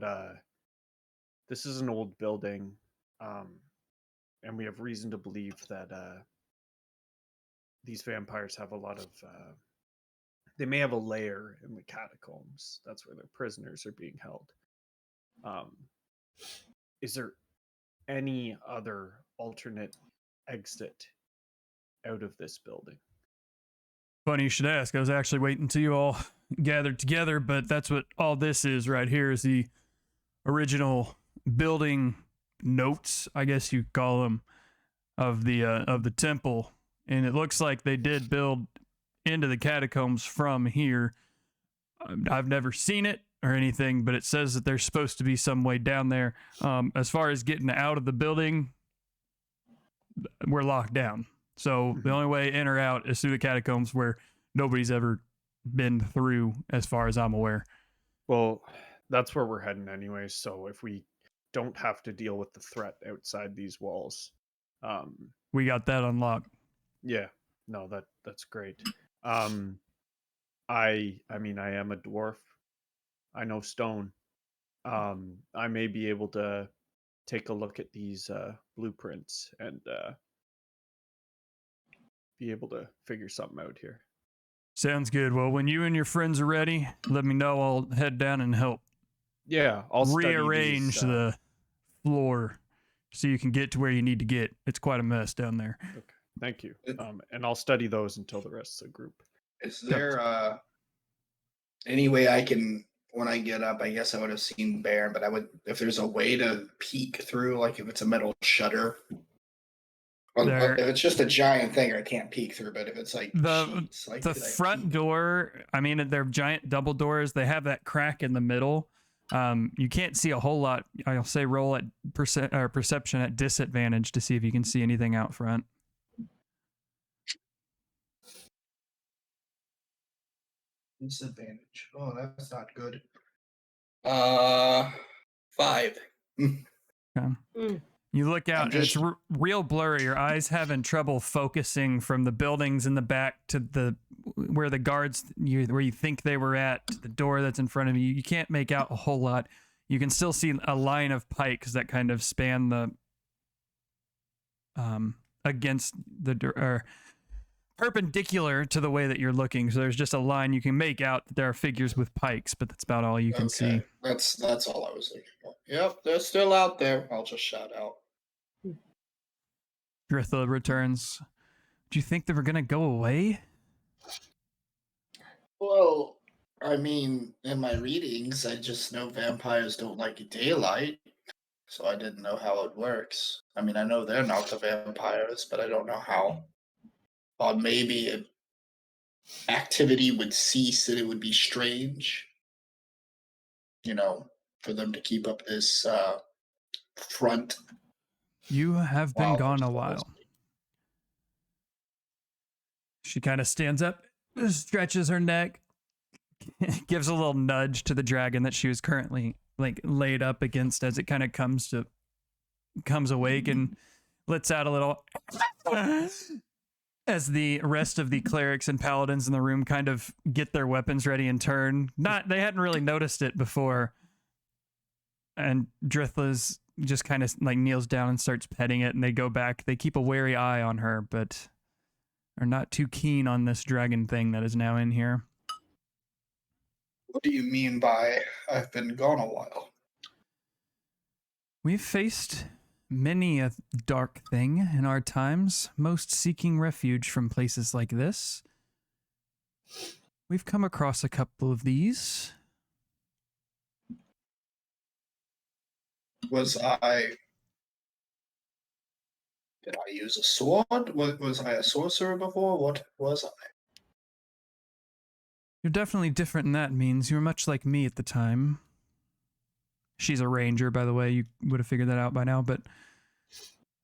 this is an old building, and we have reason to believe that these vampires have a lot of they may have a lair in the catacombs. That's where their prisoners are being held. Is there any other alternate exit out of this building? Funny you should ask. I was actually waiting until you all gathered together, but that's what all this is right here, is the original building notes, I guess you call them, of the temple. And it looks like they did build into the catacombs from here. I've never seen it or anything, but it says that there's supposed to be some way down there. As far as getting out of the building, we're locked down. So the only way in or out is through the catacombs, where nobody's ever been through, as far as I'm aware. Well, that's where we're heading anyway. So if we don't have to deal with the threat outside these walls, we got that unlocked. Yeah, no, that's great. I mean, I am a dwarf. I know stone. I may be able to take a look at these blueprints and be able to figure something out here. Sounds good. Well, when you and your friends are ready, let me know. I'll head down and help. Yeah, I'll rearrange study these, the floor so you can get to where you need to get. It's quite a mess down there. Okay, thank you. And I'll study those until the rest of the group. Is there any way I can, when I get up, I guess I would have seen Baron, but I would, if there's a way to peek through, like if it's a metal shutter. If it's just a giant thing, I can't peek through. But if it's like sheets, like the front door, I mean, they're giant double doors. They have that crack in the middle. You can't see a whole lot. I'll say roll at perception at disadvantage to see if you can see anything out front. Disadvantage. Oh, that's not good. 5. Okay. You look out, and it's real blurry. Your eyes having trouble focusing from the buildings in the back to the where the guards, where you think they were at, to the door that's in front of you. You can't make out a whole lot. You can still see a line of pikes that kind of span the against the or perpendicular to the way that you're looking. So there's just a line. You can make out that there are figures with pikes, but that's about all you can see. That's all I was looking for. Yep, they're still out there. I'll just shout out. Dritha returns. Do you think they were gonna go away? Well, I mean, in my readings, I just know vampires don't like daylight, so I didn't know how it works. I mean, I know they're not the vampires, but I don't know how. Maybe activity would cease and it would be strange, for them to keep up this front. You have been gone a while. She kind of stands up, stretches her neck, gives a little nudge to the dragon that she was currently laid up against as it kind of comes awake, and lets out a little as the rest of the clerics and paladins in the room kind of get their weapons ready and turn. They hadn't really noticed it before. And Dritha's just kind of kneels down and starts petting it, and they go back. They keep a wary eye on her, but are not too keen on this dragon thing that is now in here. What do you mean by I've been gone a while? We've faced many a dark thing in our times, most seeking refuge from places like this. We've come across a couple of these. Did I use a sword? Was I a sorcerer before? What was I? You're definitely different in that means. You were much like me at the time. She's a ranger, by the way. You would have figured that out by now, but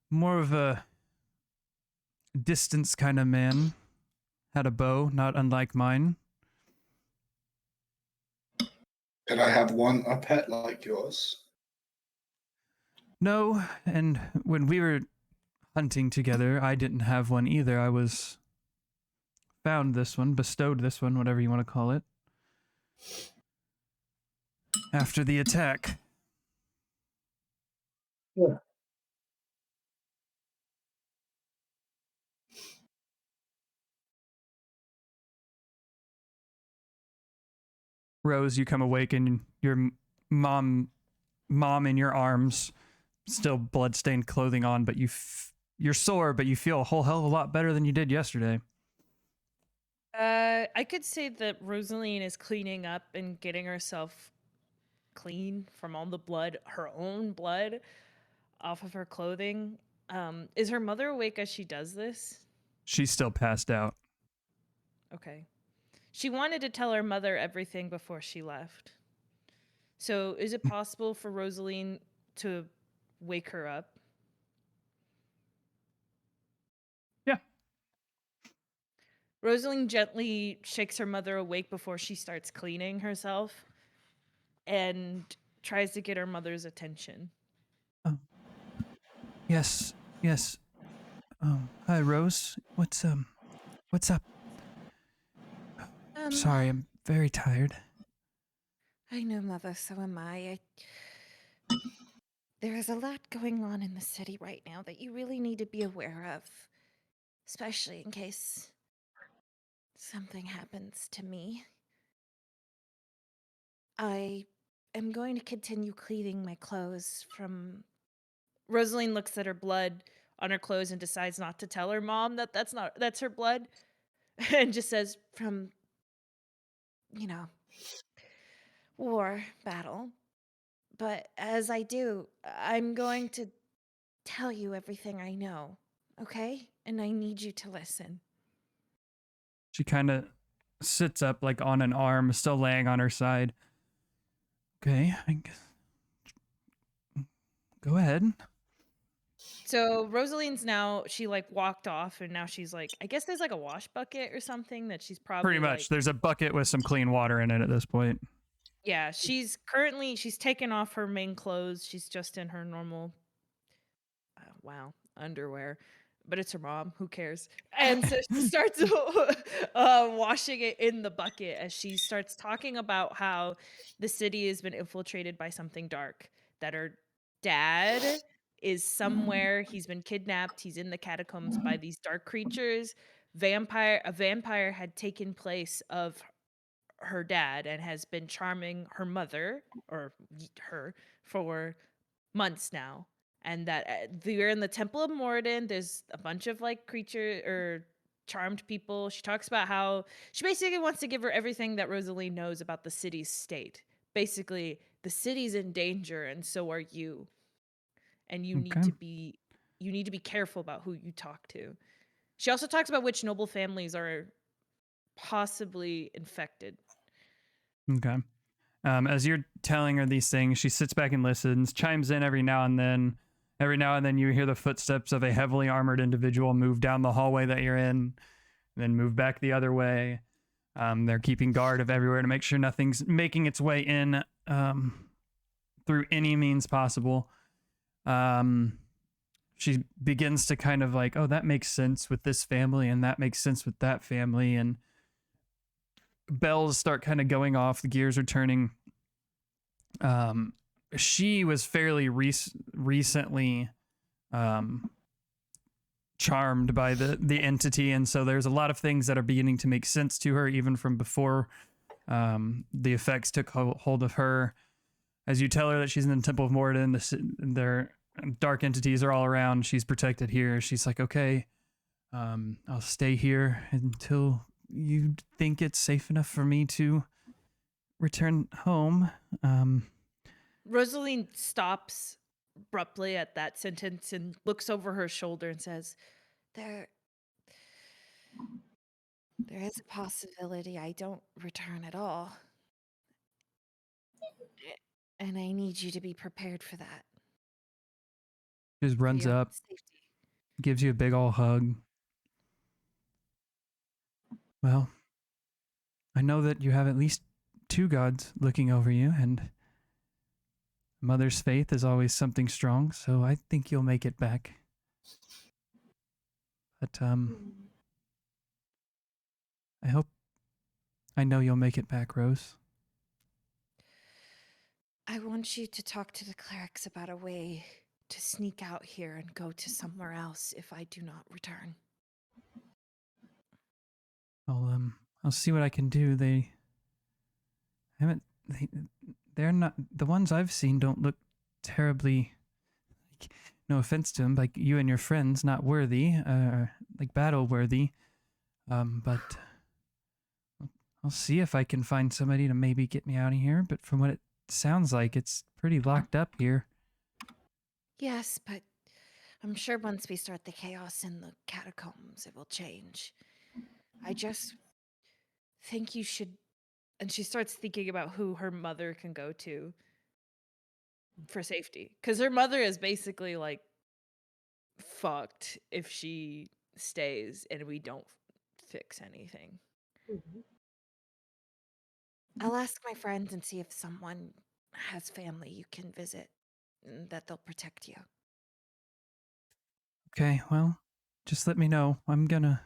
more of a distance kind of man. Had a bow, not unlike mine. Did I have a pet like yours? No, and when we were hunting together, I didn't have one either. I was bestowed this one, whatever you want to call it, after the attack. Yeah. Rose, you come awake and your mom in your arms, still bloodstained clothing on, but you're sore, but you feel a whole hell of a lot better than you did yesterday. I could say that Rosaline is cleaning up and getting herself clean from all the blood, her own blood, off of her clothing. Is her mother awake as she does this? She's still passed out. Okay. She wanted to tell her mother everything before she left. So is it possible for Rosaline to wake her up? Yeah. Rosaline gently shakes her mother awake before she starts cleaning herself and tries to get her mother's attention. Oh. Yes. Hi, Rose. What's up? Sorry, I'm very tired. I know, Mother, so am I. There is a lot going on in the city right now that you really need to be aware of, especially in case something happens to me. I am going to continue cleaning my clothes from. Rosaline looks at her blood on her clothes and decides not to tell her mom that that's her blood and just says from, war battle. But as I do, I'm going to tell you everything I know, okay? And I need you to listen. She kind of sits up like on an arm, still laying on her side. Okay, go ahead. So Rosaline's now, she like walked off and now she's like, I guess there's like a wash bucket or something that she's probably Pretty much. like, There's a bucket with some clean water in it at this point. yeah, she's taken off her main clothes. She's just in her normal, underwear, but it's her mom. Who cares? And so she starts washing it in the bucket as she starts talking about how the city has been infiltrated by something dark, that her dad is somewhere. He's been kidnapped. He's in the catacombs by these dark creatures. A vampire had taken place of her dad and has been charming her mother or her for months now. And that they're in the Temple of Moradin. There's a bunch of like creature or charmed people. She talks about how she basically wants to give her everything that Rosalie knows about the city's state. Basically, the city's in danger, and so are you. And you need to be careful about who you talk to. She also talks about which noble families are possibly infected. Okay. As you're telling her these things, she sits back and listens, chimes in every now and then. Every now and then you hear the footsteps of a heavily armored individual move down the hallway that you're in, then move back the other way. They're keeping guard of everywhere to make sure nothing's making its way in through any means possible. She begins to kind of like, oh, that makes sense with this family, and that makes sense with that family, and bells start kind of going off. The gears are turning. She was fairly recently charmed by the entity, and so there's a lot of things that are beginning to make sense to her even from before the effects took hold of her. As you tell her that she's in the Temple of Moradin, their dark entities are all around. She's protected here. She's like, okay, I'll stay here until you think it's safe enough for me to return home. Rosaline stops abruptly at that sentence and looks over her shoulder and says, There is a possibility I don't return at all. And I need you to be prepared for that. Just For runs your own up, safety. gives you a big ol' hug. Well, I know that you have at least 2 gods looking over you, and Mother's faith is always something strong, so I think you'll make it back. But, I know you'll make it back, Rose. I want you to talk to the clerics about a way to sneak out here and go to somewhere else if I do not return. I'll see what I can do. They're not, the ones I've seen don't look terribly, like, no offense to them, like you and your friends, not worthy, like battle worthy. But I'll see if I can find somebody to maybe get me out of here. But from what it sounds like, it's pretty locked up here. Yes, but I'm sure once we start the chaos in the catacombs, it will change. I just think you should. and she starts thinking about who her mother can go to for safety. Because her mother is basically like fucked if she stays and we don't fix anything. Mhm. I'll ask my friends and see if someone has family you can visit and that they'll protect you. Okay, well, just let me know. I'm gonna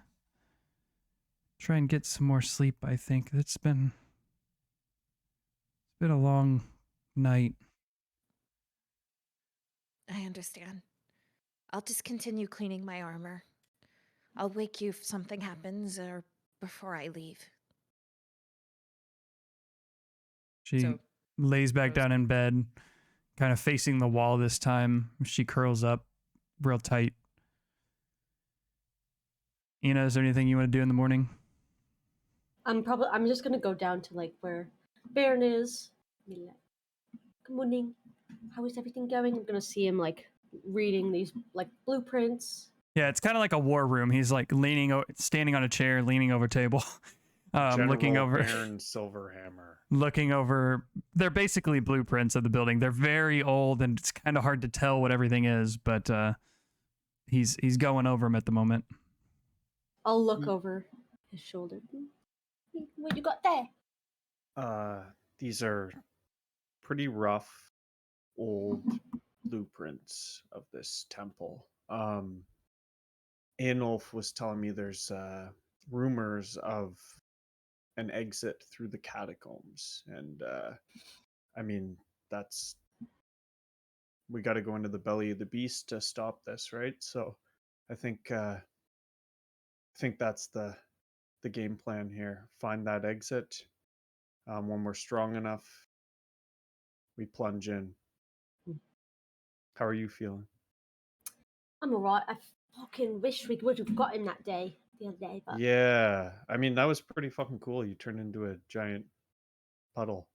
try and get some more sleep, I think. It's been a long night. I understand. I'll just continue cleaning my armor. I'll wake you if something happens or before I leave. She So lays back Rose- down in bed, kind of facing the wall this time. She curls up real tight. Ina, is there anything you want to do in the morning? I'm just gonna go down to like where Baron is. Be like, good morning. How is everything going? I'm gonna see him like reading these like blueprints. Yeah, it's kind of like a war room. He's like standing on a chair, leaning over a table, looking General over, Baron Silverhammer. looking over. They're basically blueprints of the building. They're very old, and it's kind of hard to tell what everything is. But he's going over them at the moment. I'll look over his shoulder. What you got there? These are pretty rough, old blueprints of this temple. Anulf was telling me there's rumors of an exit through the catacombs, and I mean that's we got to go into the belly of the beast to stop this, right? So I think that's the game plan here. Find that exit. When we're strong enough, we plunge in. How are you feeling? I'm alright. I fucking wish we would have got him that day, the other day, but Yeah, I mean that was pretty fucking cool. You turned into a giant puddle.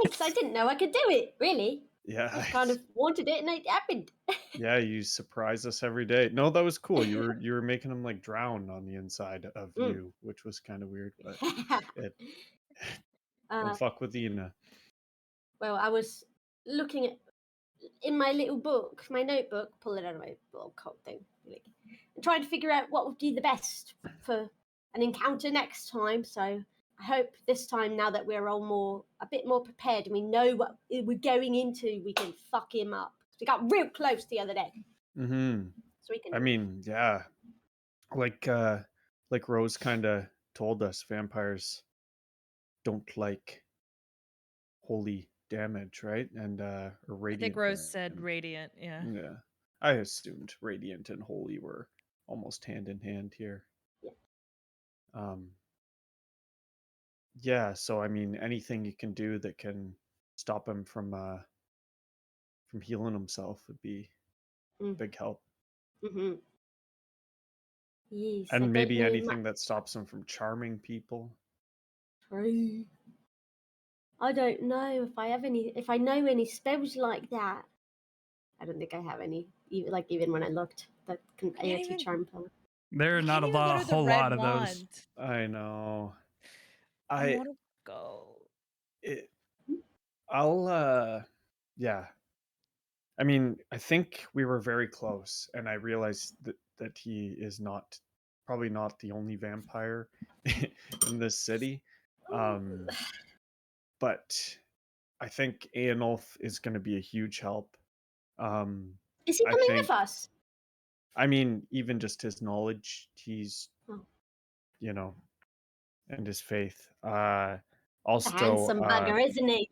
thanks. I didn't know I could do it. Really, I Yeah, just kind of wanted it, and it happened. yeah, you surprise us every day. No, that was cool. You were making them like drown on the inside of you, which was kind of weird, but it don't fuck with Ina. Well, I was looking at in my little book, my notebook, pull it out of my little coat thing, like, and trying to figure out what would be the best for an encounter next time. So I hope this time, now that we're all a bit more prepared, and we know what we're going into, we can fuck him up. We got real close the other day, Mm-hmm. so we can. I mean, yeah, like Rose kind of told us, vampires don't like holy damage, right? And or I radiant. think Rose said radiant, yeah. Yeah, I assumed radiant and holy were almost hand in hand here. Yeah. Yeah, so I mean, anything you can do that can stop him from from healing himself would be a big help. Mm-hmm. Yes, I And don't maybe know anything that stops him from charming people. True. I don't know if I have any. If I know any spells like that, I don't think I have any. Even when I looked, that can Can't AOT even charm power. There are I not can't a even go lot, a to the whole lot red of those. wand. I know. I I want to go. it, I'll yeah. I mean, I think we were very close, and I realized that he is probably not the only vampire in this city. But I think Aenulf is going to be a huge help. Is he I coming think, with us? I mean, even just his knowledge, Oh. you know, and his faith. He's a Also, handsome bugger, isn't he?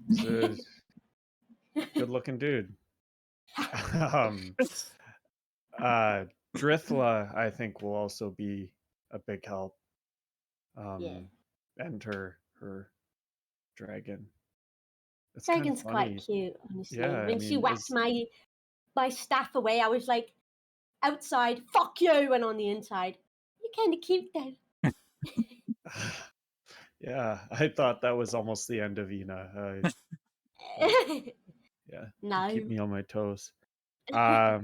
he's a good-looking dude. Drithla, I think, will also be a big help. Yeah. And her dragon. It's Dragon's kind of funny. quite cute, honestly. Yeah, When I she mean, whacked my staff away, I was like, outside, fuck you, and on the inside, you're kind of cute though. yeah, I thought that was almost the end of Ina. Yeah, you keep No. me on my toes. Yeah,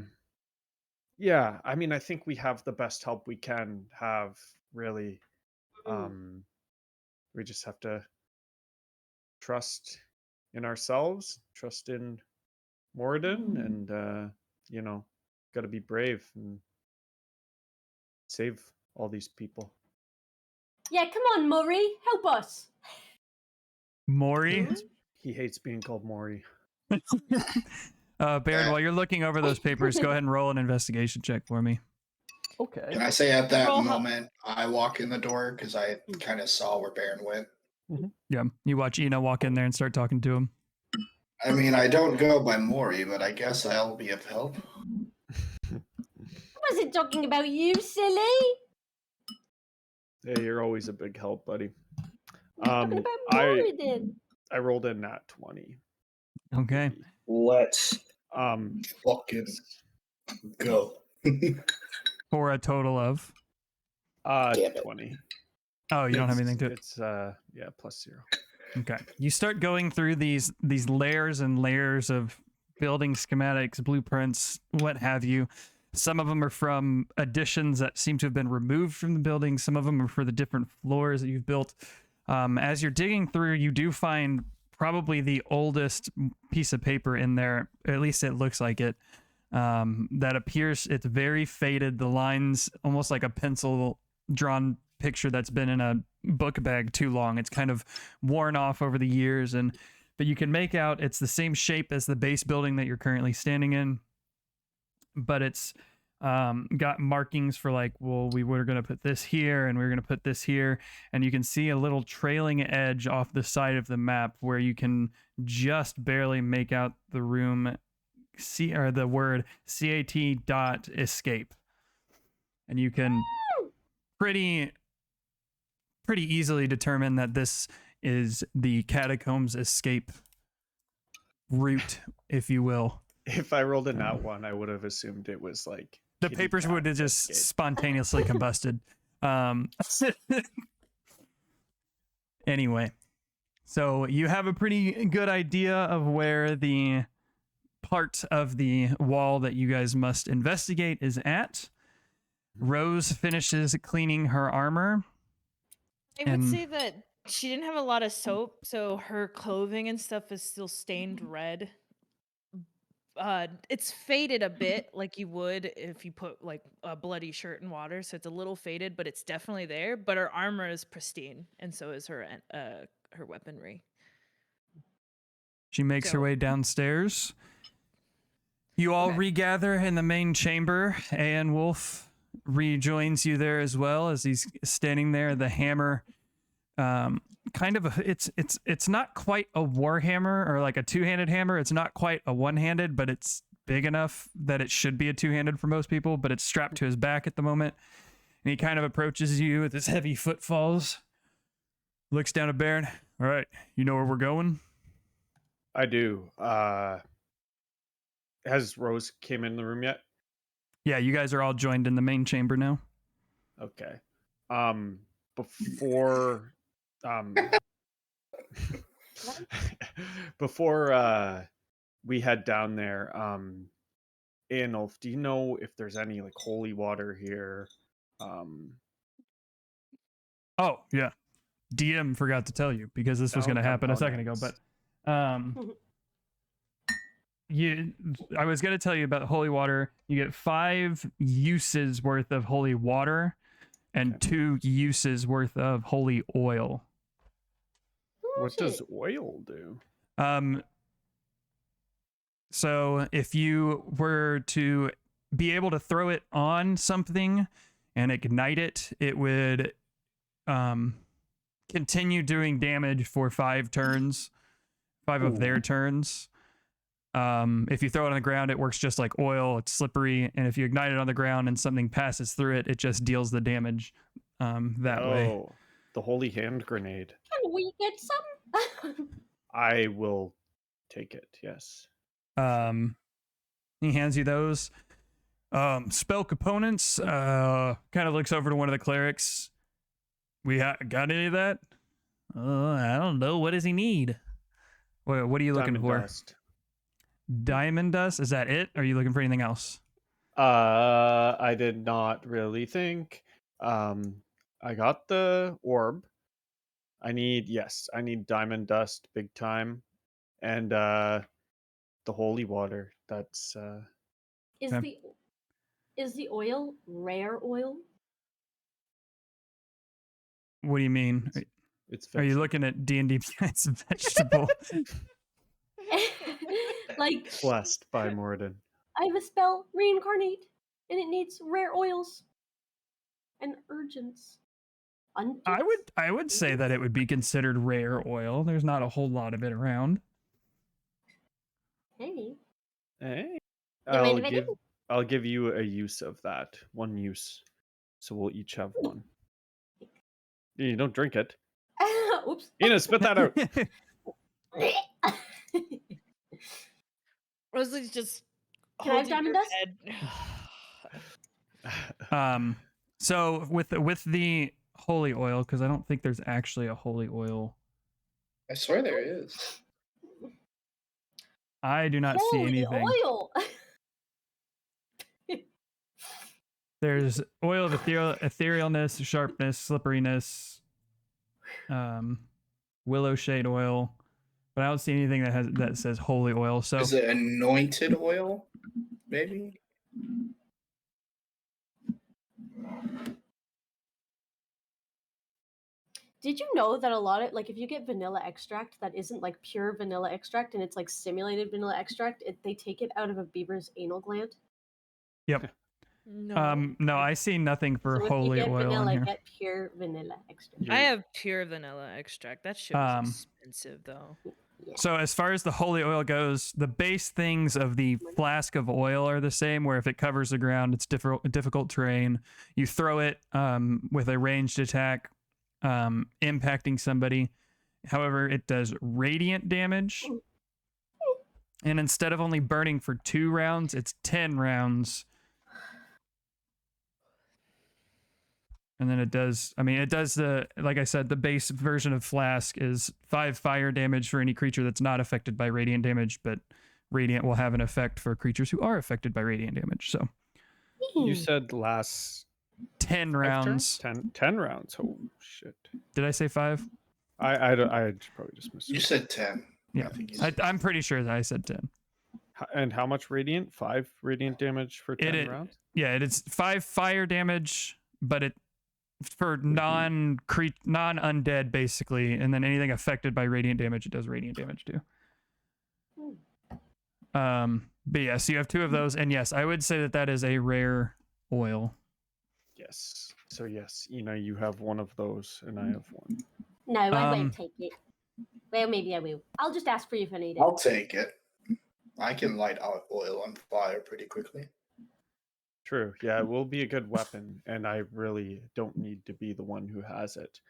I mean, I think we have the best help we can have, really. We just have to trust in ourselves, trust in Moradin, and got to be brave and save all these people. Yeah, come on, Murray, help us. Maury? He hates being called Maury. Baron, while you're looking over those papers, go ahead and roll an investigation check for me. Okay. Can I say at that Roll moment I walk in the door because I kind of saw where Baron went? Yeah, you watch Ina walk in there and start talking to him. I mean, I don't go by Maury, but I guess I'll be of help. I wasn't talking about you, silly. Hey, you're always a big help, buddy. Talking about Murray then. I rolled in nat 20. Okay. Let's fucking go. For a total of. Damn it. 20. Oh, you don't have anything to it. It's +0. Okay. You start going through these layers and layers of building schematics, blueprints, what have you. Some of them are from additions that seem to have been removed from the building. Some of them are for the different floors that you've built. As you're digging through, you do find probably the oldest piece of paper in there. At least it looks like it. That appears, it's very faded. The lines almost like a pencil drawn picture that's been in a book bag too long. It's kind of worn off over the years, but you can make out it's the same shape as the base building that you're currently standing in, but it's got markings for like, well, we were going to put this here and we were going to put this here, and you can see a little trailing edge off the side of the map where you can just barely make out the room or the word CAT dot escape, and you can pretty easily determine that this is the catacombs escape route, if you will. If I rolled a nat 1, I would have assumed it was like The papers would have just spontaneously combusted. Anyway, so you have a pretty good idea of where the part of the wall that you guys must investigate is at. Rose finishes cleaning her armor. I would say that she didn't have a lot of soap, so her clothing and stuff is still stained red. It's faded a bit, like you would if you put like a bloody shirt in water, so it's a little faded, but it's definitely there. But her armor is pristine, and so is her weaponry. She makes her way downstairs. You all regather in the main chamber. Wolf rejoins you there as well as he's standing there. The hammer, it's not quite a war hammer or like a two-handed hammer. It's not quite a one-handed, but it's big enough that it should be a two-handed for most people. But it's strapped to his back at the moment, and he kind of approaches you with his heavy footfalls. Looks down at Baron. All right, you know where we're going? I do. has Rose came in the room yet? Yeah, you guys are all joined in the main chamber now. Okay. Before before we head down there, Anolf, do you know if there's any like holy water here? Oh, yeah. DM forgot to tell you because this was going to happen a second ago, but I was going to tell you about holy water. You get 5 uses worth of holy water and 2 uses worth of holy oil. What does oil do? So if you were to be able to throw it on something and ignite it, it would continue doing damage for 5 turns, 5 of their turns. If you throw it on the ground, it works just like oil. It's slippery, and if you ignite it on the ground and something passes through it, it just deals the damage that way. Oh, the holy hand grenade. Can we get some? I will take it. Yes. He hands you those. Spell components. Kind of looks over to one of the clerics. We got any of that? I don't know. What does he need? What are you looking for? Dust. Diamond dust? Is that it? Or are you looking for anything else? I did not really think. I got the orb. I need diamond dust big time. And the holy water. That's Is the oil rare oil? What do you mean? it's Are you looking at D&D? It's vegetable. Like, blessed by Moradin. I have a spell, reincarnate, and it needs rare oils and urgents. I would say that it would be considered rare oil. There's not a whole lot of it around. Hey. I'll give you a use of that. 1 use. So we'll each have 1. You don't drink it. Oops. Ina, spit that out. Rosalie's just Can I have holding diamond her dust? head. So with the holy oil, because I don't think there's actually a holy oil. I swear there is. I do not see anything. Oil. There's oil of etherealness, sharpness, slipperiness, willow shade oil, but I don't see anything that says holy oil. So is it anointed oil? Maybe. Did you know that a lot of, like, if you get vanilla extract that isn't like pure vanilla extract and it's like simulated vanilla extract, they take it out of a beaver's anal gland? Yep. No. No, I see nothing for So holy if you get oil vanilla, in here. get pure vanilla extract. I have pure vanilla extract. That shit was expensive though. Yeah. So as far as the holy oil goes, the base things of the flask of oil are the same, where if it covers the ground, it's difficult terrain. You throw it with a ranged attack, impacting somebody. However, it does radiant damage. And instead of only burning for 2 rounds, it's 10 rounds. And then it does like I said, the base version of Flask is 5 fire damage for any creature that's not affected by radiant damage, but radiant will have an effect for creatures who are affected by radiant damage. So you said last 10 rounds. 10 rounds. Oh shit. Did I say 5? I probably just missed. You said 10. Yeah. I'm pretty sure that I said 10. And how much radiant? 5 radiant damage for 10 rounds? Yeah, it's 5 fire damage, but it for non-undead basically, and then anything affected by radiant damage, it does radiant damage too. But yeah, so you have 2 of those, and yes, I would say that is a rare oil. Yes. So yes, you have 1 of those, and I have 1. No, I won't take it. Well, maybe I will. I'll just ask for you if I need it. I'll take it. I can light oil on fire pretty quickly. True. Yeah, it will be a good weapon, and I really don't need to be the one who has it.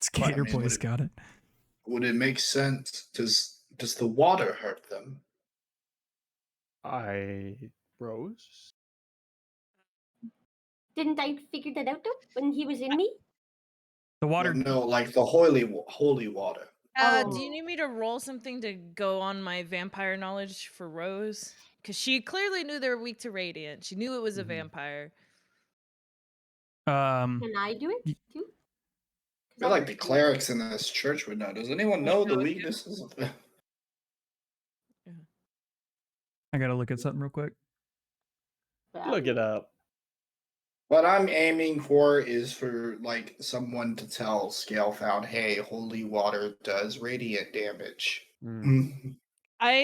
Skater boys got it. Would it make sense? Does the water hurt them? Rose? Didn't I figure that out though when he was in me? The water. No, like the holy water. Do you Oh. need me to roll something to go on my vampire knowledge for Rose? Because she clearly knew they were weak to radiant. She knew it was a vampire. Can I do it too? I feel like the clerics in this church would know. Does anyone know the weaknesses of the? I gotta look at something real quick. Look it up. What I'm aiming for is for like someone to tell Scalefound, "Hey, holy water does radiant damage." I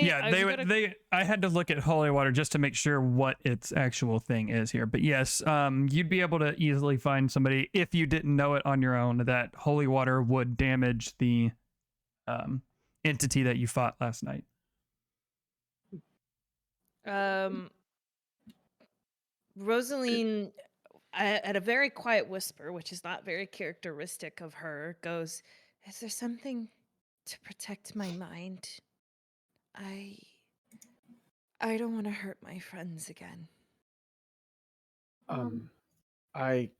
had to look at holy water just to make sure what its actual thing is here. But yes, you'd be able to easily find somebody if you didn't know it on your own that holy water would damage the entity that you fought last night. Rosaline, at a very quiet whisper, which is not very characteristic of her, goes, "Is there something to protect my mind? I don't want to hurt my friends again." I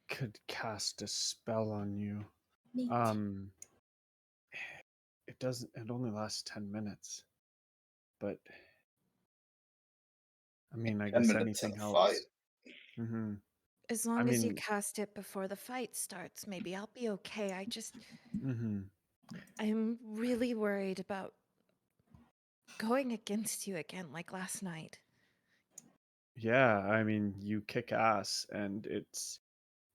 could cast a spell on you. Neat. It only lasts 10 minutes. But I mean, I 10 guess minutes anything in a fight. helps. As long as you cast it before the fight starts, maybe I'll be okay. I'm really worried about going against you again like last night. Yeah, I mean, you kick ass, and it's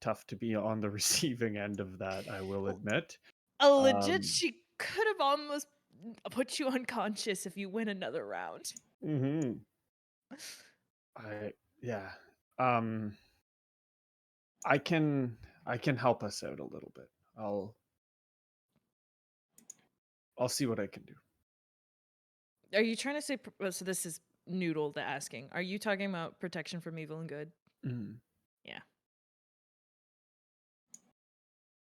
tough to be on the receiving end of that, I will admit. Legit, she could have almost put you unconscious if you win another round. Yeah. I can help us out a little bit. I'll see what I can do. Are you trying to say? So this is Noodle the asking. Are you talking about protection from evil and good? Yeah.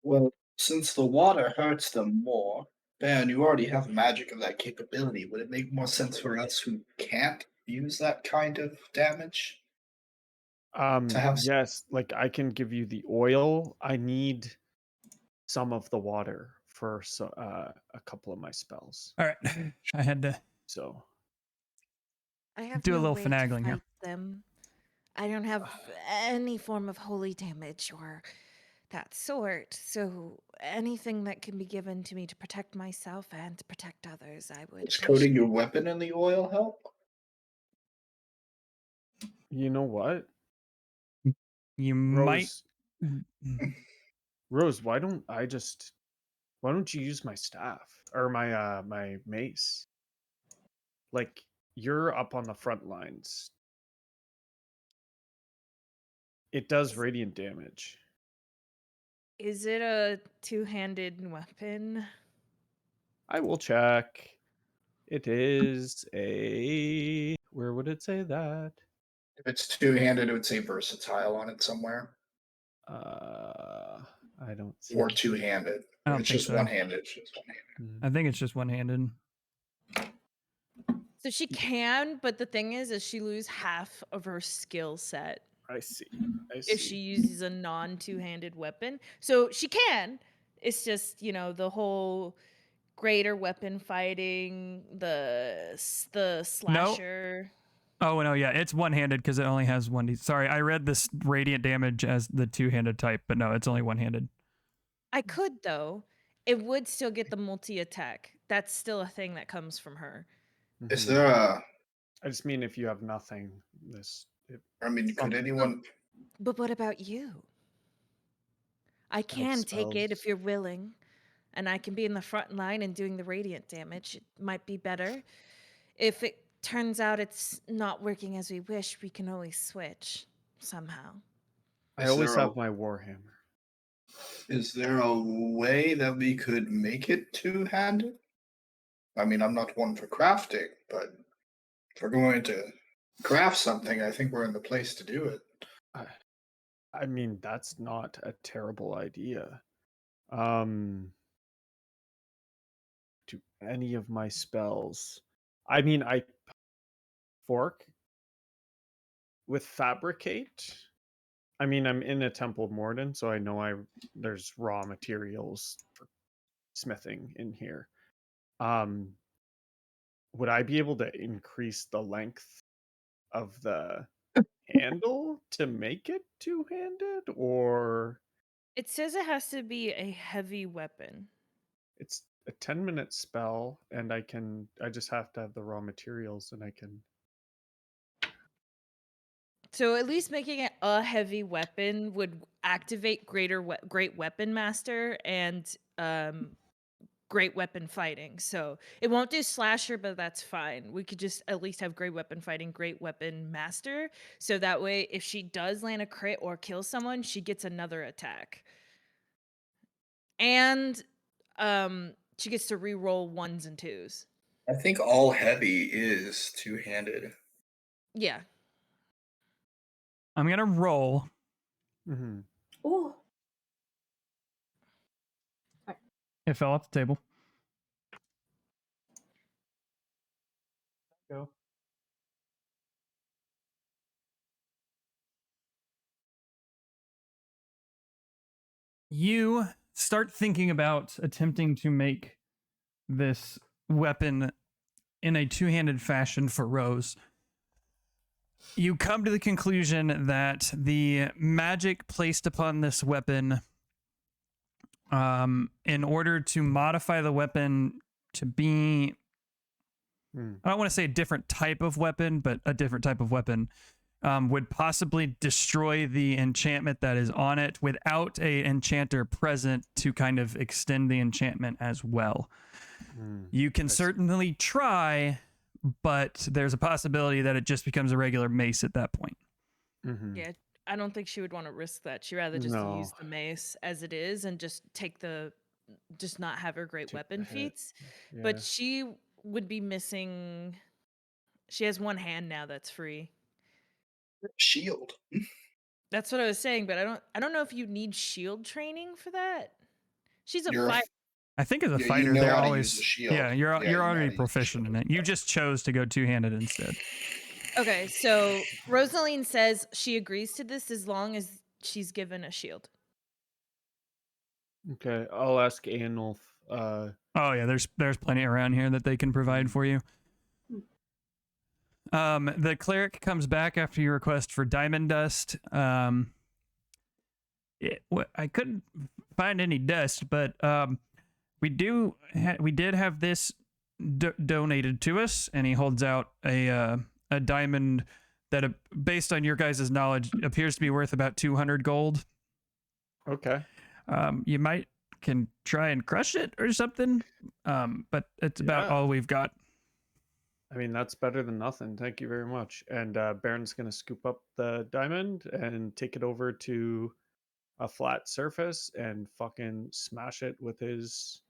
Well, since the water hurts them more, and you already have magic of that capability, would it make more sense for us who can't use that kind of damage? To have Yes, like I can give you the oil. I need some of the water for a couple of my spells. All right, I had to I have do a no little way to finagling fight here. them. I don't have any form of holy damage or that sort, so anything that can be given to me to protect myself and to protect others, I would Does appreciate. coating your weapon in the oil help? You know what? You Rose, might. Rose, why don't you use my staff or my mace? Like you're up on the front lines. It does radiant damage. Is it a two-handed weapon? I will check. It is a. Where would it say that? If it's two-handed, it would say versatile on it somewhere. I don't see. Or two-handed. I don't If it's think just so. one-handed, it's just one-handed. I think it's just one-handed. So she can, but the thing is she lose half of her skill set. I see. If she uses a non-two-handed weapon. So she can. It's just, the whole greater weapon fighting, the slasher. Oh no, yeah, it's one-handed because it only has one. Sorry, I read this radiant damage as the two-handed type, but no, it's only one-handed. I could though. It would still get the multi-attack. That's still a thing that comes from her. Is there a? I just mean if you have nothing, could anyone? But what about you? I can take it if you're willing, and I can be in the front line and doing the radiant damage. It might be better. If it turns out it's not working as we wish, we can always switch somehow. I always have my warhammer. Is there a way that we could make it two-handed? I mean, I'm not one for crafting, but if we're going to craft something, I think we're in the place to do it. I mean, that's not a terrible idea. Do any of my spells. I mean, fork with fabricate. I mean, I'm in a Temple of Morden, so I know there's raw materials for smithing in here. Would I be able to increase the length of the handle to make it two-handed, or It says it has to be a heavy weapon. it's a 10-minute spell and I just have to have the raw materials and I can. So at least making it a heavy weapon would activate Great Weapon Master and Great Weapon Fighting. So it won't do Slasher, but that's fine. We could just at least have Great Weapon Fighting, Great Weapon Master. So that way, if she does land a crit or kill someone, she gets another attack. And she gets to re-roll 1s and 2s. I think all heavy is two-handed. Yeah. I'm gonna roll. Mm-hmm. Ooh. It fell off the table. Go. You start thinking about attempting to make this weapon in a two-handed fashion for Rose. You come to the conclusion that the magic placed upon this weapon, in order to modify the weapon to be, I don't want to say a different type of weapon, but a different type of weapon, would possibly destroy the enchantment that is on it without a enchanter present to kind of extend the enchantment as well. You can certainly try, but there's a possibility that it just becomes a regular mace at that point. Mm-hmm. Yeah, I don't think she would want to risk that. She'd rather just use the mace as it is and just just not have her great weapon feats. Yeah. But she would be missing. She has one hand now that's free. Shield. That's what I was saying, but I don't know if you need shield training for that. She's a fighter. I think as a you fighter, know they're how to always use the shield. you're Yeah, you know how already to use the proficient in shield. it. You just chose to go two-handed instead. Okay, so Rosaline says she agrees to this as long as she's given a shield. Okay, I'll ask Anulf. Oh yeah, there's plenty around here that they can provide for you. The cleric comes back after your request for diamond dust. I couldn't find any dust, but we did have this donated to us, and he holds out a diamond that, based on your guys' knowledge, appears to be worth about 200 gold. Okay. You can try and crush it or something, but it's about all we've got. I mean, that's better than nothing. Thank you very much. And Baron's going to scoop up the diamond and take it over to a flat surface and fucking smash it with his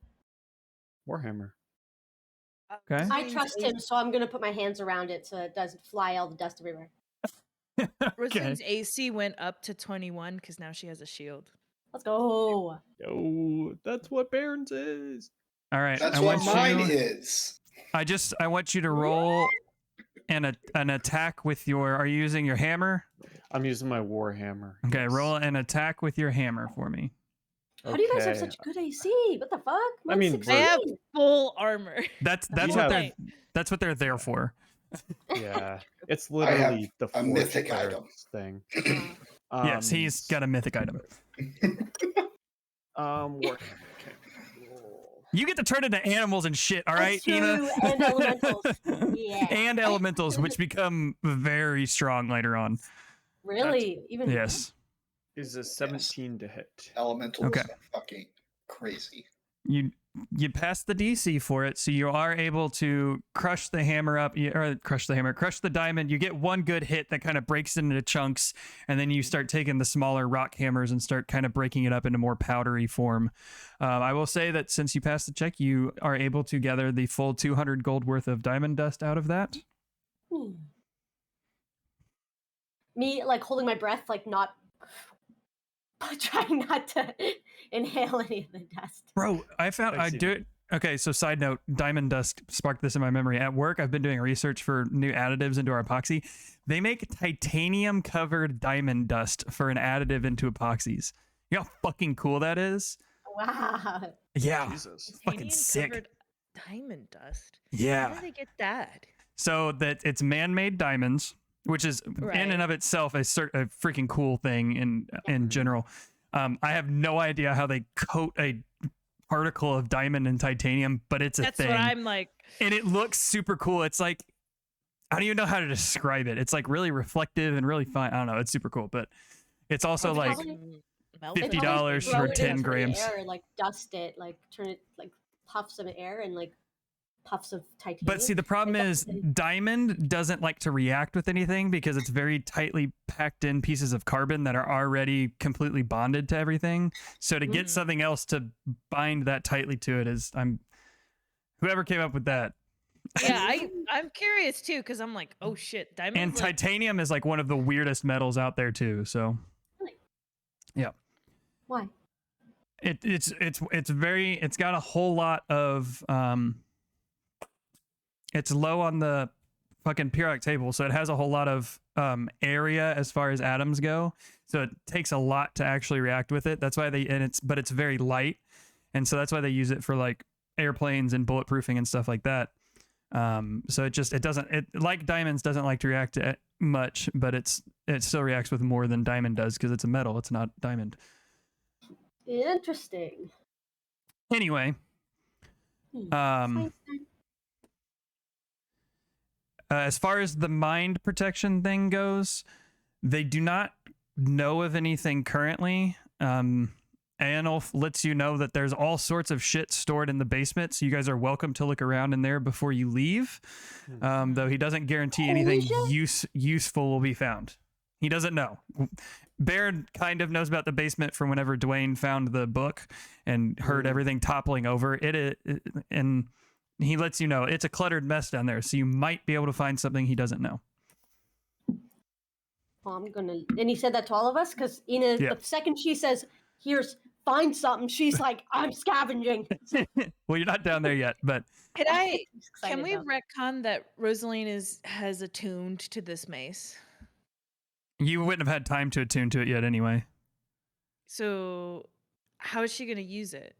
warhammer. Okay. I trust him, so I'm going to put my hands around it so it doesn't fly all the dust everywhere. Rosaline's AC went up to 21 because now she has a shield. Let's go. Yo, that's what Baron's is. All right. That's what mine is. I want you to roll an attack with your. Are you using your hammer? I'm using my warhammer. Okay, roll an attack with your hammer for me. How do you guys have such good AC? What the fuck? I mean, they have full armor. That's what they're there for. Yeah, it's literally the a mythic item thing. Yes, he's got a mythic item. Warhammer. You get to turn into animals and shit, all right, Ina? And elementals. Yeah. And elementals, which become very strong later on. Really? Even yes. Is a 17 to hit. Elementals are fucking crazy. You pass the DC for it, so you are able to crush the hammer up, crush the diamond. You get one good hit that kind of breaks it into chunks, and then you start taking the smaller rock hammers and start kind of breaking it up into more powdery form. I will say that since you passed the check, you are able to gather the full 200 gold worth of diamond dust out of that. Me, like, holding my breath, like, not trying not to inhale any of the dust. Bro, I Okay, so side note, diamond dust sparked this in my memory. At work, I've been doing research for new additives into our epoxy. They make titanium covered diamond dust for an additive into epoxies. You know how fucking cool that is? Wow. Yeah. Jesus. It's fucking sick. Covered diamond dust. Yeah. How do they get that? So that it's man-made diamonds, which is Right. in and of itself a freaking cool thing in general. I have no idea how they coat a particle of diamond and titanium, but it's a That's thing. what I'm like. And it looks super cool. It's like, I don't even know how to describe it. It's like really reflective and really fun. I don't know. It's super cool, but it's also like $50 for 10 grams. Air, like dust it, like turn it, like puffs of air and like puffs of titanium. But see, the problem is diamond doesn't like to react with anything because it's very tightly packed in pieces of carbon that are already completely bonded to everything. So to get something else to bind that tightly to it is, whoever came up with that. Yeah, I'm curious too because I'm like, oh shit, diamond. And titanium is like one of the weirdest metals out there too. So, yeah. Why? It's got a whole lot of it's low on the fucking periodic table, so it has a whole lot of area as far as atoms go. So it takes a lot to actually react with it. That's why but it's very light, and so that's why they use it for like airplanes and bulletproofing and stuff like that. So it like diamonds doesn't like to react to much, but it still reacts with more than diamond does because it's a metal. It's not diamond. Interesting. Anyway, as far as the mind protection thing goes, they do not know of anything currently. Anolf lets you know that there's all sorts of shit stored in the basement, so you guys are welcome to look around in there before you leave. Though he doesn't guarantee anything useful will be found. He doesn't know. Baron kind of knows about the basement from whenever Dwayne found the book and heard everything toppling over. And he lets you know it's a cluttered mess down there, so you might be able to find something he doesn't know. Well, and he said that to all of us because Ina, the second she says, "Here's find something," she's like, "I'm scavenging." Well, you're not down there yet, but Can we retcon that Rosaline has attuned to this mace? You wouldn't have had time to attune to it yet anyway. So how is she going to use it?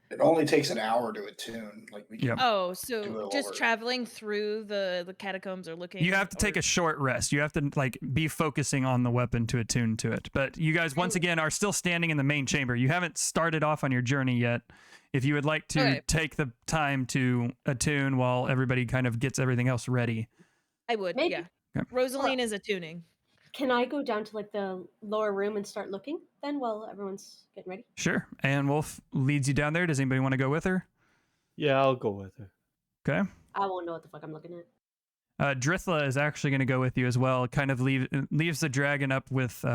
It only takes an hour to attune. Like we can so just traveling through the catacombs or looking. You have to take a short rest. You have to like be focusing on the weapon to attune to it. But you guys once again are still standing in the main chamber. You haven't started off on your journey yet. If you would like to take the time to attune while everybody kind of gets everything else ready. I would. Maybe. Yeah. Okay. Rosaline is attuning. Can I go down to like the lower room and start looking then while everyone's getting ready? Sure. And Wolf leads you down there. Does anybody want to go with her? Yeah, I'll go with her. Okay. I won't know what the fuck I'm looking at. Drithla is actually going to go with you as well. Kind of leaves the dragon up with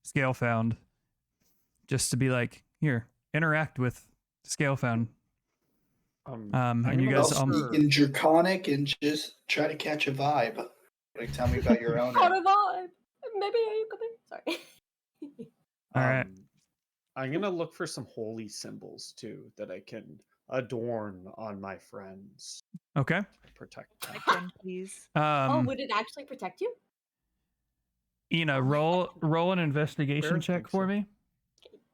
Scalefound, just to be like, here, interact with Scalefound. And you guys in Draconic and just try to catch a vibe. Like, tell me about your own. Caught a vibe. Maybe are you coming? Sorry. All right. I'm gonna look for some holy symbols too that I can adorn on my friends. Okay. Protect them. Again, please. Would it actually protect you? Ina, roll an investigation check for me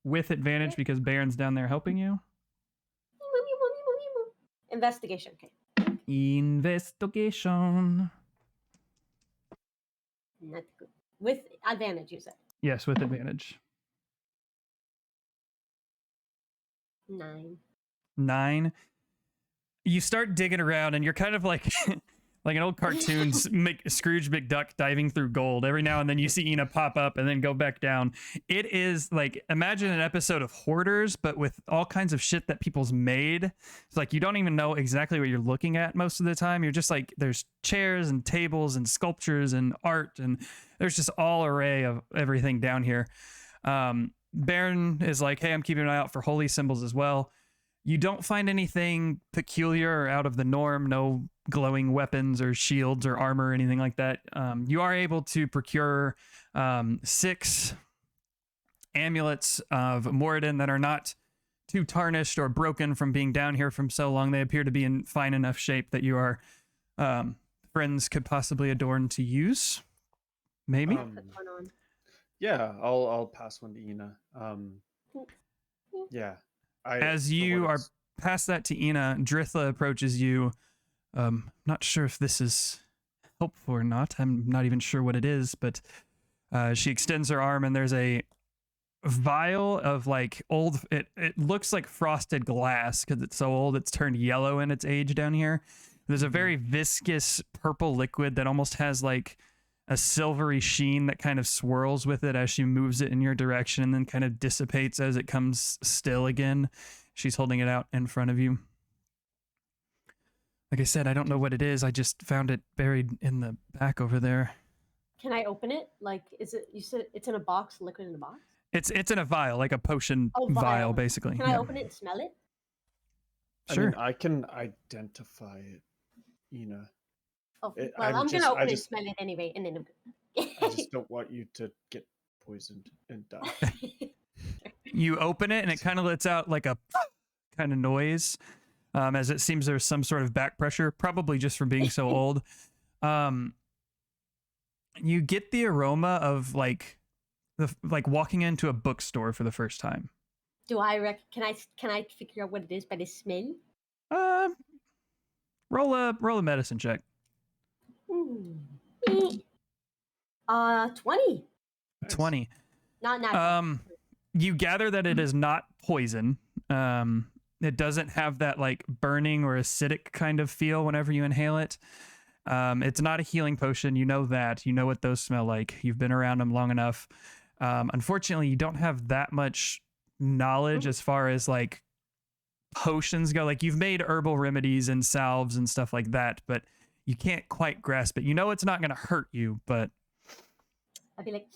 with advantage because Baron's down there helping you. Investigation. Okay. Investigation. Not good. With advantage, you said. Yes, with advantage. 9. You start digging around and you're kind of like like an old cartoon Scrooge McDuck diving through gold. Every now and then you see Ina pop up and then go back down. It is like, imagine an episode of Hoarders, but with all kinds of shit that people's made. It's like you don't even know exactly what you're looking at most of the time. You're just like, there's chairs and tables and sculptures and art, and there's just all array of everything down here. Baron is like, hey, I'm keeping an eye out for holy symbols as well. You don't find anything peculiar or out of the norm, no glowing weapons or shields or armor or anything like that. You are able to procure 6 amulets of Moradin that are not too tarnished or broken from being down here from so long. They appear to be in fine enough shape that you are friends could possibly adorn to use. Maybe. Yeah, I'll pass one to Ina. Yeah, As you are past that to Ina, Drithla approaches you. Not sure if this is helpful or not. I'm not even sure what it is, but she extends her arm and there's a vial of like old, it looks like frosted glass because it's so old it's turned yellow in its age down here. There's a very viscous purple liquid that almost has like a silvery sheen that kind of swirls with it as she moves it in your direction and then kind of dissipates as it comes still again. She's holding it out in front of you. Like I said, I don't know what it is. I just found it buried in the back over there. Can I open it? Like, is it? You said it's in a box, liquid in a box. It's in a vial, like a potion vial, basically. Can I open it and smell it? Sure. I mean, I can identify it, Ina. Oh, well, I'm gonna open it and smell it anyway, and then I just don't want you to get poisoned and die. You open it, and it kind of lets out like a kind of noise, as it seems there's some sort of back pressure, probably just from being so old. You get the aroma of like walking into a bookstore for the first time. Do I can I figure out what it is by the smell? Roll a medicine check. 20. 20. Not natural. You gather that it is not poison. It doesn't have that like burning or acidic kind of feel whenever you inhale it. It's not a healing potion. You know that. You know what those smell like. You've been around them long enough. Unfortunately, you don't have that much knowledge as far as like potions go. Like you've made herbal remedies and salves and stuff like that, but you can't quite grasp it. You know it's not going to hurt you, but I'd be like,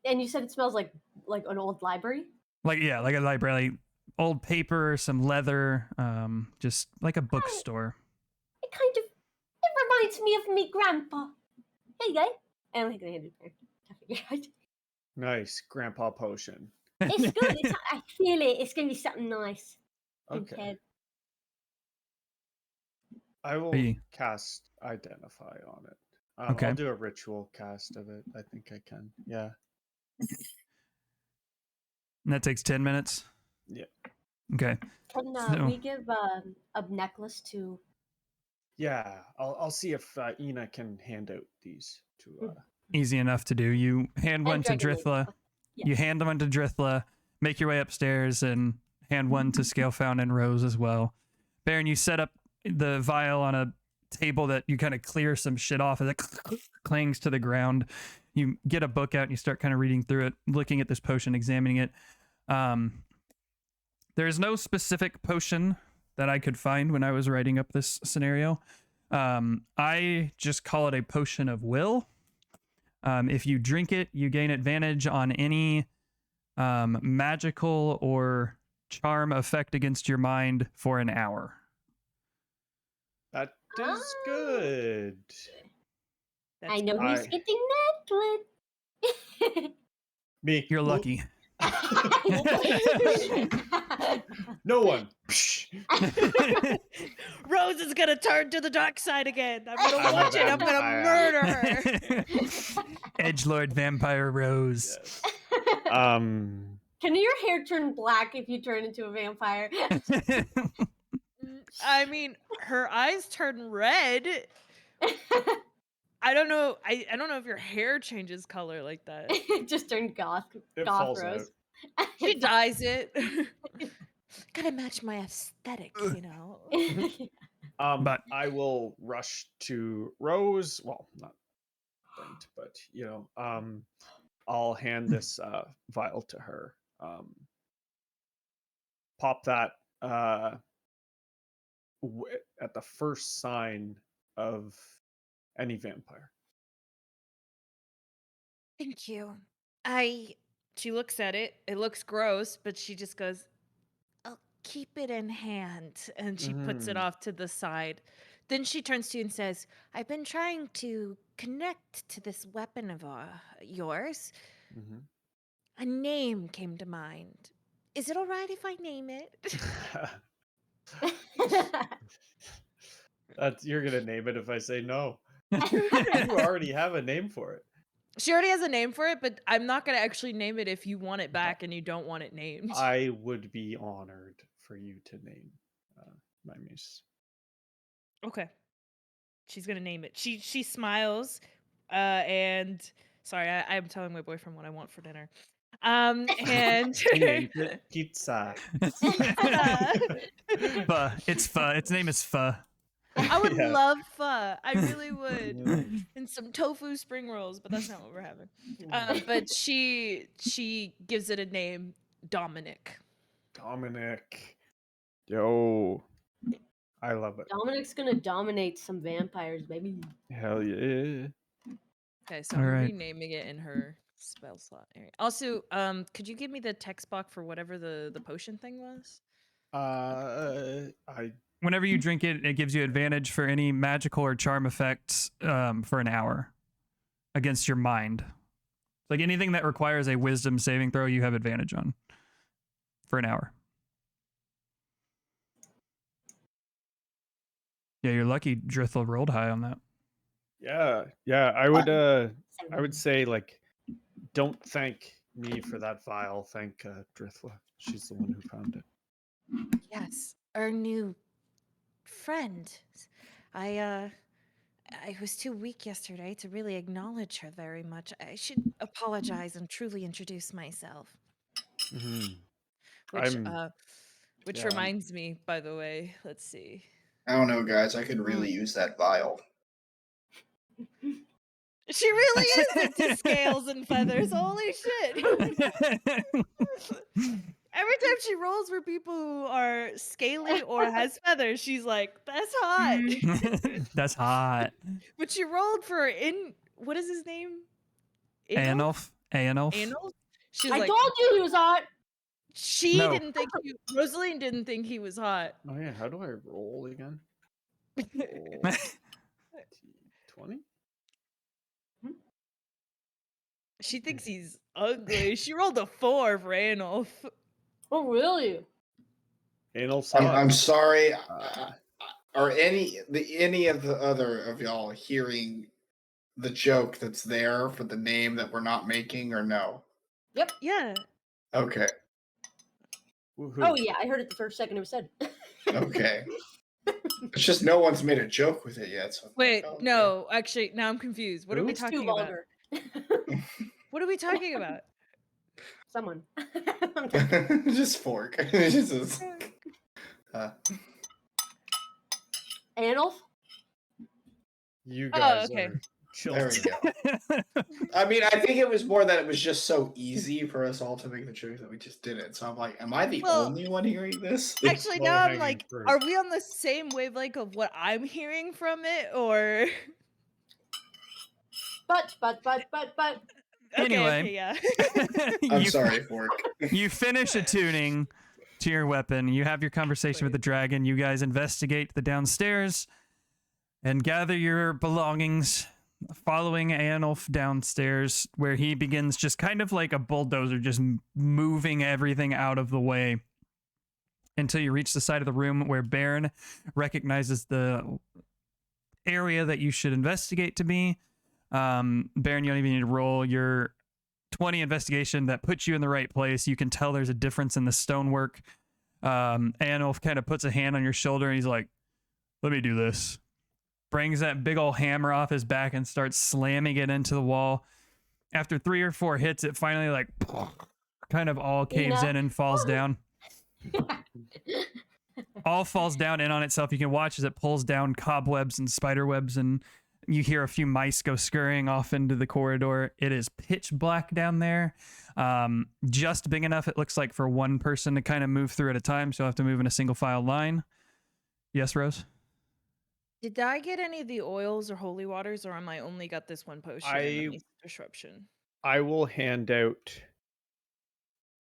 and you said it smells like an old library? Like a library, like old paper, some leather, just like a bookstore. It reminds me of me grandpa. Hey, guy. And I'm gonna hand it. Nice grandpa potion. It's good. I feel it. It's gonna be something nice. Okay. I will cast Identify on it. Okay. I'll do a ritual cast of it. I think I can. Yeah. And that takes 10 minutes? Yeah. Okay. Can we give a necklace to... Yeah, I'll see if Ina can hand out these to... Easy enough to do. You hand one to Drithla. Yes. You hand one to Drithla, make your way upstairs, and hand one to Scalefound and Rose as well. Baron, you set up the vial on a table that you kind of clear some shit off as it clangs to the ground. You get a book out and you start kind of reading through it, looking at this potion, examining it. There's no specific potion that I could find when I was writing up this scenario. I just call it a potion of will. If you drink it, you gain advantage on any magical or charm effect against your mind for an hour. That is good. I know who's getting necklace. Me. You're lucky. No one. Rose is gonna turn to the dark side again. I'm gonna watch it. I'm gonna murder her. Edgelord vampire Rose. Yes. Can your hair turn black if you turn into a vampire? I mean, her eyes turn red. I don't know. I don't know if your hair changes color like that. It just turned goth Rose. She dyes it. Gotta match my aesthetic, you know. But I will rush to Rose. Well, not burnt, but I'll hand this vial to her. Pop that at the first sign of any vampire. Thank you. She looks at it. It looks gross, but she just goes, I'll keep it in hand. and she puts it off to the side. Then she turns to you and says, I've been trying to connect to this weapon of yours. Mm-hmm. A name came to mind. Is it all right if I name it? You're gonna name it if I say no. You already have a name for it. She already has a name for it, but I'm not gonna actually name it if you want it back and you don't want it named. I would be honored for you to name my niece. Okay. She's gonna name it. She smiles, and sorry, I'm telling my boyfriend what I want for dinner. And He named it pizza. Pho. It's pho. Its name is pho. I would Yeah. love pho. I really would. And some tofu spring rolls, but that's not what we're having. But she gives it a name, Dominic. Dominic. Yo. I love it. Dominic's gonna dominate some vampires, baby. Hell yeah. Okay, so All I'm right. renaming it in her spell slot area. Also, could you give me the text box for whatever the potion thing was? I Whenever you drink it, it gives you advantage for any magical or charm effects for an hour against your mind. Like anything that requires a wisdom saving throw, you have advantage on for an hour. Yeah, you're lucky Drithel rolled high on that. yeah, I would say like don't thank me for that vial. Thank Drithla. She's the one who found it. Yes, our new friend. I was too weak yesterday to really acknowledge her very much. I should apologize and truly introduce myself. Mm-hmm. Which yeah, reminds me, by the way, let's see. I don't know, guys. I could really use that vial. She really is into scales and feathers. Holy shit. Every time she rolls for people who are scaly or has feathers, she's like, that's hot. That's hot. But she rolled for what is his name? Anolf. Anolf? She's I like, told you he was hot. she No. didn't think Rosaline didn't think he was hot. Oh yeah, how do I roll again? 20? She thinks he's ugly. She rolled a 4 for Anolf. Oh, really? Anal I'm sorry. Uh, Are any of the other of y'all hearing the joke that's there for the name that we're not making, or no? Yep. Yeah. Okay. Oh yeah, I heard it the first second it was said. Okay. It's just no one's made a joke with it yet. So Wait, okay. no, actually, now I'm confused. What are we It's too talking about? vulgar. What are we talking about? Someone. Just fork. Just, Anolf? you Oh, guys okay. are there children. we go. I mean, I think it was more that it was just so easy for us all to make the joke that we just did it. So I'm like, am I the only one hearing this? Actually, now I'm Low-hanging like, fruit. are we on the same wavelength of what I'm hearing from it, or? But. Anyway. Okay, yeah. I'm sorry, fork. You finish attuning to your weapon. You have your conversation with the dragon. You guys investigate the downstairs and gather your belongings, following Anolf downstairs, where he begins just kind of like a bulldozer, just moving everything out of the way until you reach the side of the room where Baron recognizes the area that you should investigate to be. Baron, you don't even need to roll your 20 investigation. That puts you in the right place. You can tell there's a difference in the stonework. Anolf kind of puts a hand on your shoulder and he's like, let me do this. Brings that big old hammer off his back and starts slamming it into the wall. After 3 or 4 hits, it finally like kind of all caves in and falls down. All falls down in on itself. You can watch as it pulls down cobwebs and spider webs, and you hear a few mice go scurrying off into the corridor. It is pitch black down there. Just big enough, it looks like, for one person to kind of move through at a time, so you'll have to move in a single file line. Yes, Rose? Did I get any of the oils or holy waters, or am I only got this one potion? And disruption. I will hand out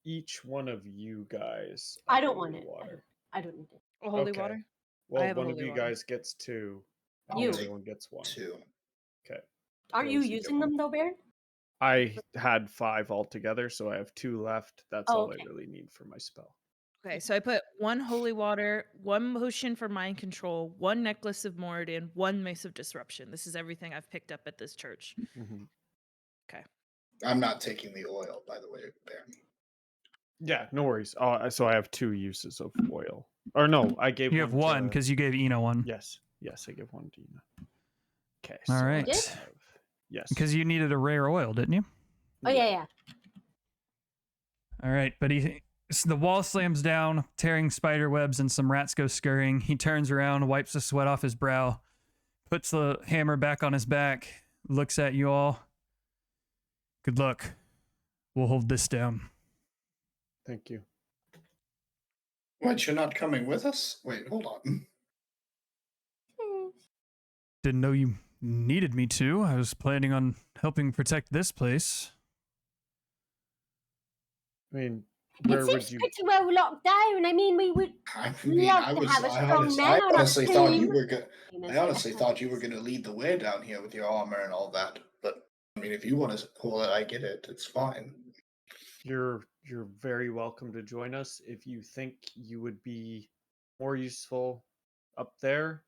each one of you guys. I don't want holy it. Water. I don't need it. A holy Okay. water? Well, have a one of holy you water. guys gets 2. And You. everyone gets 1. 2. Okay. Aren't you Rose, you get using them though, Baron? I had 5 altogether, so I have 2 left. That's Oh, all okay. I really need for my spell. Okay, so I put 1 holy water, 1 potion for mind control, 1 necklace of Moradin, 1 mace of disruption. This is everything I've picked up at this church. Mm-hmm. Okay. I'm not taking the oil, by the way, Baron. Yeah, no worries. So I have 2 uses of oil. Or no, I gave You have one because you gave Ina one. Yes, I give one to Ina. Okay, All so right. I have... Yes. Because you needed a rare oil, didn't you? Oh yeah. All right, but so the wall slams down, tearing spider webs, and some rats go scurrying. He turns around, wipes the sweat off his brow, puts the hammer back on his back, looks at you all. Good luck. We'll hold this down. Thank you. What, you're not coming with us? Wait, hold on. Didn't know you needed me to. I was planning on helping protect this place. I mean, It where would seems you... pretty well locked down. I mean, we would love to have a strong man on our team. I honestly thought you were gonna lead the way down here with your armor and all that. But I mean, if you want to pull it, I get it. It's fine. You're very welcome to join us. If you think you would be more useful up there,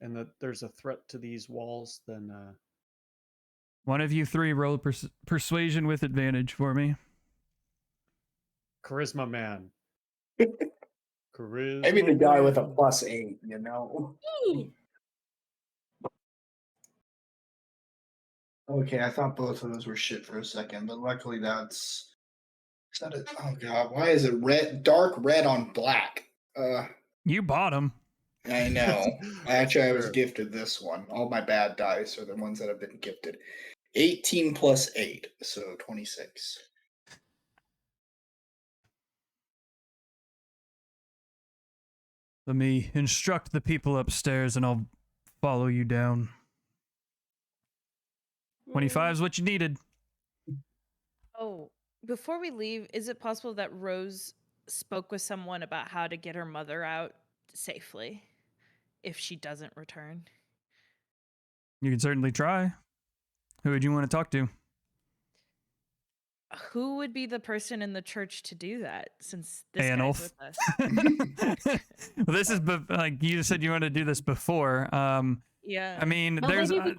and that there's a threat to these walls, then One of you 3 roll persuasion with advantage for me. charisma man. Charisma. Maybe the guy with a man. +8, you know. Okay, I thought both of those were shit for a second, but luckily that's. Is that it? Oh god, why is it red? Dark red on black. You bought them. I know. Actually, I was Sure. gifted this one. All my bad dice are the ones that have been gifted. 18 plus 8, so 26. Let me instruct the people upstairs and I'll follow you down. 25 is what you needed. Oh, before we leave, is it possible that Rose spoke with someone about how to get her mother out safely if she doesn't return? You can certainly try. Who would you want to talk to? Who would be the person in the church to do that since this Anulf. guy's with us? Well, this is like you said you wanted to do this before. Yeah. I mean, Well,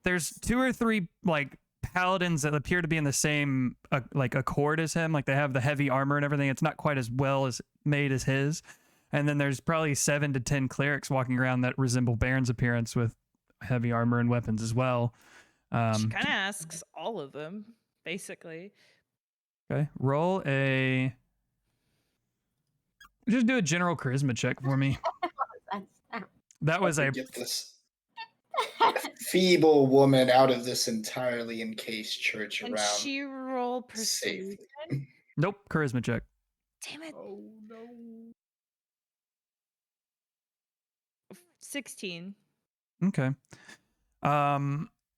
there's 2 or 3 like paladins that appear to be in the same like accord as him. Like they have the heavy armor and everything. It's not quite as well as made as his. And then there's probably 7 to 10 clerics walking around that resemble Baron's appearance with heavy armor and weapons as well. She kind of asks all of them, basically. Okay, roll a. Just do a general charisma check for me. That was a. Get this feeble woman out of this entirely encased church And around. she roll persuasion. Nope, charisma check. Damn it. Oh no. 16. Okay.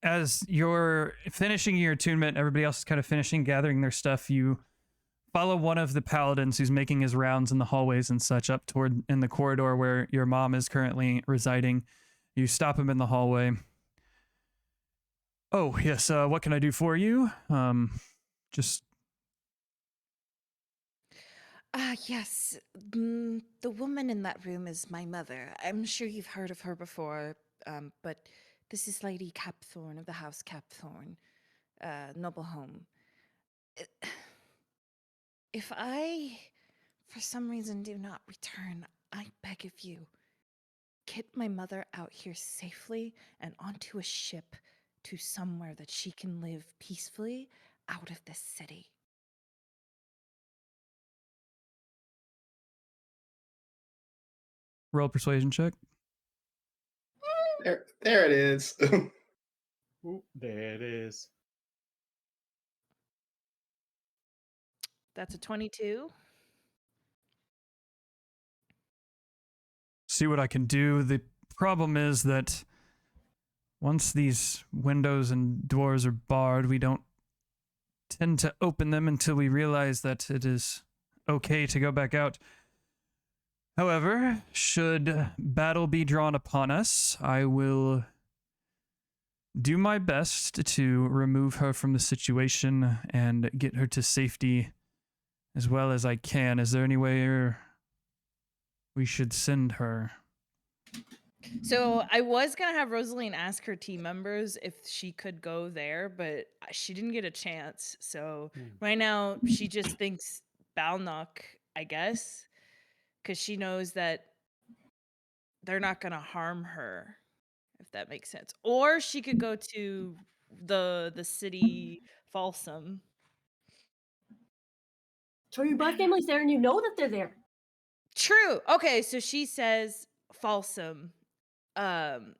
As you're finishing your attunement, everybody else is kind of finishing gathering their stuff. You follow one of the paladins who's making his rounds in the hallways and such up toward in the corridor where your mom is currently residing. You stop him in the hallway. Oh, yes, what can I do for you? Just... Yes. The woman in that room is my mother. I'm sure you've heard of her before, but this is Lady Capthorne of the House Capthorne, noble home. If I, for some reason, do not return, I beg of you, get my mother out here safely and onto a ship to somewhere that she can live peacefully out of this city. Roll persuasion check. There it is. Ooh, there it is. That's a 22. See what I can do. The problem is that once these windows and doors are barred, we don't tend to open them until we realize that it is okay to go back out. However, should battle be drawn upon us, I will do my best to remove her from the situation and get her to safety as well as I can. Is there anywhere we should send her? So I was gonna have Rosaline ask her team members if she could go there, but she didn't get a chance. So right now she just thinks Balnock, I guess, because she knows that they're not gonna harm her, if that makes sense. Or she could go to the city Folsom. So your blood family's there and you know that they're there. True. Okay, so she says Folsom. And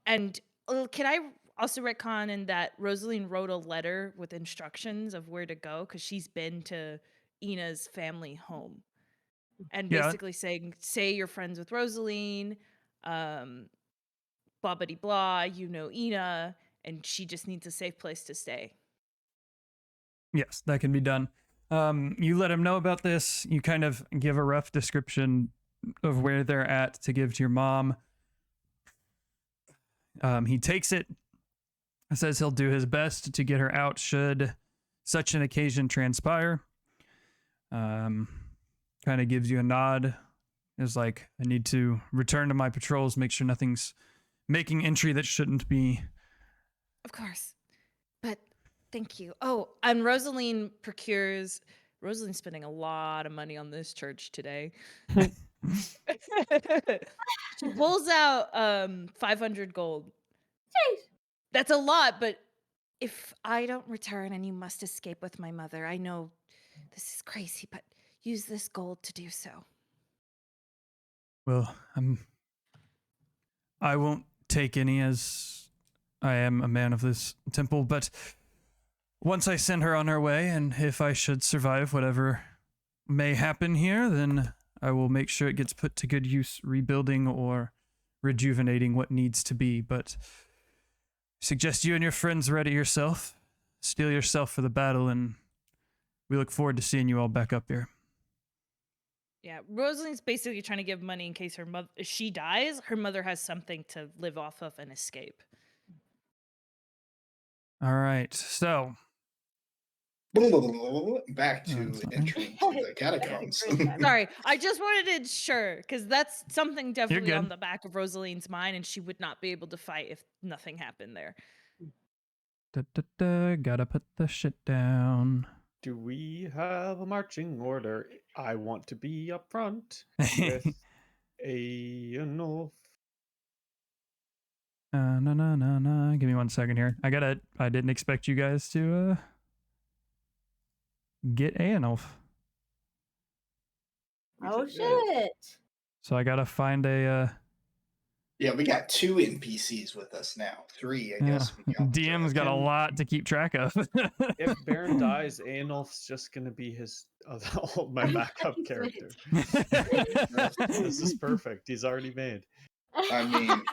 can I also retcon in that Rosaline wrote a letter with instructions of where to go because she's been to Ina's family home and Yeah. basically saying, say you're friends with Rosaline, blah blah blah, you know Ina, and she just needs a safe place to stay. Yes, that can be done. You let him know about this. You kind of give a rough description of where they're at to give to your mom. He takes it, says he'll do his best to get her out should such an occasion transpire. Kind of gives you a nod. Is like, I need to return to my patrols, make sure nothing's making entry that shouldn't be. Of course. But thank you. Oh, and Rosaline's spending a lot of money on this church today. She pulls out 500 gold. Jeez. That's a lot, but if I don't return and you must escape with my mother, I know this is crazy, but use this gold to do so. Well, I won't take any as I am a man of this temple, but once I send her on her way, and if I should survive whatever may happen here, then I will make sure it gets put to good use, rebuilding or rejuvenating what needs to be. But suggest you and your friends ready yourself, steel yourself for the battle, and we look forward to seeing you all back up here. Yeah, Rosaline's basically trying to give money in case if she dies, her mother has something to live off of and escape. All right, so back to entering to the catacombs. Sorry, I just wanted to ensure because that's something definitely on the back of Rosaline's mind, and she would not be able to fight if nothing happened there. Gotta put the shit down. Do we have a marching order? I want to be up front with Aenulf. No. Give me 1 second here. I didn't expect you guys to get Aenulf. Oh shit! So I gotta find a. Yeah, we got 2 NPCs with us now. 3, I guess. DM's got a lot to keep track of. If Baron dies, Aenulf's just gonna be my backup character. This is perfect. He's already made. I mean,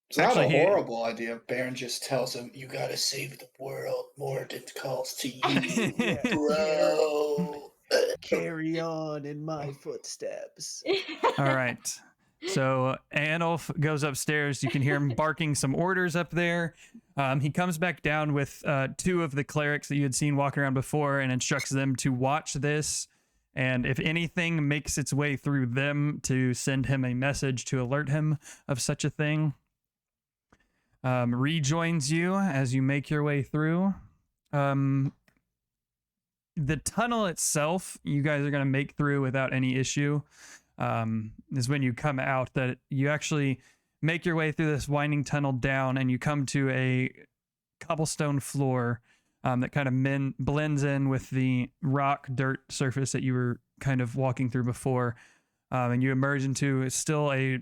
it's not a horrible idea. Baron just tells him, "You gotta save the world. Mordin calls to you, bro." Carry on in my footsteps. All right. So Aenulf goes upstairs. You can hear him barking some orders up there. He comes back down with 2 of the clerics that you had seen walking around before and instructs them to watch this. And if anything makes its way through them, to send him a message to alert him of such a thing. Rejoins you as you make your way through. The tunnel itself, you guys are going to make through without any issue. Is when you come out that you actually make your way through this winding tunnel down and you come to a cobblestone floor that kind of blends in with the rock dirt surface that you were kind of walking through before. And you emerge into still a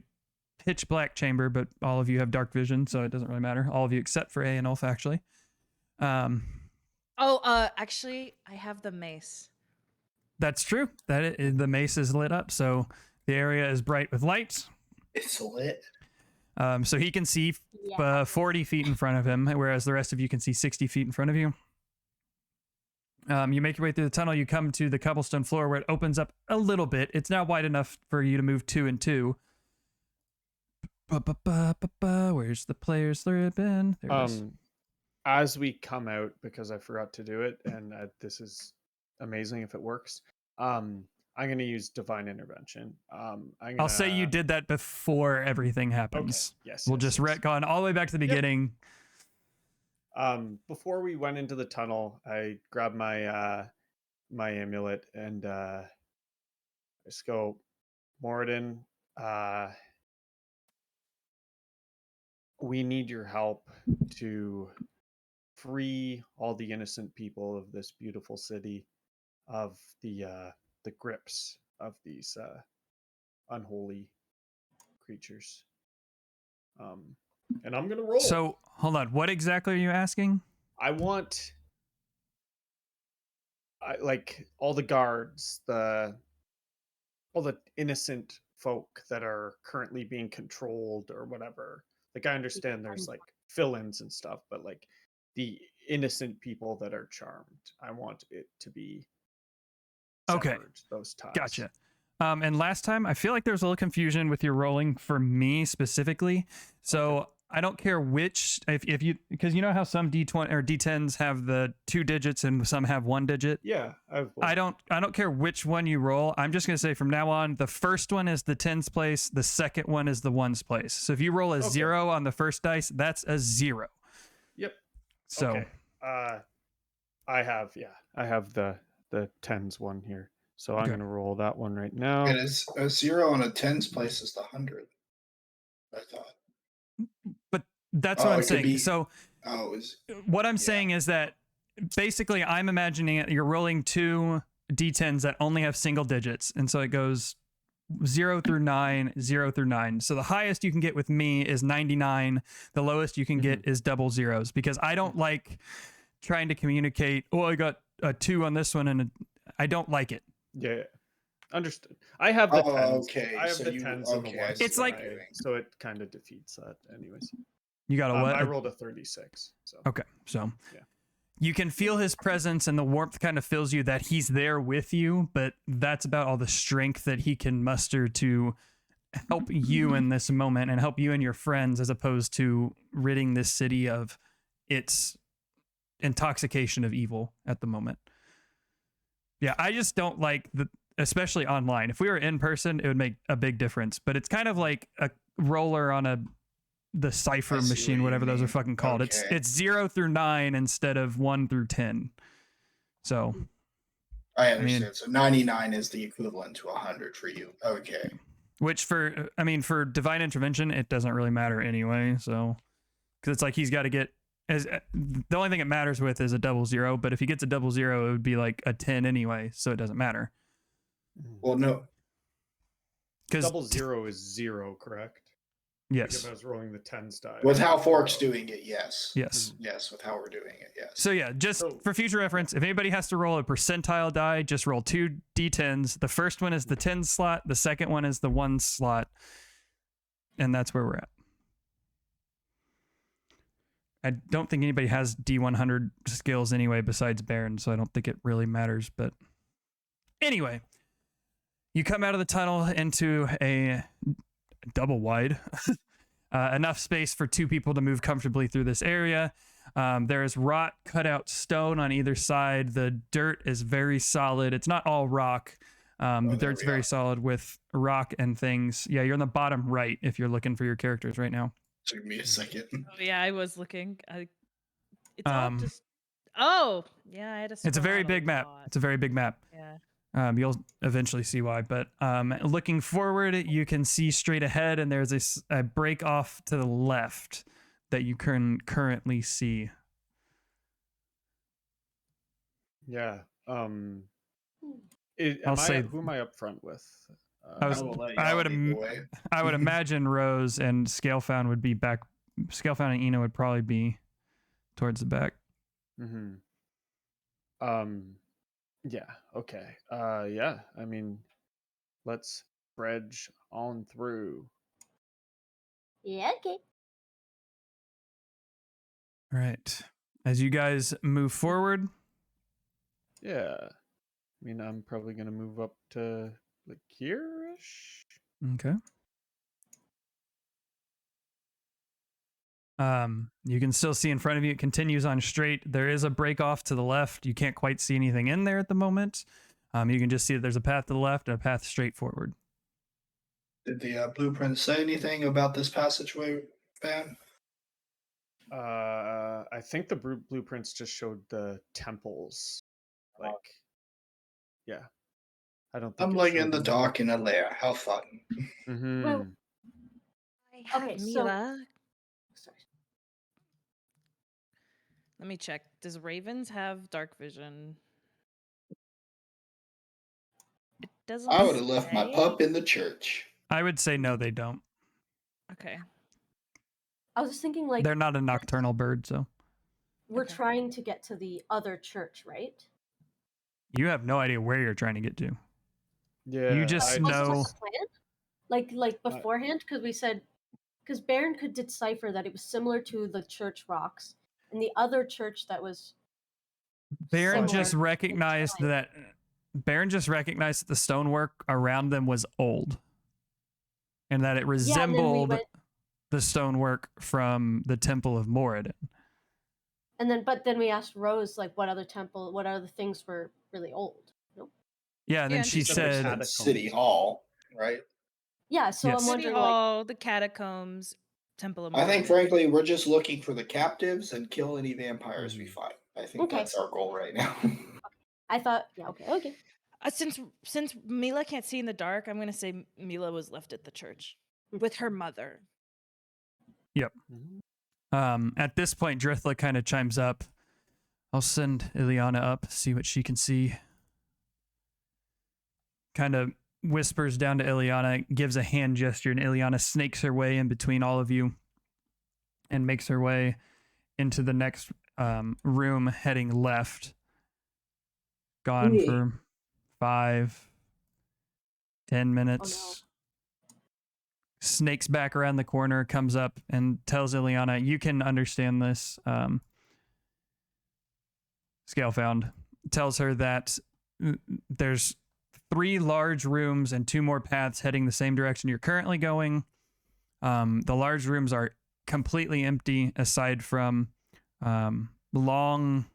pitch black chamber, but all of you have dark vision, so it doesn't really matter. All of you except for Aenulf, actually. Actually, I have the mace. That's true. The mace is lit up, so the area is bright with light. It's lit. So he can see 40 feet in front of him, whereas the rest of you can see 60 feet in front of you. You make your way through the tunnel. You come to the cobblestone floor where it opens up a little bit. It's now wide enough for you to move 2 and 2. Where's the player's ribbon? There it is. as we come out, because I forgot to do it, and this is amazing if it works. I'm gonna use divine intervention. I'll say you did that before everything happens. Okay. Yes. We'll yes, just yes. retcon all the way back to the beginning. Before we went into the tunnel, I grabbed my my amulet and just go, Moradin, we need your help to free all the innocent people of this beautiful city of the grips of these unholy creatures. And I'm gonna roll. So hold on, what exactly are you asking? I want like all the guards, all the innocent folk that are currently being controlled or whatever. Like I understand there's like fill-ins and stuff, but like the innocent people that are charmed, I want it to be severed, Okay. those ties. Gotcha. And last time, I feel like there was a little confusion with your rolling for me specifically. So I don't care which, if you, because you know how some D20 or D10s have the 2 digits and some have 1 digit. Yeah, I don't care which one you roll. I'm just gonna say from now on, the first one is the tens place, the second one is the ones place. So if you roll a 0 on the first dice, that's a 0. Yep. So I have the tens one here. So I'm gonna roll that one right now. It is a 0 on a tens place is the 100. I thought. But that's what I'm saying. So what I'm saying is that basically I'm imagining it, you're rolling 2 D10s that only have single digits. And so it goes 0 through 9, 0 through 9. So the highest you can get with me is 99. The lowest you can get is double zeros, because I don't like trying to communicate, oh, I got a 2 on this one, and I don't like it. Yeah. Understood. I have the tens. Okay. I have So the tens and the ones. It's like, so it kind of defeats that anyways. You got a what? I rolled a 36. So okay. So yeah. You can feel his presence, and the warmth kind of fills you that he's there with you, but that's about all the strength that he can muster to help you in this moment and help you and your friends, as opposed to ridding this city of its intoxication of evil at the moment. Yeah, I just don't like especially online. If we were in person, it would make a big difference, but it's kind of like a roller on the cipher machine, whatever those are fucking called. Okay. It's 0 through 9 instead of 1 through 10. So I understand. So 99 is the equivalent to 100 for you. Okay. Which for divine intervention, it doesn't really matter anyway. So, because it's like he's got to get the only thing it matters with is a double 0. But if he gets a double 0, it would be like a 10 anyway. So it doesn't matter. Well, no. Because double 0 is 0, correct? Yes. Like if I was rolling the 10s die. With how Fork's doing it, yes. Yes. Yes, with how we're doing it, yes. So yeah, just for future reference, if anybody has to roll a percentile die, just roll 2 D10s. The first one is the 10 slot. The second one is the 1 slot. And that's where we're at. I don't think anybody has D100 skills anyway besides Baron, so I don't think it really matters. But anyway, you come out of the tunnel into a double wide, enough space for 2 people to move comfortably through this area. There is wrought cut out stone on either side. The dirt is very solid. It's not all rock. The dirt's very solid with rock and things. Yeah, you're on the bottom right if you're looking for your characters right now. Took me a second. Oh yeah, I was looking. It's all just. Oh yeah, I had It's a very big map. It's a very big map. Yeah. You'll eventually see why, but looking forward, you can see straight ahead, and there's a break off to the left that you can currently see. Yeah. Who am I up front with? I would imagine Rose and Scalefound would be back. Scalefound and Ina would probably be towards the back. Mm-hmm. Yeah. Okay. Yeah. I mean, let's bridge on through. Yeah. Okay. All right. As you guys move forward. Yeah. I mean, I'm probably gonna move up to like here-ish. Okay. You can still see in front of you. It continues on straight. There is a break off to the left. You can't quite see anything in there at the moment. You can just see that there's a path to the left and a path straight forward. Did the blueprint say anything about this passageway, Van? I think the blueprints just showed the temples. Like, yeah. I don't think Tumbling in the dark in a lair. How fun. Mm-hmm. Well, Okay, so- Mila. Sorry. Let me check. Does Ravens have dark vision? It doesn't. I would have left my say. pup in the church. I would say no, they don't. Okay. I was just thinking, like, They're not a nocturnal bird, so we're Okay. trying to get to the other church, right? you have no idea where you're trying to get to. Yeah. You just know. Was this plan? Like beforehand, because we said, because Baron could decipher that it was similar to the church rocks, and the other church that was. Baron similar just in recognized time. that. Baron just recognized that the stonework around them was old, and that it resembled the stonework from the Temple of Moradin. But then we asked Rose, like, what other things were really old? Nope. Yeah, and then Yeah, she said, City Hall, right? Yeah, so Yes. I'm City wondering, Hall, the catacombs, Temple of I think, Moradin. frankly, we're just looking for the captives and kill any vampires we find. I think Okay. that's our goal right now. I thought, yeah, okay. Since Mila can't see in the dark, I'm gonna say Mila was left at the church with her mother. Yep. At this point, Drithla kind of chimes up. I'll send Ileana up, see what she can see. Kind of whispers down to Ileana, gives a hand gesture, and Ileana snakes her way in between all of you and makes her way into the next room, heading left. Gone for 5, 10 minutes. Snakes back around the corner, comes up and tells Ileana, you can understand this. Scalefound tells her that there's 3 large rooms and 2 more paths heading the same direction you're currently going. The large rooms are completely empty aside from long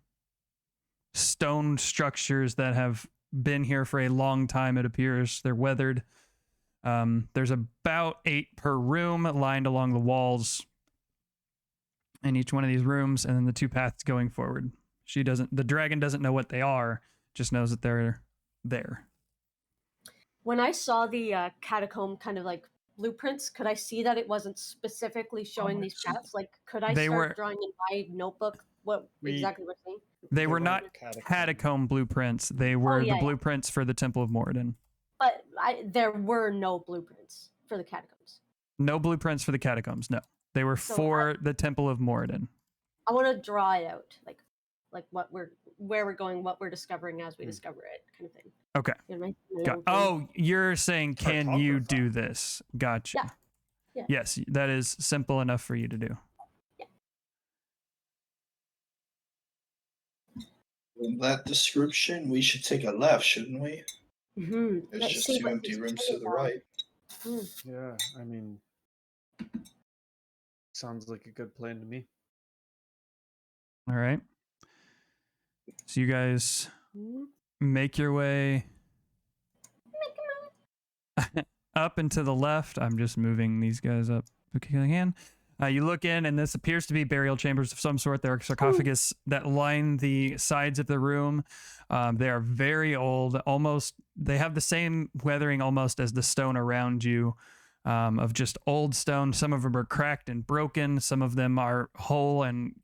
stone structures that have been here for a long time, it appears. They're weathered. There's about 8 per room lined along the walls in each one of these rooms, and then the 2 paths going forward. The dragon doesn't know what they are, just knows that they're there. When I saw the catacomb kind of like blueprints, could I see that it wasn't specifically showing these paths? Like, could I start drawing in my notebook what exactly we're seeing? They were not catacomb blueprints. They were the blueprints for the Temple of Moradin. But there were no blueprints for the catacombs. No blueprints for the catacombs, no. They were for the Temple of Moradin. I want to draw it out, like where we're going, what we're discovering as we discover it, kind of thing. Okay. You're saying, can you do this? Gotcha. Yeah. Yes, that is simple enough for you to do. With that description, we should take a left, shouldn't we? Mm-hmm. There's just 2 empty rooms to the right. Yeah, I mean, sounds like a good plan to me. All right. So you guys make your way up and to the left. I'm just moving these guys up if I can. You look in, and this appears to be burial chambers of some sort. There are sarcophagus that line the sides of the room. They are very old. They have the same weathering almost as the stone around you, of just old stone. Some of them are cracked and broken. Some of them are whole and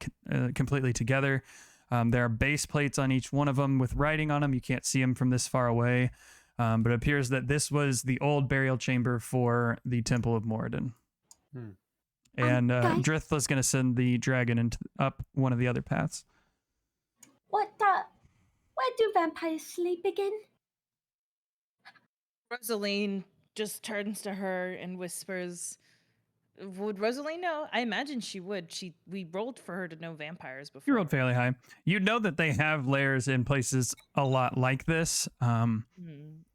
completely together. There are base plates on each one of them with writing on them. You can't see them from this far away. But it appears that this was the old burial chamber for the Temple of Moradin. And Drithla's going to send the dragon up one of the other paths. Where do vampires sleep again? Rosaline just turns to her and whispers, would Rosaline know? I imagine she would. We rolled for her to know vampires before. You rolled fairly high. You know that they have lairs in places a lot like this.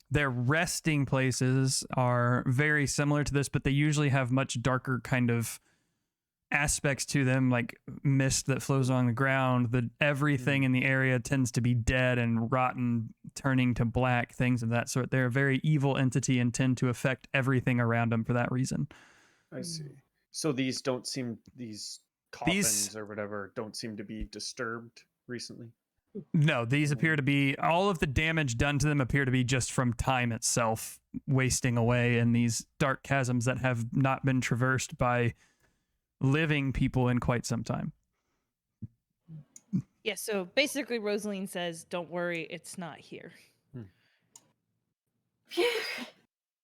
Their resting places are very similar to this, but they usually have much darker kind of aspects to them, like mist that flows on the ground. Everything in the area tends to be dead and rotten, turning to black, things of that sort. They're a very evil entity and tend to affect everything around them for that reason. I see. So these coffins or whatever don't seem to be disturbed recently. No, these appear to be, all of the damage done to them appear to be just from time itself wasting away in these dark chasms that have not been traversed by living people in quite some time. Yeah, so basically Rosaline says, don't worry, it's not here.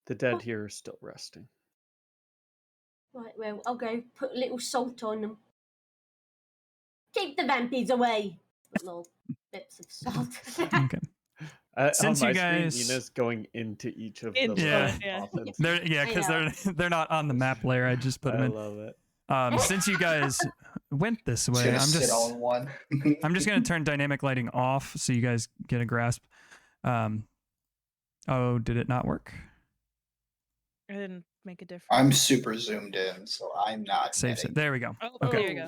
The dead here are still resting. Right, well, I'll go put a little salt on them. Keep the vampires away. Put little bits of salt. Okay. Since on you my guys, screen, Ina's going into each of the coffins. They're not on the map layer. I just put them in. I love it. Since you guys went this way, I'm just gonna turn dynamic lighting off so you guys get a grasp. Oh, did it not work? It didn't make a difference. I'm super zoomed in, so I'm not. There we go. Oh, okay. There you go.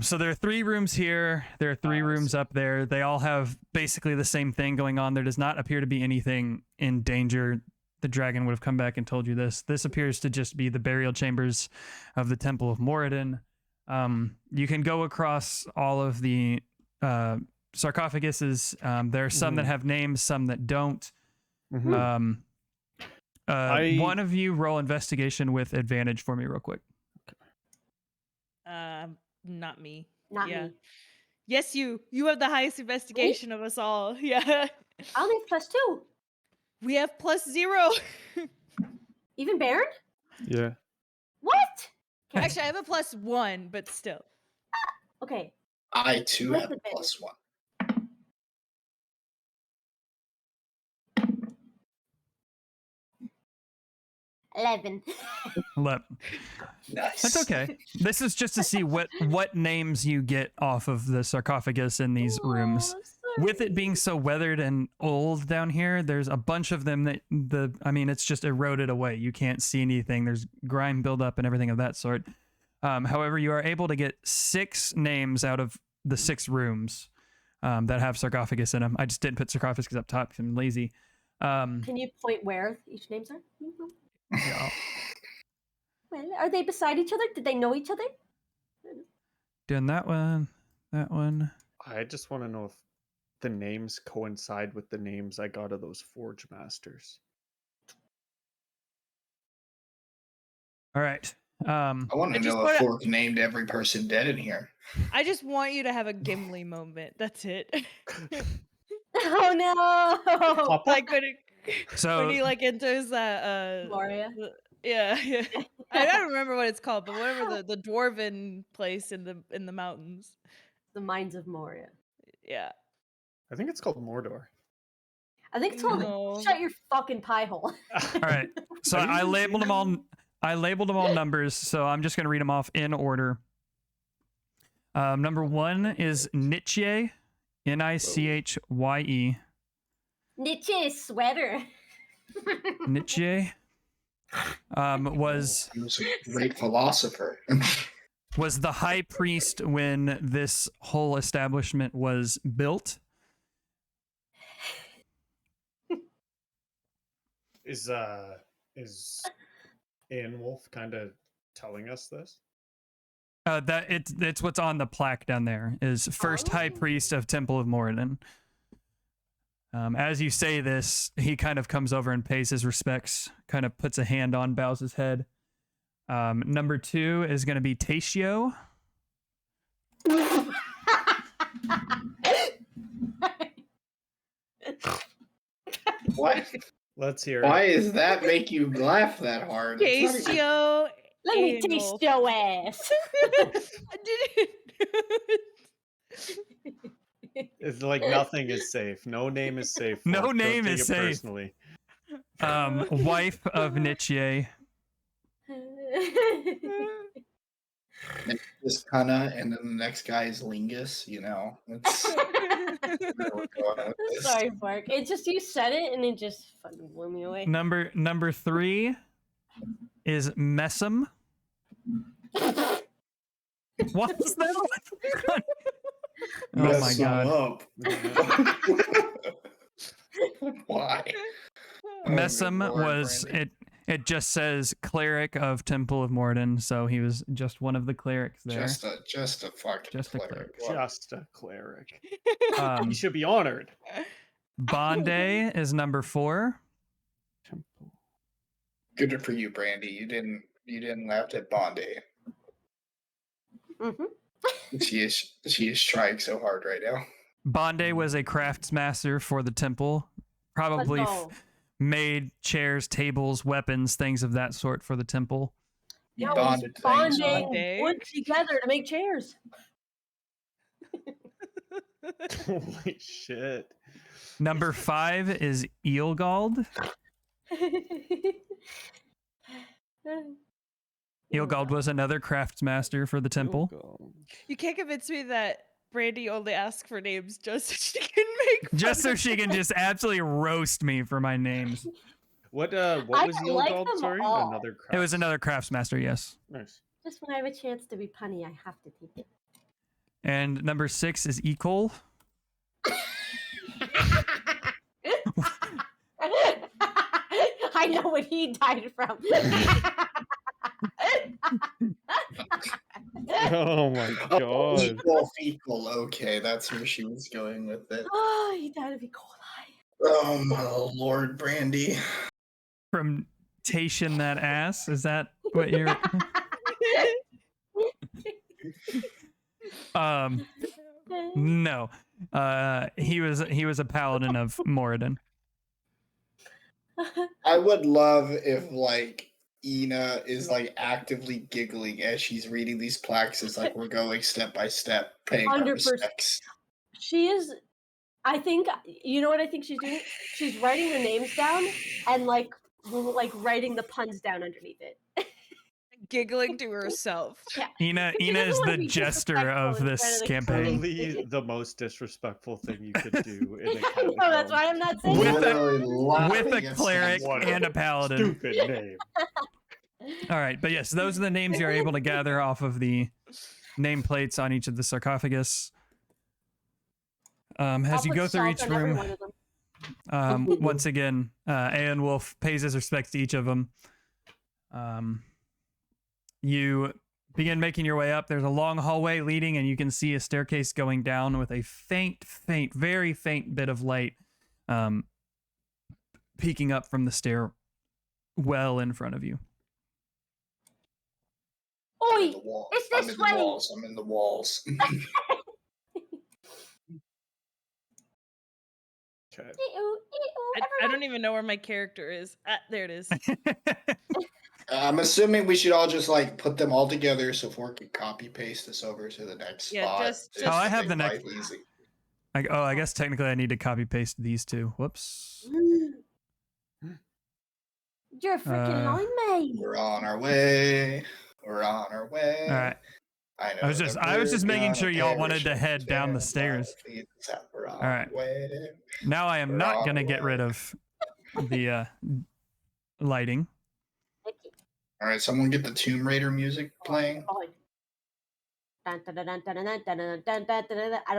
So there are 3 rooms here. There are 3 rooms up there. They all have basically the same thing going on. There does not appear to be anything in danger. The dragon would have come back and told you this. This appears to just be the burial chambers of the Temple of Moradin. You can go across all of the sarcophaguses. There are some that have names, some that don't. One of you roll investigation with advantage for me real quick. Not me. Not me. Yes, you. You have the highest investigation of us all. Yeah. I only have +2. We have +0. Even Baron? Yeah. What? Actually, I have a +1, but still. Okay. I too have a +1. 11. 11. Nice. That's okay. This is just to see what names you get off of the sarcophagus in these rooms. With it being so weathered and old down here, there's a bunch of them that it's just eroded away. You can't see anything. There's grime buildup and everything of that sort. However, you are able to get 6 names out of the 6 rooms that have sarcophagus in them. I just didn't put sarcophagus up top because I'm lazy. Can you point where each names are? Yeah. Well, are they beside each other? Did they know each other? Doing that one. I just want to know if the names coincide with the names I got of those Forge Masters. All right. I want to know if Fork named every person dead in here. I just want you to have a Gimli moment. That's it. Oh no! I couldn't. So when he enters that Moria. Yeah. I don't remember what it's called, but whatever the dwarven place in the mountains. The Mines of Moria. Yeah. I think it's called Mordor. I think it's called Shut Your Fucking Pie Hole. All right. So I labeled them all. I labeled them all numbers, so I'm just going to read them off in order. Number 1 is Nichye, Nichye. Nichye sweater. Nichye was he was a great philosopher. Was the high priest when this whole establishment was built. Is Ian Wolf kind of telling us this? That it's what's on the plaque down there is first high priest of Temple of Moradin. As you say this, he kind of comes over and pays his respects, kind of puts a hand on, bows his head. Number 2 is going to be Tatio. What? Let's hear Why it. does that make you laugh that hard? Tatio. Let me taste your ass. I didn't. It's like nothing is safe. No name is safe. No Don't name take is it safe. Personally. Wife of Nichye. This Kana, and then the next guy is Lingus. You know, it's sorry, Mark. It just you said it, and it just fucking blew me away. Number 3 is Messam. What's that? Oh Mess my him god. up. Why? Messam Lord, was Brandy. it just says cleric of Temple of Morden, so he was just one of the clerics there. Just a fucking Just a cleric. cleric. Just a cleric. Um, He should be honored. Bonde is number 4. Temple. Good for you, Brandy. You didn't laugh at Bondi. Mm-hmm. She is trying so hard right now. Bonde was a craftsmaster for the temple, probably made chairs, tables, weapons, things of that sort for the temple. He Yeah, bonded things. bonding wood together to make chairs. Holy shit. Number 5 is Eelgald. Eelgald was another craftsmaster for the temple. You can't convince me that Brandy only asks for names just so she can make fun Just so of she can just absolutely roast me for my names. What I was like Eelgald? them Sorry, all. another. It was another craftsmaster, yes. Nice. Just when I have a chance to be punny, I have to take it. And number 6 is Ekol. I know what he died from. Oh my god. Equal. Okay, that's where she was going with it. Oh, he died of E. coli. Oh my Lord, Brandy. From Tation that ass. Is that what you're No. He was a paladin of Moradin. I would love if like Ina is like actively giggling as she's reading these plaques as like we're going step by step, paying our 100%. respects. She is. I think you know what I think she's doing. She's writing the names down and like writing the puns down underneath it. giggling to herself. Yeah. Ina She is doesn't wanna the be jester of disrespectful in this front of the campaign. Literally the most disrespectful thing you could do in a catacomb. No, that's why I'm not saying With that. with a cleric and a paladin. Stupid name. All right, but yes, those are the names you're able to gather off of the nameplates on each of the sarcophagus. I'll As you put go through salt each on every room, one of them. once again, Aeon Wolf pays his respects to each of them. You begin making your way up. There's a long hallway leading, and you can see a staircase going down with a faint, very faint bit of light peeking up from the stair well in front of you. Oi! It's I'm this in the way! walls. I'm in the walls. Okay. I don't even know where my character is. There it is. I'm assuming we should all just like put them all together so Fork can copy paste this over to the next Yeah, spot. just I have make the next. life easy. I guess technically I need to copy paste these two. Whoops. You're a freaking line mate. We're on our way. We're on our way. All right. I was just making sure y'all wanted to head down the stairs. All right. Now I am not gonna get rid of the lighting. All right, someone get the Tomb Raider music playing. I don't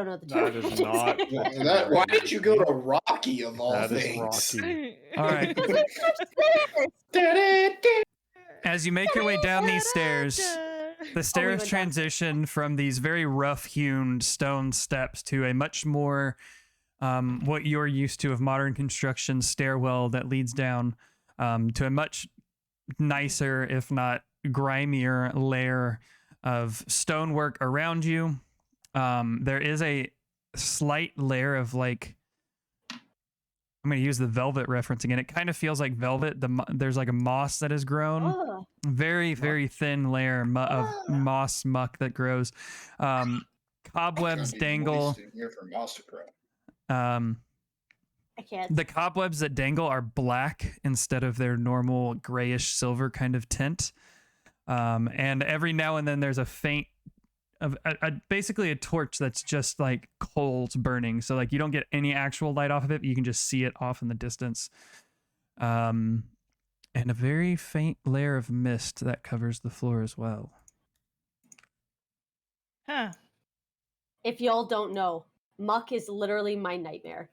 know the tune. That is not. Why did you go to Rocky of all That is things? Rocky. All right. As you make your way down these stairs, the stairs transition from these very rough-hewn stone steps to a much more what you're used to of modern construction stairwell that leads down to a much nicer, if not grimier, layer of stonework around you. There is a slight layer of like, I'm going to use the velvet reference again. It kind of feels like velvet. There's like a moss that has grown. Very, very thin layer of moss muck that grows. Cobwebs dangle. I can't. The cobwebs that dangle are black instead of their normal grayish silver kind of tint. And every now and then there's a faint of basically a torch that's just like coals burning. So like you don't get any actual light off of it, but you can just see it off in the distance. And a very faint layer of mist that covers the floor as well. Huh. If y'all don't know, muck is literally my nightmare.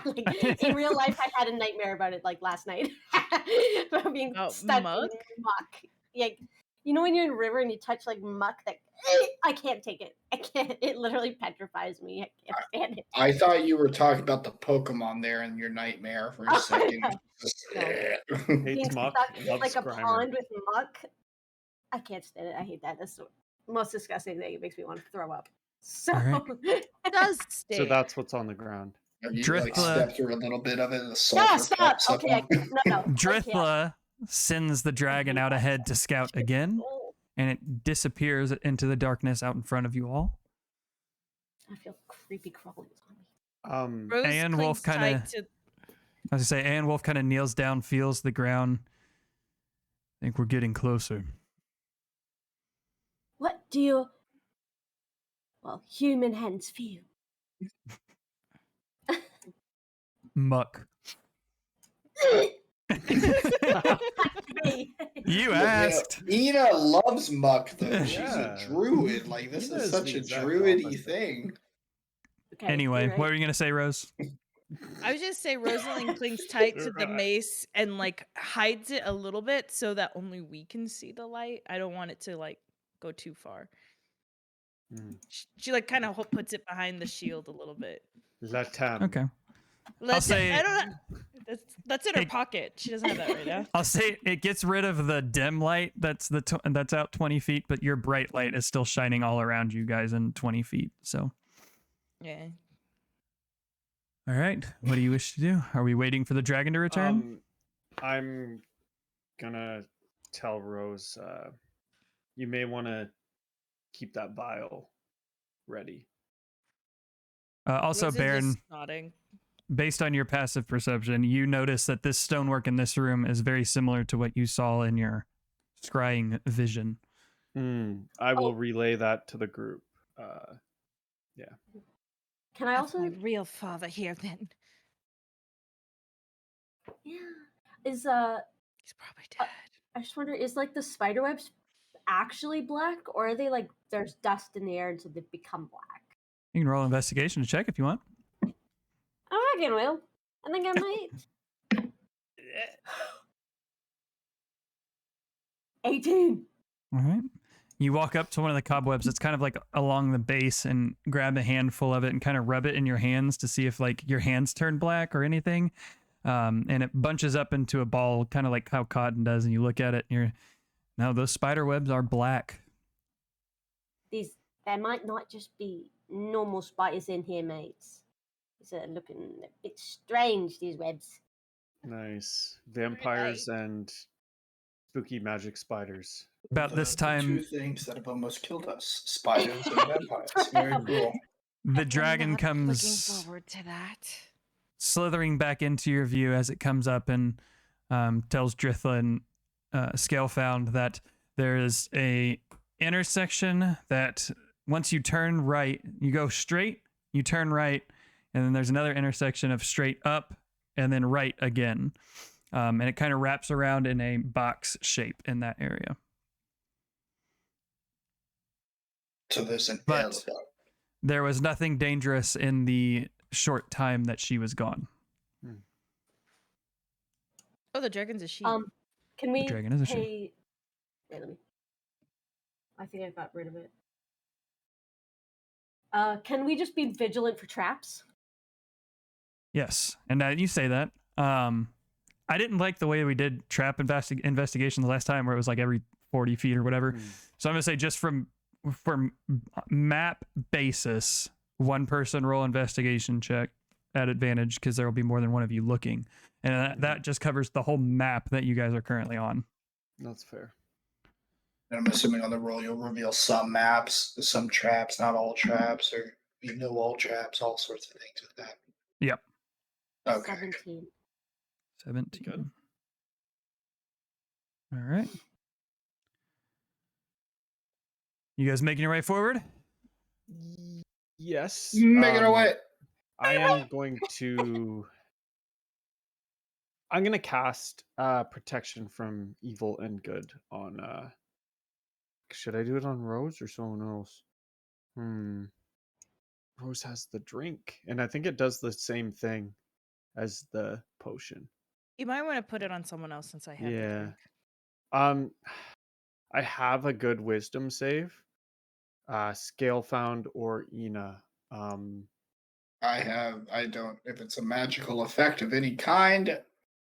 Like in real life, I had a nightmare about it like last night. About being stuck Muck? in muck. Like, you know when you're in a river and you touch like muck, that I can't take it. I can't. It literally petrifies me. I can't stand it. I thought you were talking about the Pokemon there in your nightmare for a second. Being Hates muck, stuck in loves like a Grimer. pond with muck, I can't stand it. I hate that. That's the most disgusting thing. It makes me want to throw up. So Alright. It does So stink. that's what's on the ground. Have you like Drithla. stepped through a little bit of it? The no, sulfur stop. pops up Okay, on- no. Drithla sends the dragon out ahead to scout again, Oh, and it disappears into the darkness out in front of you all. I feel creepy crawling on me. Rose Ayan clings Wolf kind tight of, to I was gonna say, Ayan Wolf kind of kneels down, feels the ground. I think we're getting closer. What do you, well, human hands feel? Muck. Me. You Look, asked. Ina loves muck though. She's Yeah. a druid. Like this Ina is is such the a exact druidy opposite. thing. Okay, Anyway, you're right. what were you gonna say, Rose? I was just say Rosalind clings tight to You're the right. mace and like hides it a little bit so that only we can see the light. I don't want it to like go too far. Mm. She like kind of puts it behind the shield a little bit. Latam. Okay. Let's say- I don't know. That's in her Hey. pocket. She doesn't have that right now. I'll say it gets rid of the dim light that's that's out 20 feet, but your bright light is still shining all around you guys in 20 feet. So, Yeah. all right, what do you wish to do? Are we waiting for the dragon to return? I'm gonna tell Rose, you may want to keep that vial ready. Also, Rose is Baron, just nodding. based on your passive perception, you notice that this stonework in this room is very similar to what you saw in your scrying vision. I will relay that to the group. Can I Have my also, real father here then. yeah, is, He's probably dead. I just wonder, is like the spider webs actually black, or are they like there's dust in the air and so they become black? You can roll investigation to check if you want. I reckon, Will. I think I might. 18. All right. You walk up to one of the cobwebs. It's kind of like along the base and grab a handful of it and kind of rub it in your hands to see if like your hands turn black or anything. And it bunches up into a ball, kind of like how cotton does. And you look at it and you're, no, those spider webs are black. There might not just be normal spiders in here, mates. It's looking a bit strange, these webs. Nice. Vampires and spooky magic spiders. About this The time, two things that have almost killed us: spiders and vampires. Very cool. the dragon Not comes looking forward to that. slithering back into your view as it comes up and tells Drithla and Scalefound that there is a intersection that once you turn right, you go straight, you turn right, and then there's another intersection of straight up and then right again. And it kind of wraps around in a box shape in that area. So there's an But L. there was nothing dangerous in the short time that she was gone. Oh, the dragon's a sheep. Can we dragon is a sheep. pay? Wait, let me. I think I got rid of it. Can we just be vigilant for traps? Yes, and you say that. I didn't like the way we did trap investigation the last time, where it was like every 40 feet or whatever. So I'm gonna say just from map basis, one person roll investigation check at advantage because there will be more than one of you looking, and that just covers the whole map that you guys are currently on. That's fair. And I'm assuming on the roll you'll reveal some maps, some traps, not all traps, or you know all traps, all sorts of things with that. Yep. Okay. 17. 17. Good. All right. You guys making your way forward? Yes. Make it away. I am going to. I'm gonna cast protection from evil and good on. Should I do it on Rose or someone else? Rose has the drink, and I think it does the same thing as the potion. You might want to put it on someone else since I have the Yeah. drink. I have a good wisdom save. Scale found or Ina. I don't, if it's a magical effect of any kind,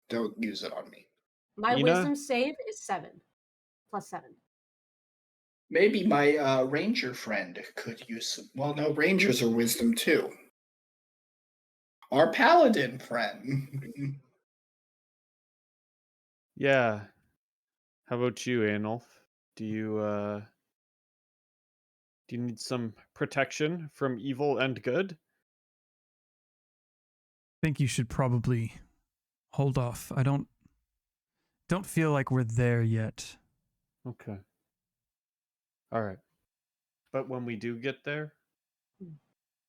don't use it on me. My Ina? wisdom save is 7 plus 7. Maybe my ranger friend could use some. Well, no, rangers are wisdom too. Our paladin friend. Yeah. How about you, Anolf? Do you need some protection from evil and good? I think you should probably hold off. I don't feel like we're there yet. Okay. All right. But when we do get there,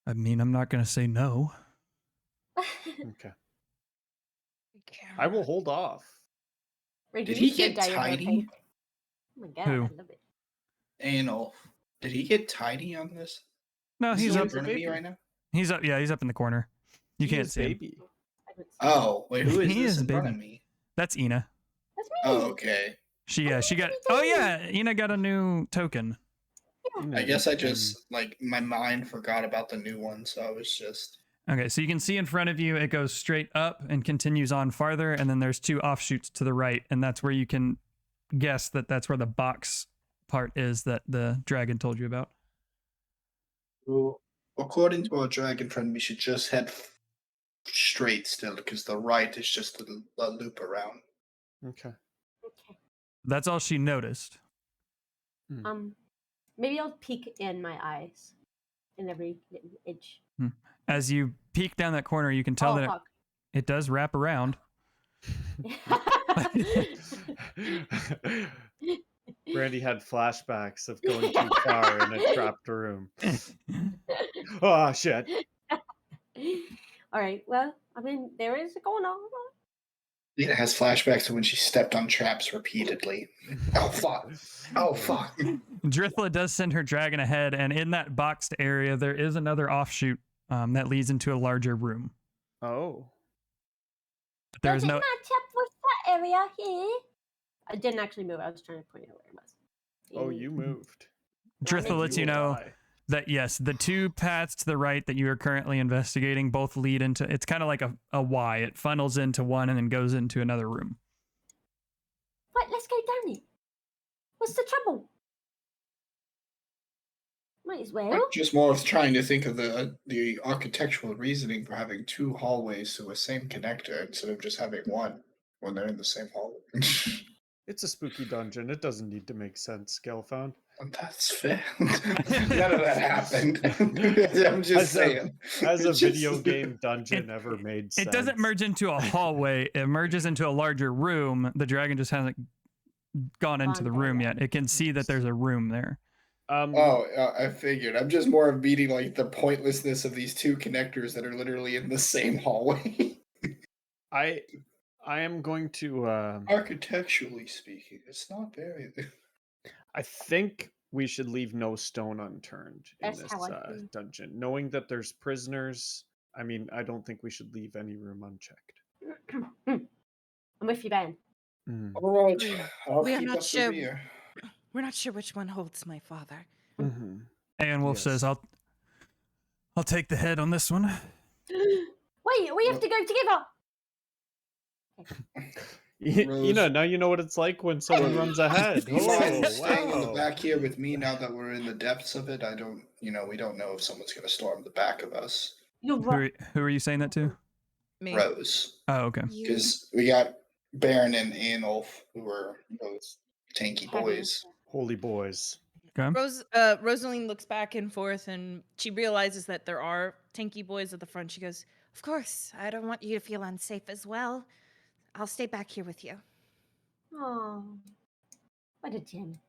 I mean, I'm not going to say no. okay. I will hold off. Wait, Did you he should get die your birthday. tiny? Oh my god, Who? I love it. Anal. Did he get tiny on this? No, Is he's he up. in front of me right now? He's up. Yeah, he's up in the corner. You He can't is see him. baby. I don't see it. Oh, wait, who is He this is in front baby. of me? That's Ina. That's me. Oh, okay. She Oh, got. baby, Oh baby. yeah, Ina got a new token. Ina I guess I and- just, like, my mind forgot about the new one, so I was just. Okay, so you can see in front of you, it goes straight up and continues on farther, and then there's 2 offshoots to the right, and that's where you can guess that that's where the box part is that the dragon told you about. Well, according to our dragon friend, we should just head straight still, because the right is just a loop around. Okay. Okay. That's all she noticed. Maybe I'll peek in my eyes in every little edge. As you peek down that corner, you can tell Oh, that fuck. it does wrap around. Brandy had flashbacks of going too far in a trapped room. Oh shit. All right. Well, I mean, there is going on. Lena has flashbacks to when she stepped on traps repeatedly. Oh, fuck. Oh, fuck. Drithla does send her dragon ahead, and in that boxed area, there is another offshoot that leads into a larger room. Oh. There Does is it no. match up with that area here? I didn't actually move. I was trying to point out where it was. Oh, you moved. Drithla lets you will know die. that yes, the 2 paths to the right that you are currently investigating both lead into. It's kind of like a Y. It funnels into one and then goes into another room. Right, let's go down it. What's the trouble? Might as well. I'm just more of trying to think of the architectural reasoning for having 2 hallways to a same connector instead of just having one when they're in the same hallway. It's a spooky dungeon. It doesn't need to make sense, Scalefound. That's fair. None of that happened. I'm just saying. As a It's just- video game dungeon ever made sense. It doesn't merge into a hallway. It merges into a larger room. The dragon just hasn't gone into the room yet. It can see that there's a room there. I figured. I'm just more of beating like the pointlessness of these 2 connectors that are literally in the same hallway. I am going to Architecturally speaking, it's not very. I think we should leave no stone unturned in That's this how I feel. dungeon. Knowing that there's prisoners, I mean, I don't think we should leave any room unchecked. I'm with you, Ben. All right, I'll We are keep not up the sure. rear. We're not sure which one holds my father. Mm-hmm. And Wolf says, Yes. I'll take the head on this one. Wait, we have to go together. Rose. Now you know what it's like when someone runs ahead. Do you mind Oh, staying in the wow. back here with me now that we're in the depths of it? I don't, we don't know if someone's going to storm the back of us. You're right. Who are you saying that to? Me. Rose. Oh, okay. You. Because we got Baron and Anolf, who are those tanky boys. Holy boys. Okay. Rosaline looks back and forth, and she realizes that there are tanky boys at the front. She goes, Of course, I don't want you to feel unsafe as well. I'll stay back here with you. Oh, what a gem.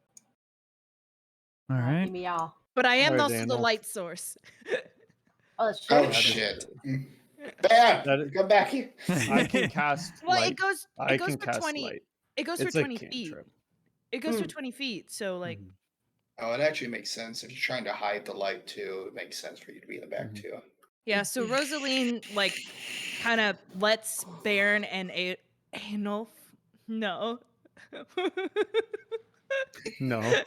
All right. Here we are. but I am Alright, also the Daniel. light source. Oh, that's true. Oh, That is shit. true. Baron, That is- come back here. I can cast Well, light. it goes I for can cast 20. light. It goes It's for a 20 feet. cantrip. It goes for 20 feet. So like Mhm. Oh, it actually makes sense. If you're trying to hide the light too, it makes sense for you to be in the back too. Yeah, so Rosaline like kind of lets Baron and Anolf know. No.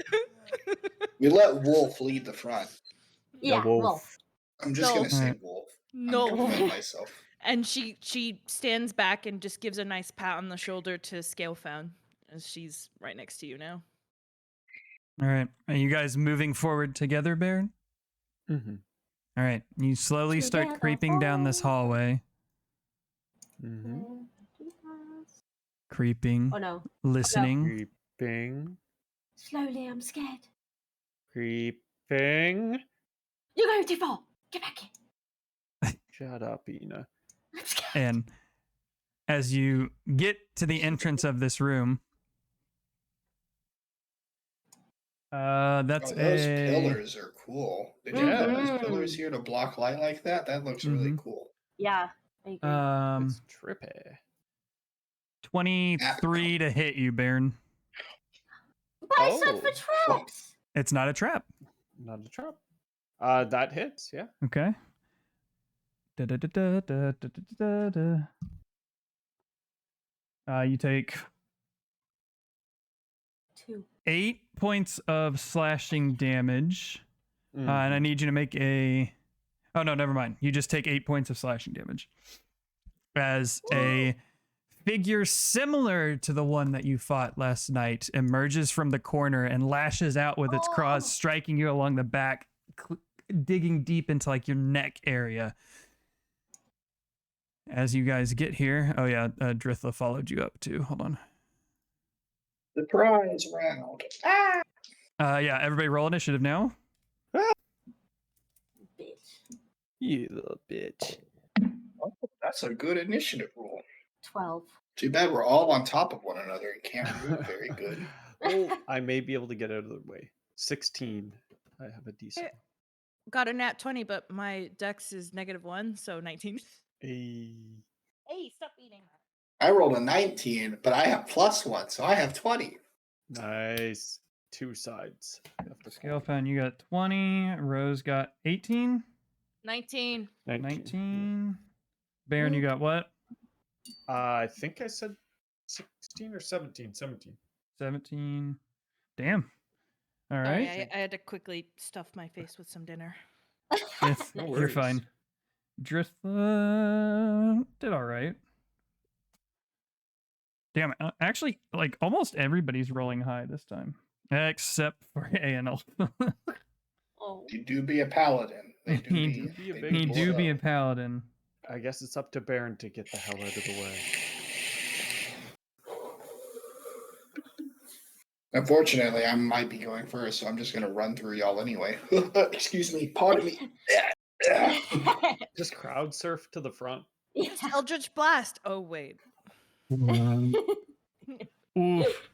We let Wolf lead the front. Yeah, Wolf. I'm just No. gonna say Alright. Wolf. No. I'm gonna commit myself. And she stands back and just gives a nice pat on the shoulder to Scalefound as she's right next to you now. All right. Are you guys moving forward together, Baron? Mm-hmm. All right. You slowly start Together creeping down this hallway. Mm-hmm. Creeping. Oh no. Listening. Creeping. Slowly, I'm scared. Creeping. You're going too far. Get back here. Shut up, Ina. I'm scared. And as you get to the entrance of this room, that's those pillars are cool. Did you put those pillars here to block light like that? That looks really cool. Yeah. I agree. It's trippy. 23 to hit you, Baron. But I said for traps. It's not a trap. Not a trap. That hits, yeah. Okay. You take 2. 8 points of slashing damage. And I need you to make a... Oh, no, never mind. You just take 8 points of slashing damage. As a figure similar to the one that you fought last night emerges from the corner and lashes out with its claws, striking you along the back, digging deep into like your neck area. As you guys get here... Oh, yeah, Drithla followed you up too. Hold on. The prize round. Yeah, everybody roll initiative now. Bitch. You little bitch. Oh, that's a good initiative roll. 12. Too bad we're all on top of one another and can't move very good. Oh, I may be able to get out of the way. 16. I have a decent. Got a nat 20, but my dex is -1, so 19. Hey, stop eating that. I rolled a 19, but I have +1, so I have 20. nice. 2 sides. Scalefound, you got 20. Rose got 18. 19. 19. Baron, you got what? I think I said 16 or 17. 17. 17. Damn. All Sorry, right. I had to quickly stuff my face with some dinner. No You're worries. fine. Drithla did all right. Damn, actually, like almost everybody's rolling high this time, except for Anl. Oh. You do be a paladin. They do He be, they He do be a blow. paladin. I guess it's up to Baron to get the hell out of the way. Unfortunately, I might be going first, so I'm just gonna run through y'all anyway. Excuse me, pardon me. Just crowd surf to the front. It's Eldritch Blast. Oh, wait. Oof.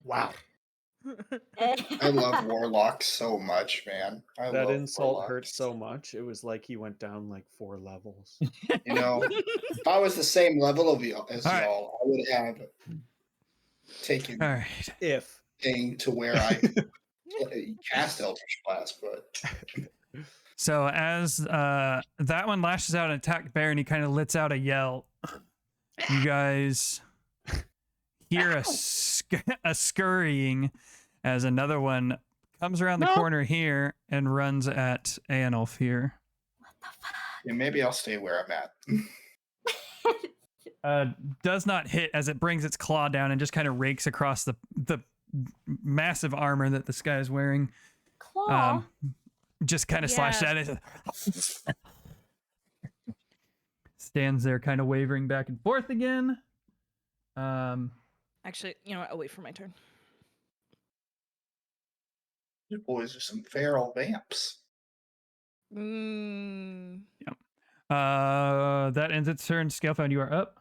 Wow. I love warlocks so much, man. I That love insult hurt warlocks. so much. It was like he went down like 4 levels. You know, if I was the same level of y'all as All right. y'all, I would have taken All right. If. thing to where I cast Eldritch Blast, but So as that one lashes out and attacks Baron, he kind of lets out a yell. You guys hear a scurrying as another one comes around the corner here and runs at Anolf here. yeah, maybe I'll stay where I'm at. Does not hit as it brings its claw down and just kind of rakes across the massive armor that this guy is wearing. Claw? Just kind of slashed at it. Stands there kind of wavering back and forth again. Actually, you know what? I'll wait for my turn. You boys are some feral vamps. That ends its turn. Scalefound, you are up.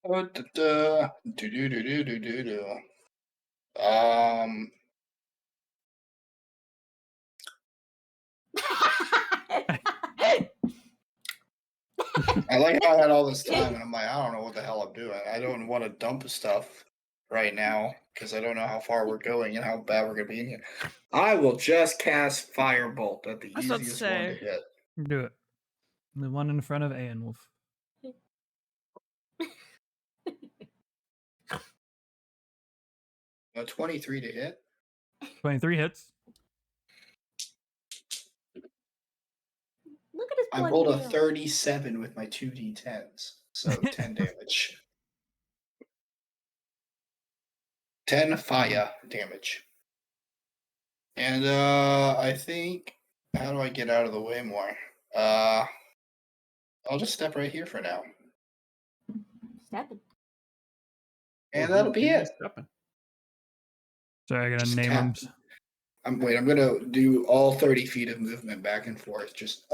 I like how I had all this time and I'm like, I don't know what the hell I'm doing. I don't want to dump stuff. right now because I don't know how far we're going and how bad we're gonna be in here. I will just cast Firebolt at the I was about to easiest one to say. hit. Do it. The one in front of Aenwolf. A 23 to hit. 23 hits. Look at his I bloody rolled a nails. 37 with my 2d10s, so 10 damage. 10 fire damage. And I think, how do I get out of the way more? I'll just step right here for now. Stepping. And that'll be it. Sorry, I gotta Just name them. tap. I'm gonna do all 30 feet of movement back and forth. Just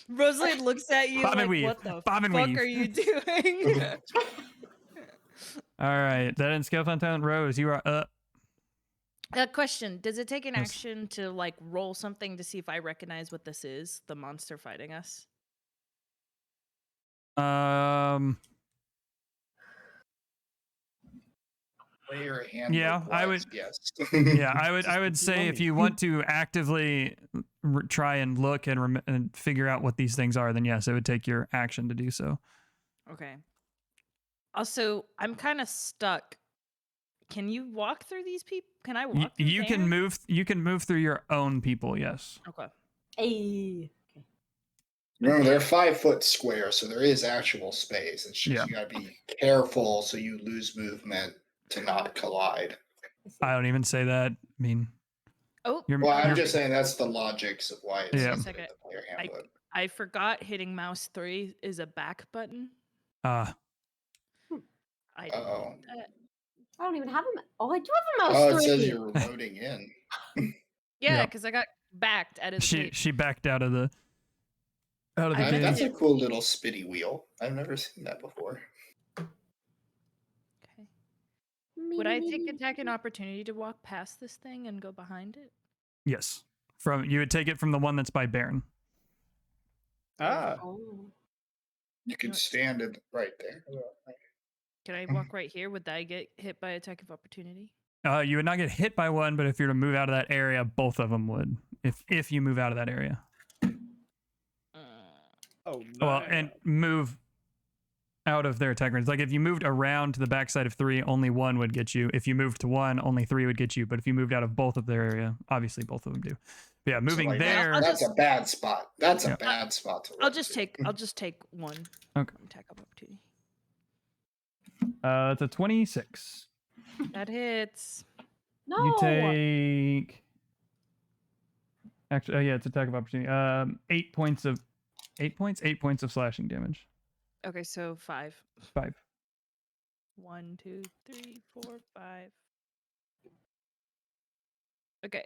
Rosalind looks at you Bob and like, weave. what the Bob and fuck weave. are you doing? All right, that ends Scale Fountain. Rose, you are up. Question, does it take an Yes. action to like roll something to see if I recognize what this is, the monster fighting us? player handbook. Yeah, I would. Yes. Yeah, I would say if you want to actively try and look and figure out what these things are, then yes, it would take your action to do so. Okay. Also, I'm kind of stuck. Can you walk through these people? Can I walk through You can there? move. You can move through your own people. Yes. Okay. Hey. Remember, they're 5 foot square, so there is actual space. It's just Yeah. you gotta be careful so you lose movement to not collide. I don't even say that. I mean, Oh, Well, I'm you're- just saying that's the logics of why it's Yeah. in Just a second. the player handbook. I forgot hitting mouse 3 is a back button. uh I Uh-oh. I don't even have a. Oh, I do have a mouse. Oh, it 3. says you're loading in. yeah, Yep. because I got backed out of the page. she backed out of the I meant game. That's a cool little spitty wheel. I've never seen that before. Okay. Would I take attack and opportunity to walk past this thing and go behind it? Yes. You would take it from the one that's by Baron. Ah. Oh. You can stand it right there. Can I walk right here? Would I get hit by attack of opportunity? You would not get hit by one, but if you're to move out of that area, both of them would. If you move out of that area. Oh, Well, and move out of their attack range. Like if you moved around to the backside of 3, only 1 would get you. If you moved to 1, only 3 would get you. But if you moved out of both of their area, obviously both of them do. But yeah, moving So, like, there. That's a bad spot. That's a Yeah. bad spot to I'll run just to. take one. Okay. Attack of opportunity. It's a 26. That hits. No. You take. Actually, yeah, it's attack of opportunity. 8 points of slashing damage. Okay, so 5. 5. 1, 2, 3, 4, 5. Okay.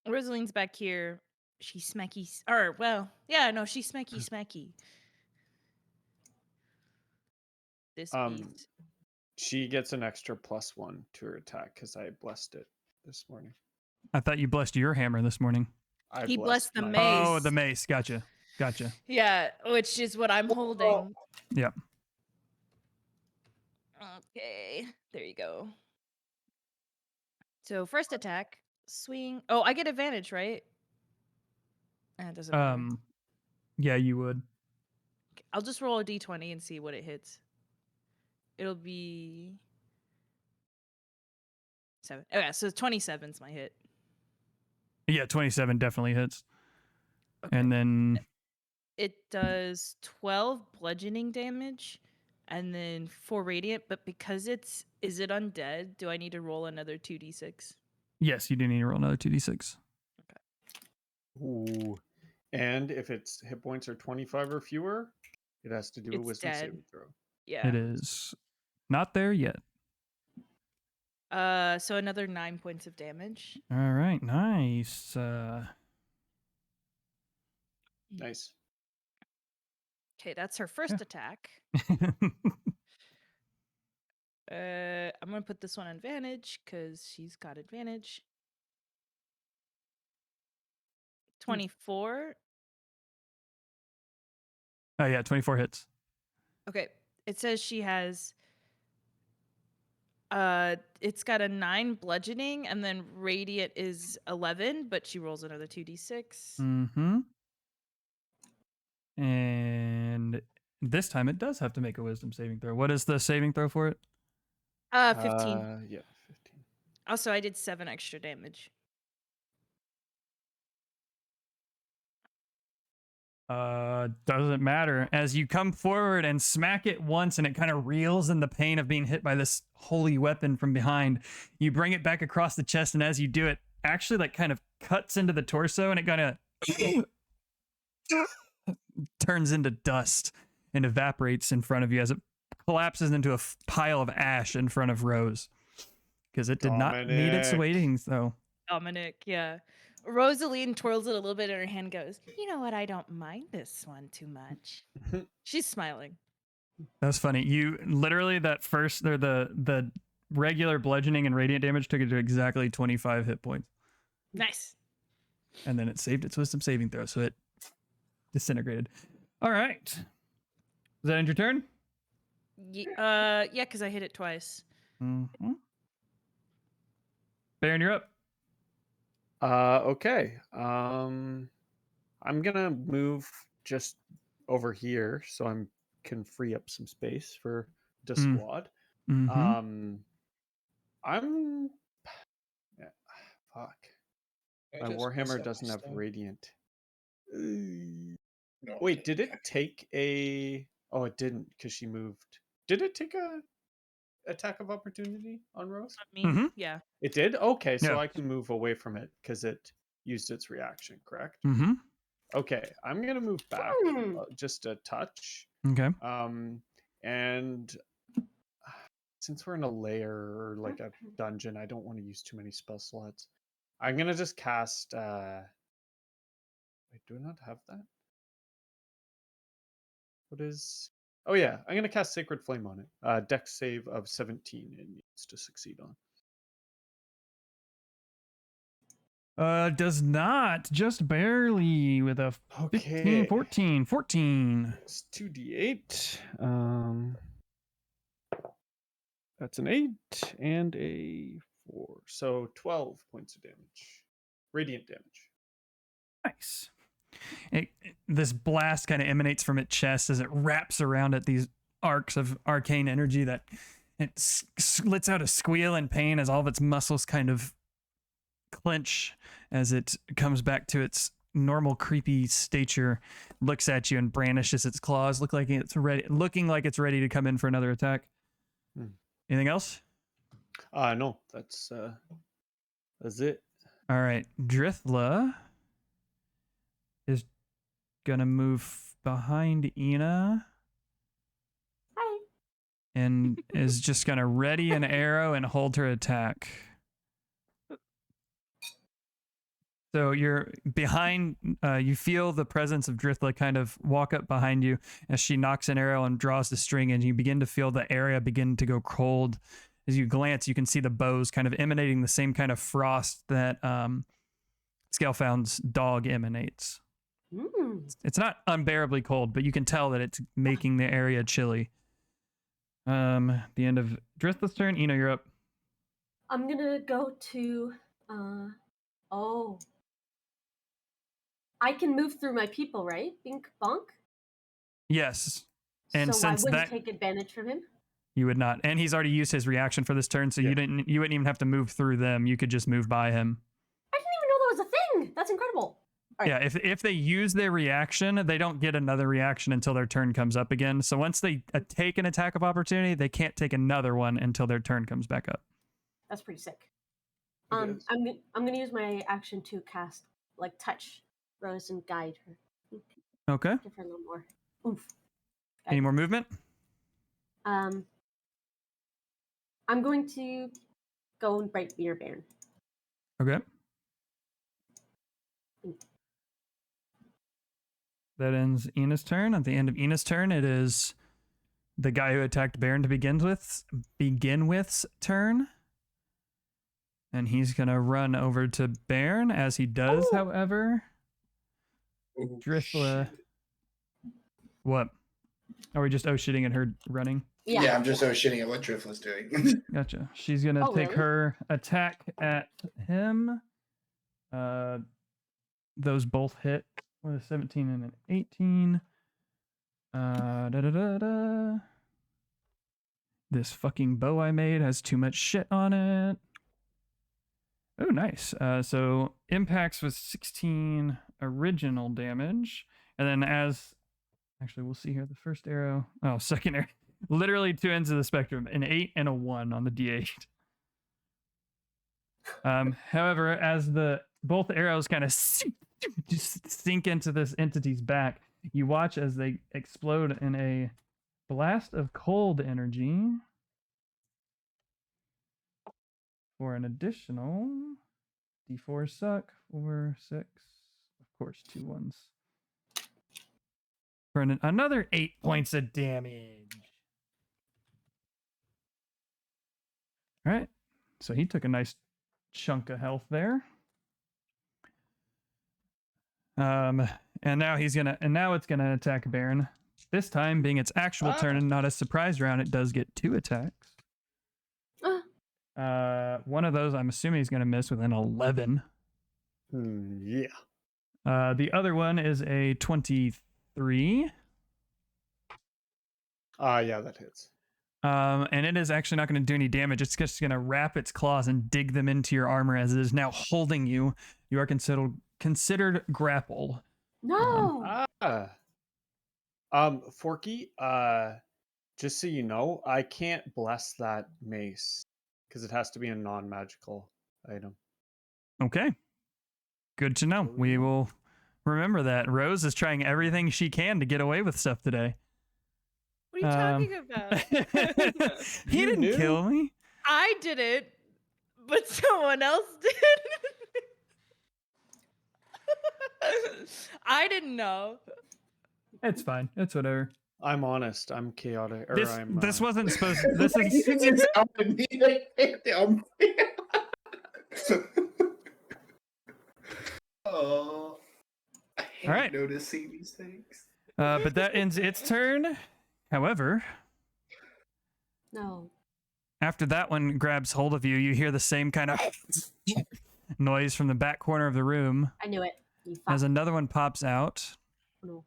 Rosalind's back here. She's smacky. Or, well, yeah, no, she's smacky. This beast. She gets an extra +1 to her attack because I blessed it this morning. I thought you blessed your hammer this morning. He blessed the my- mace. Oh, the mace. Gotcha. Yeah, which is what I'm holding. Yep. Okay, there you go. So first attack, swing. Oh, I get advantage, right? It doesn't matter. Yeah, you would. I'll just roll a d20 and see what it hits. It'll be 7. Okay, so 27's my hit. Yeah, 27 definitely hits. Okay. And then It does 12 bludgeoning damage and then 4 radiant, but because is it undead, do I need to roll another 2d6? yes, you do need to roll another 2d6. Ooh. And if its hit points are 25 or fewer, it has to do a It's wisdom dead. saving throw. Yeah. It is not there yet. So another 9 points of damage. All right, nice. Nice. Okay, that's her first attack. I'm gonna put this one on advantage because she's got advantage. 24. Oh yeah, 24 hits. Okay, it says she has It's got a 9 bludgeoning, and then radiant is 11, but she rolls another 2d6. Mm-hmm. And this time it does have to make a wisdom saving throw. What is the saving throw for it? 15. Yeah, 15. Also, I did 7 extra damage. Doesn't matter. As you come forward and smack it once and it kind of reels in the pain of being hit by this holy weapon from behind, you bring it back across the chest, and as you do it, actually like kind of cuts into the torso, and it kind of turns into dust and evaporates in front of you as it collapses into a pile of ash in front of Rose. Because it did not need its weighting, though. Dominic, yeah. Rosaline twirls it a little bit in her hand, goes, "You know what? I don't mind this one too much." She's smiling. That's funny. You literally that first, or the regular bludgeoning and radiant damage took it to exactly 25 hit points. Nice. And then it saved its wisdom saving throw, so it disintegrated. All right. Is that end your turn? Yeah, because I hit it twice. Mm-hmm. Baron, you're up. Okay. I'm gonna move just over here so I can free up some space for the squad. Mm-hmm. I'm fuck. My Warhammer doesn't have radiant. No, Wait, did it take a? Oh, it didn't because she moved. Did it take a attack of opportunity on Rose? Me? Mhm. Yeah. It did. Okay, so Yeah. I can move away from it because it used its reaction. Correct. Mm-hmm. Okay, I'm gonna move back just a touch. Okay. And since we're in a lair or like a dungeon, I don't want to use too many spell slots. I'm gonna just cast. Wait, do I not have that? What is? Oh yeah, I'm gonna cast Sacred Flame on it. Dex save of 17 it needs to succeed on. Does not, just barely with a 15, 14. It's 2d8. That's an 8 and a 4. So 12 points of damage. Radiant damage. Nice. This blast kind of emanates from its chest as it wraps around it these arcs of arcane energy that it lets out a squeal in pain as all of its muscles kind of clench as it comes back to its normal creepy stature, looks at you and brandishes its claws, looking like it's ready to come in for another attack. Anything else? No, that's it. All right, Drithla is gonna move behind Ina. Hi. And is just gonna ready an arrow and hold her attack. So you're behind, you feel the presence of Drithla kind of walk up behind you as she knocks an arrow and draws the string, and you begin to feel the area begin to go cold. As you glance, you can see the bows kind of emanating the same kind of frost that Scalefound's dog emanates. It's not unbearably cold, but you can tell that it's making the area chilly. The end of Drithla's turn. Ina, you're up. I'm gonna go to I can move through my people, right? Bink bonk. Yes. And so since I wouldn't that take advantage from him. You would not. And he's already used his reaction for this turn, so you wouldn't even have to move through them. You could just move by him. I didn't even know that was a thing. That's incredible. All right. Yeah, if they use their reaction, they don't get another reaction until their turn comes up again. So once they take an attack of opportunity, they can't take another one until their turn comes back up. That's pretty sick. I'm gonna use my action to cast touch Rose and guide her. Okay. Give her a little more oomph. Any more movement? I'm going to go right near Baron. Okay. That ends Ina's turn. At the end of Ina's turn, it is the guy who attacked Baron to begin with's turn. And he's gonna run over to Baron. As he does, however, Drithla. What? Are we just shitting at her running? Yeah, I'm just shitting at what Driftla's doing. Gotcha. She's gonna take really? her attack at him. Those both hit with a 17 and an 18. Da da da da. This fucking bow I made has too much shit on it. Oh, nice. So impacts with 16 original damage, and then actually we'll see here the first arrow. Oh, second arrow. Literally two ends of the spectrum, an 8 and a 1 on the D8. However, as both arrows kind of just sink into this entity's back, you watch as they explode in a blast of cold energy for an additional D4 suck. 4, 6, of course, 2 ones. For another 8 points of damage. All right, so he took a nice chunk of health there. And now it's gonna attack Baron. This time, being its actual turn and not a surprise round, it does get 2 attacks. One of those I'm assuming he's gonna miss with an 11. Yeah. The other one is a 23. Yeah, that hits. And it is actually not going to do any damage. It's just going to wrap its claws and dig them into your armor as it is now holding you. You are considered grappled. No. Forky, just so you know, I can't bless that mace because it has to be a non-magical item. Okay. Good to know. We will remember that. Rose is trying everything she can to get away with stuff today. What are you talking about? He didn't kill me. I did it, but someone else did. I didn't know. It's fine. It's whatever. I'm honest. I'm chaotic. This wasn't supposed to. This is. Oh, I hate All right. noticing these things. But that ends its turn. However, No. after that one grabs hold of you, you hear the same kind of noise from the back corner of the room. I knew it. You As another one pops out. No.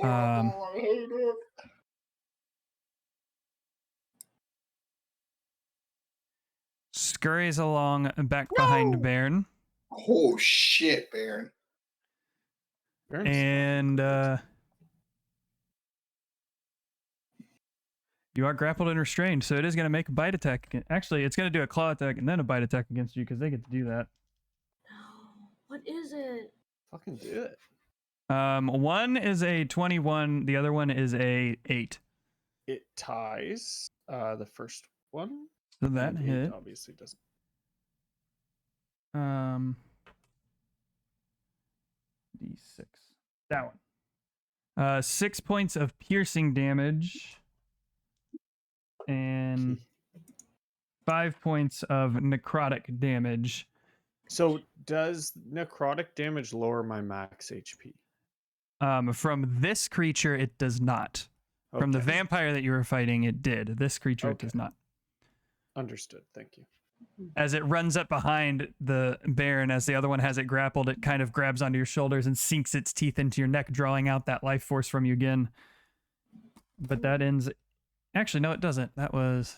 I hate it. Scurries along back behind Baron. Oh shit, Baron. And you are grappled and restrained, so it is going to make a bite attack. Actually, it's going to do a claw attack and then a bite attack against you because they get to do that. What is it? Fucking do it. One is a 21. The other one is a 8. It ties the first one. So that and hit. It obviously doesn't. D6. That one. 6 points of piercing damage. And 5 points of necrotic damage. So does necrotic damage lower my max HP? From this creature, it does not. From the Okay. vampire that you were fighting, it did. This creature, it does not. Understood. Thank you. As it runs up behind the Baron, as the other one has it grappled, it kind of grabs onto your shoulders and sinks its teeth into your neck, drawing out that life force from you again. But that ends... Actually, no, it doesn't. That was...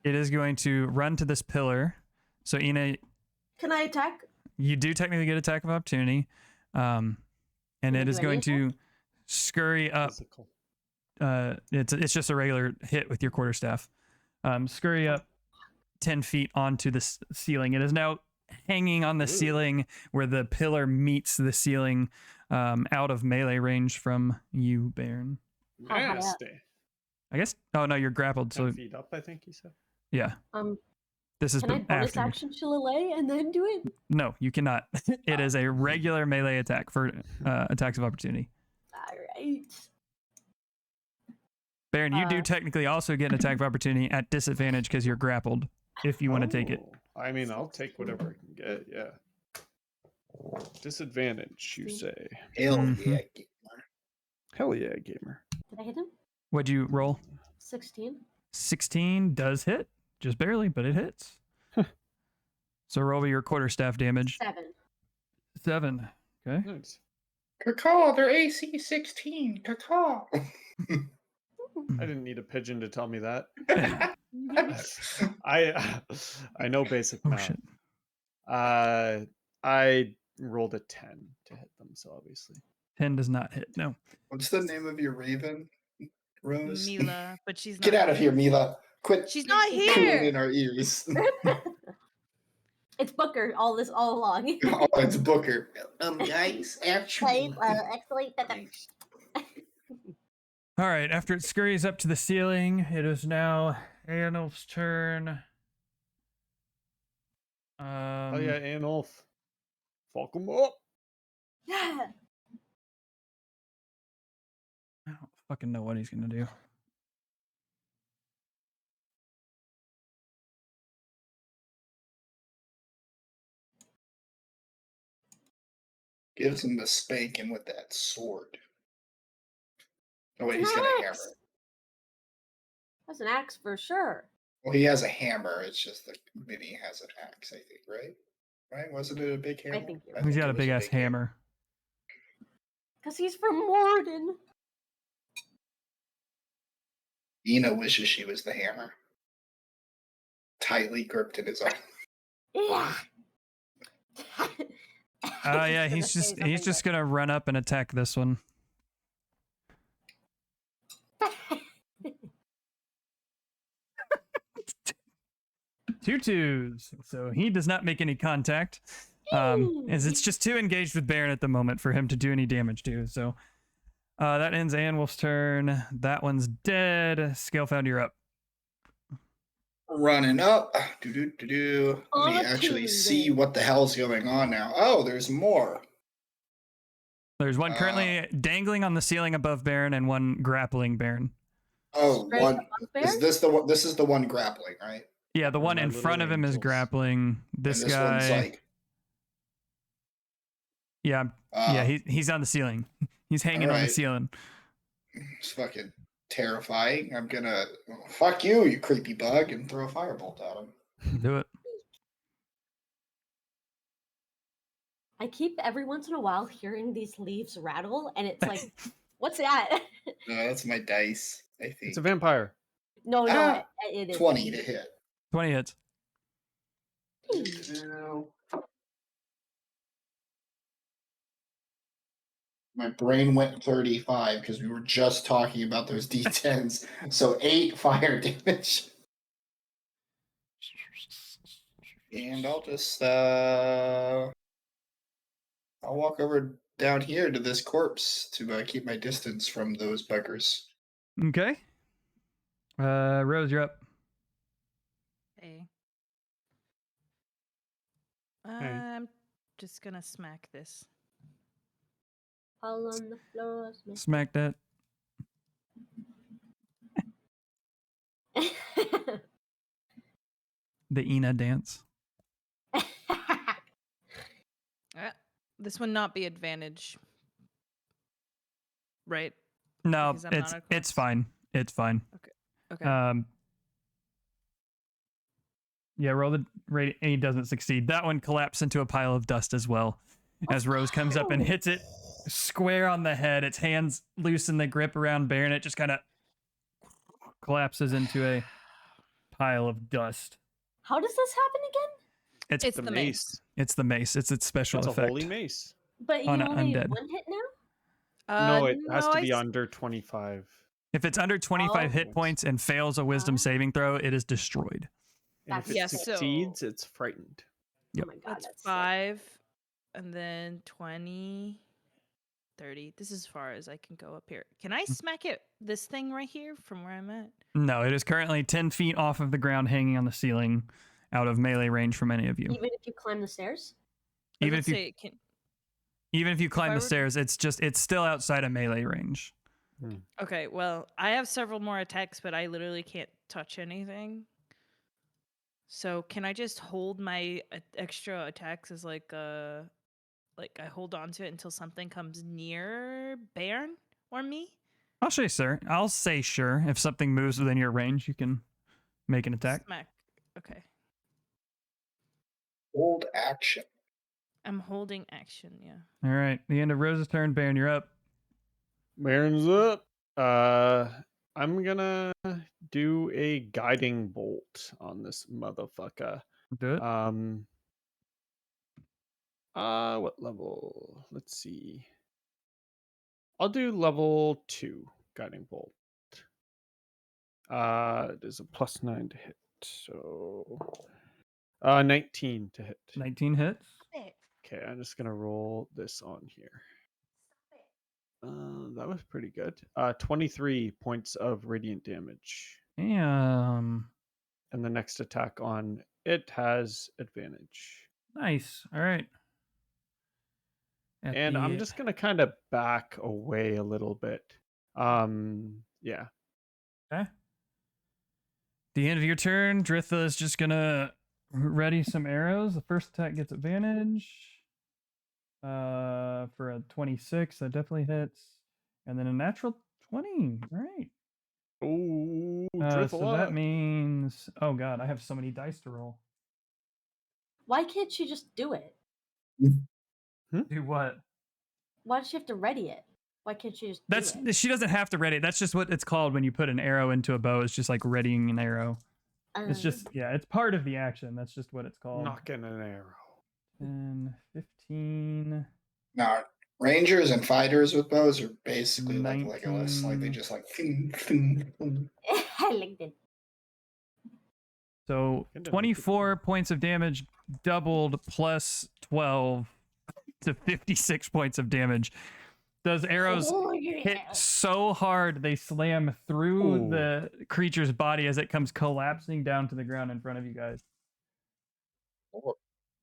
It is going to run to this pillar. So, Ina... Can I attack? You do technically get attack of opportunity. And it is going to scurry up. Physical. It's just a regular hit with your quarterstaff. Scurry up 10 feet onto the ceiling. It is now hanging on the ceiling where the pillar meets the ceiling, out of melee range from you, Baron. Nasty. I guess. Oh no, you're grappled. 10 So feet up, I think you said. yeah. This is Can I bonus after. action Shillelagh and then do it? No, you cannot. It is a regular melee attack for attacks of opportunity. All right. Baron, you do technically also get an attack of opportunity at disadvantage because you're grappled. If you want to take it. I mean, I'll take whatever I can get. Yeah. Disadvantage, you say? Hell Mhm. yeah, gamer. Hell yeah, gamer. Did I hit him? What'd you roll? 16. 16 does hit, just barely, but it hits. So roll your quarterstaff damage. 7. 7. Okay. Nice. Cacaw, they're AC 16. Cacaw. I didn't need a pigeon to tell me that. I know basic Oh math. shit. I rolled a 10 to hit them, so obviously. 10 does not hit. No. What's the name of your raven, Rose? Mila, but she's not. Get out of here, Mila. Quit She's not cooing here. in our ears. It's Booker all along. Oh, it's Booker. Guys, actually. Excellent. All right. After it scurries up to the ceiling, it is now Anulf's turn. Oh yeah, Anulf. Fuck him up. Yeah. I don't fucking know what he's gonna do. Gives him the spanking with that sword. Oh wait, It's he's an got a axe. hammer. That's an axe for sure. Well, he has a hammer. It's just that Minnie has an axe, I think, right? Right? Wasn't it a big hammer? think you're He's think got it a was big ass hammer. Because he's from Morden. Ina wishes she was the hammer. Tightly gripped in his arm. Yeah. Oh yeah, he's just gonna run up and attack this one. Two twos. So he does not make any contact. As it's just too engaged with Baron at the moment for him to do any damage to. So that ends Anwolf's turn. That one's dead. Scalefound, you're up. Running up. Let me actually see what the hell's going on now. Oh, there's more. There's one currently dangling on the ceiling above Baron and one grappling Baron. Oh, Straight one. up there? Is this the one? This is the one grappling, right? Yeah, the one my in little front of him is angels. grappling. This and this guy. one's like. Yeah, he's on the ceiling. He's hanging on the Alright. ceiling. It's fucking terrifying. I'm gonna fuck you, you creepy bug, and throw a firebolt at him. Do it. I keep every once in a while hearing these leaves rattle, and it's like, what's that? No, that's my dice. I think It's a vampire. No, Ah, it is 20 to hit. 20 hits. My brain went 35 because we were just talking about those D10s. So 8 fire damage. And I'll just I'll walk over down here to this corpse to keep my distance from those buggers. Okay. Rose, you're up. Hey. I'm just gonna smack this. All on the floor. Smack that. The Ina dance. This would not be advantage, right? No, Because I'm not a it's corpse? fine. It's fine. Okay. Yeah, roll the rate and he doesn't succeed. That one collapsed into a pile of dust as well. As Rose comes up and hits it square on the head, its hands loosen the grip around Baron. It just kind of collapses into a pile of dust. How does this happen again? It's It's the mace. It's the mace. It's its special That's effect. a holy mace. But you On only undead. one hit now? No, it has to I be s- under 25. If it's under 25 hit Yes. points and fails a wisdom saving throw, it is destroyed. And if it Yeah, so- succeeds, it's frightened. Yep. Oh my god, That's that's sick. 5, and then 20, 30. This is as far as I can go up here. Can I smack it? This thing right here from where I'm at? No, it is currently 10 feet off of the ground, hanging on the ceiling, out of melee range from any of you. Even if you climb the stairs? I Even was if you gonna say, can, even if you climb I the were- stairs, it's still outside of melee range. okay, well, I have several more attacks, but I literally can't touch anything. So can I just hold my extra attacks as like Like I hold on to it until something comes near Bairn or me? I'll say sir. I'll say sure. If something moves within your range, you can make an attack. Smack. Okay. Hold action. I'm holding action, yeah. All right. The end of Rose's turn. Baron, you're up. Baron's up. I'm gonna do a guiding bolt on this motherfucker. Do it. What level? Let's see. I'll do level 2 guiding bolt. It is a +9 to hit, so 19 to hit. 19 hits. Okay, I'm just gonna roll this on here. That was pretty good. 23 points of radiant damage. Damn. And the next attack on it has advantage. Nice. All right. And I'm just gonna kind of back away a little bit. Yeah. Okay. The end of your turn, Dritha is just gonna ready some arrows. The first attack gets advantage. For a 26, that definitely hits. And then a natural 20. All right. Ooh, so that means, oh god, I have so many dice to roll. Why can't she just do it? Do what? Why does she have to ready it? Why can't she just do it? She doesn't have to ready it. That's just what it's called when you put an arrow into a bow. It's just like readying an arrow. It's just, yeah, it's part of the action. That's just what it's called. Knocking an arrow. 10, 15. Now, rangers and fighters with bows are basically 19. like Legolas. Like they just like. I liked it. So 24 points of damage doubled plus 12 to 56 points of damage. Those arrows hit so hard they slam through the creature's body as it comes collapsing down to the ground in front of you guys.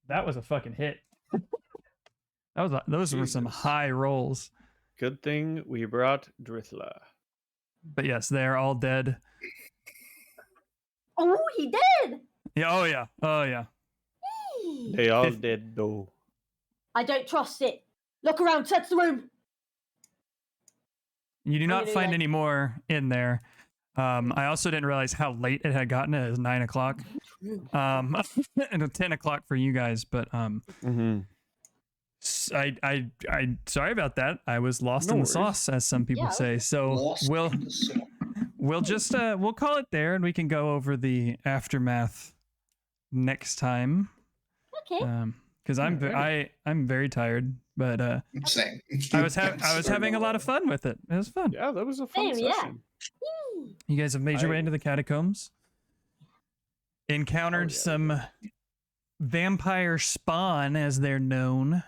That was a fucking hit. Those were some high rolls. Good thing we brought Drithla. But yes, they're all dead. Oh, he did. Yeah. Oh yeah. Oh yeah. They all dead though. I don't trust it. Look around. Search the room. You do not find any more in there. I also didn't realize how late it had gotten. It was 9 o'clock. And 10 o'clock for you guys. But I sorry about that. I was lost in the sauce, as some people say. So we'll just we'll call it there, and we can go over the aftermath next time. Okay. Because I'm very tired, but same. I was having a lot of fun with it. It was fun. Yeah, that was a fun session. You guys have made your way into the catacombs. Encountered some vampire spawn, as they're known.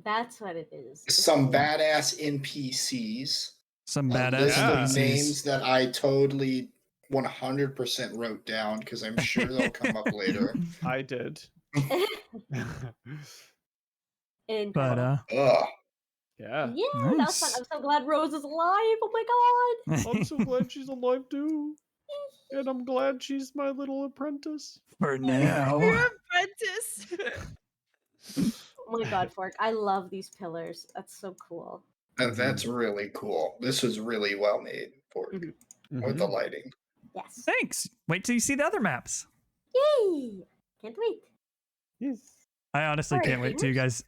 That's what it is. Some badass NPCs. Some badass list of NPCs. names that I totally 100% wrote down because I'm sure they'll come up later. I did. But yeah. Yeah, that was fun. I'm so glad Rose is alive. Oh my god. I'm so glad she's alive too. And I'm glad she's my little apprentice. For now. Your apprentice. Oh my god, Fork. I love these pillars. That's so cool. That's really cool. This was really well made for with the lighting. Yes. Thanks. Wait till you see the other maps. Yay! Can't wait. Yes. I honestly can't wait till you guys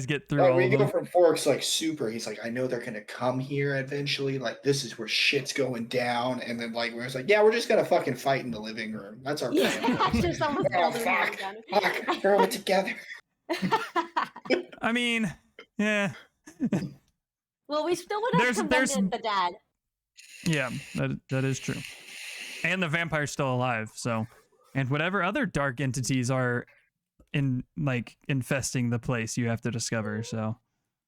get through Oh, all we of go them. from Forks like super. He's like, I know they're gonna come here eventually. Like this is where shit's going down. And then like we're like, yeah, we're just gonna fucking fight in the living room. That's our plan. Just almost Oh, fuck. Throw it together. I mean, yeah. Well, we still would have convened the dad. Yeah, that is true. And the vampire's still alive, so, and whatever other dark entities are infesting the place, you have to discover. So.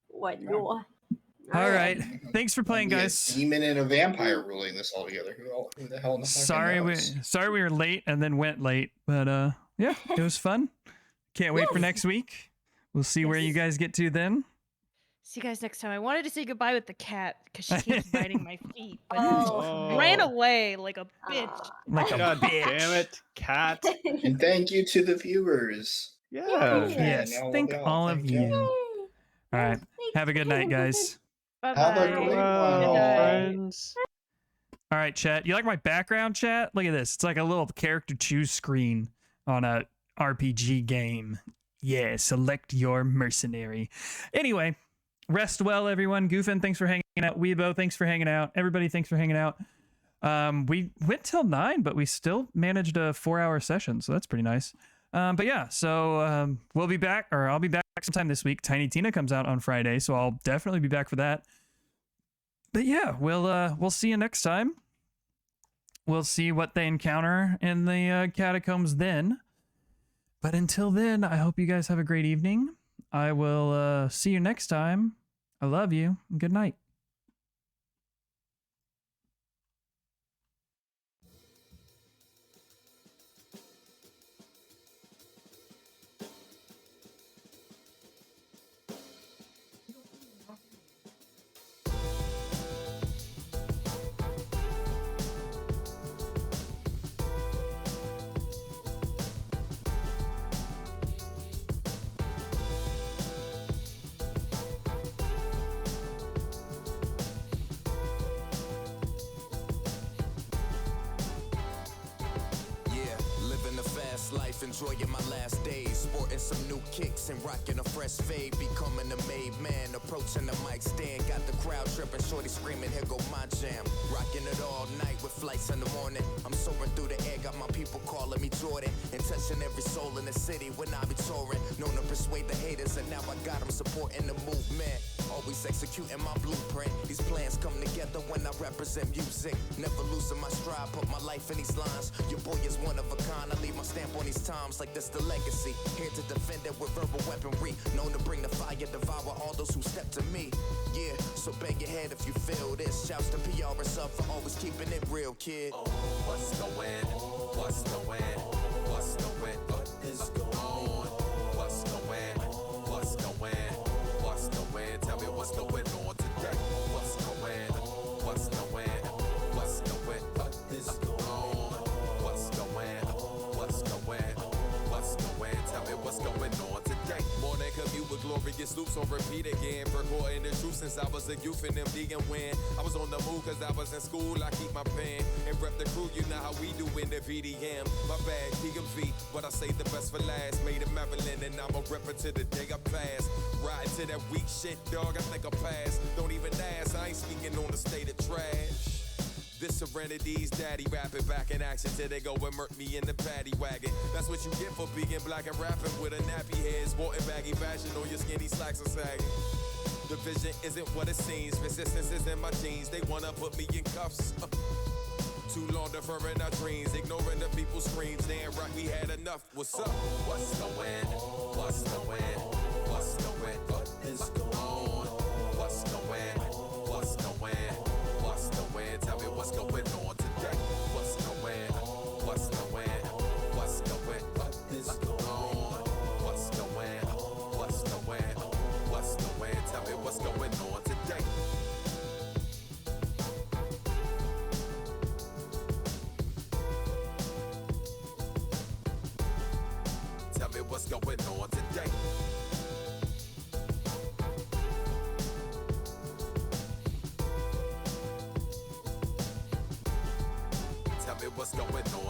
What? No. All right. Thanks for playing, guys. A demon and a vampire ruling this all together. Who the hell in the fuck Sorry we were late and then went late, but yeah, it was fun. Can't wait for next week. We'll see where you guys get to then. See you guys next time. I wanted to say goodbye with the cat because she keeps biting my feet, but Oh. ran away like a bitch. Like a God bitch. damn it, cat. And thank you to the viewers. Yeah. Yes. no, Thank yeah, all of thank you. you. All right. Have a good night, guys. Have a Bye-bye. great Well, one, all. friends. All right, chat. You like my background, chat? Look at this. It's like a little character choose screen on a RPG game. Yeah, select your mercenary. Anyway, rest well, everyone. Goofin, thanks for hanging out. Weebo, thanks for hanging out. Everybody, thanks for hanging out. We went till 9, but we still managed a 4-hour session, so that's pretty nice. But yeah, so we'll be back, or I'll be back sometime this week. Tiny Tina comes out on Friday, so I'll definitely be back for that. But yeah, we'll see you next time. We'll see what they encounter in the catacombs then. But until then, I hope you guys have a great evening. I will see you next time. I love you. Good night. Life, enjoying my last days, sporting some new kicks and rocking a fresh fade, becoming a made man, approaching the mic stand, got the crowd tripping, shorty screaming, here go my jam, rocking it all night with flights in the morning, I'm soaring through the air, got my people calling me Jordan, and touching every soul in the city when I be touring, known to persuade the haters, and now I got them supporting the movement, always executing my blueprint, these plans come together when I represent music, never losing my stride, put my life in these lines, your boy is one of a kind, I leave my stamp on these times like this the legacy, here to defend it with verbal weaponry, known to bring the fire, devour all those who step to me, yeah, so bang your head if you feel this, shouts to PR and sub for always keeping it real, kid. What's the win? What's the win? What's the win? What is going on? What's the win? What's the win? What's the win? Tell me what's the win on today? What's the win? What's the win? What's the win? What is going on? What's the win? What's the win? What's the win? Tell me what's going on today. Morning commute with glorious loops on repeat again. Recording the truth since I was a youth in MD and when I was on the move cause I was in school, I keep my pen and rep the crew, you know how we do in the VDM. My bad, PMV, but I say the best for last. Made in Maryland and I'm a repper to the day I pass. Riding to that weak shit, dog, I think I pass. Don't even ask, I ain't speaking on the state of trash. This Serenity's daddy rapping back in action till they go and murk me in the paddy wagon. That's what you get for being black and rapping with a nappy head, sporting baggy fashion on your skinny slacks are sagging. The vision isn't what it seems, resistance is in my genes. They wanna put me in cuffs. Too long deferring our dreams, ignoring the people's screams. Damn right, we had enough. What's up? What's the win? What's the win? What's the win? What is going on? What's the win? What's the win? What's the win? Tell me what's going on today. What's the win? What's the win? What's the win? What is going on? What's the win? What's the win? What's the win? Tell me what's going on today. Tell me what's going on today. Tell me what's going on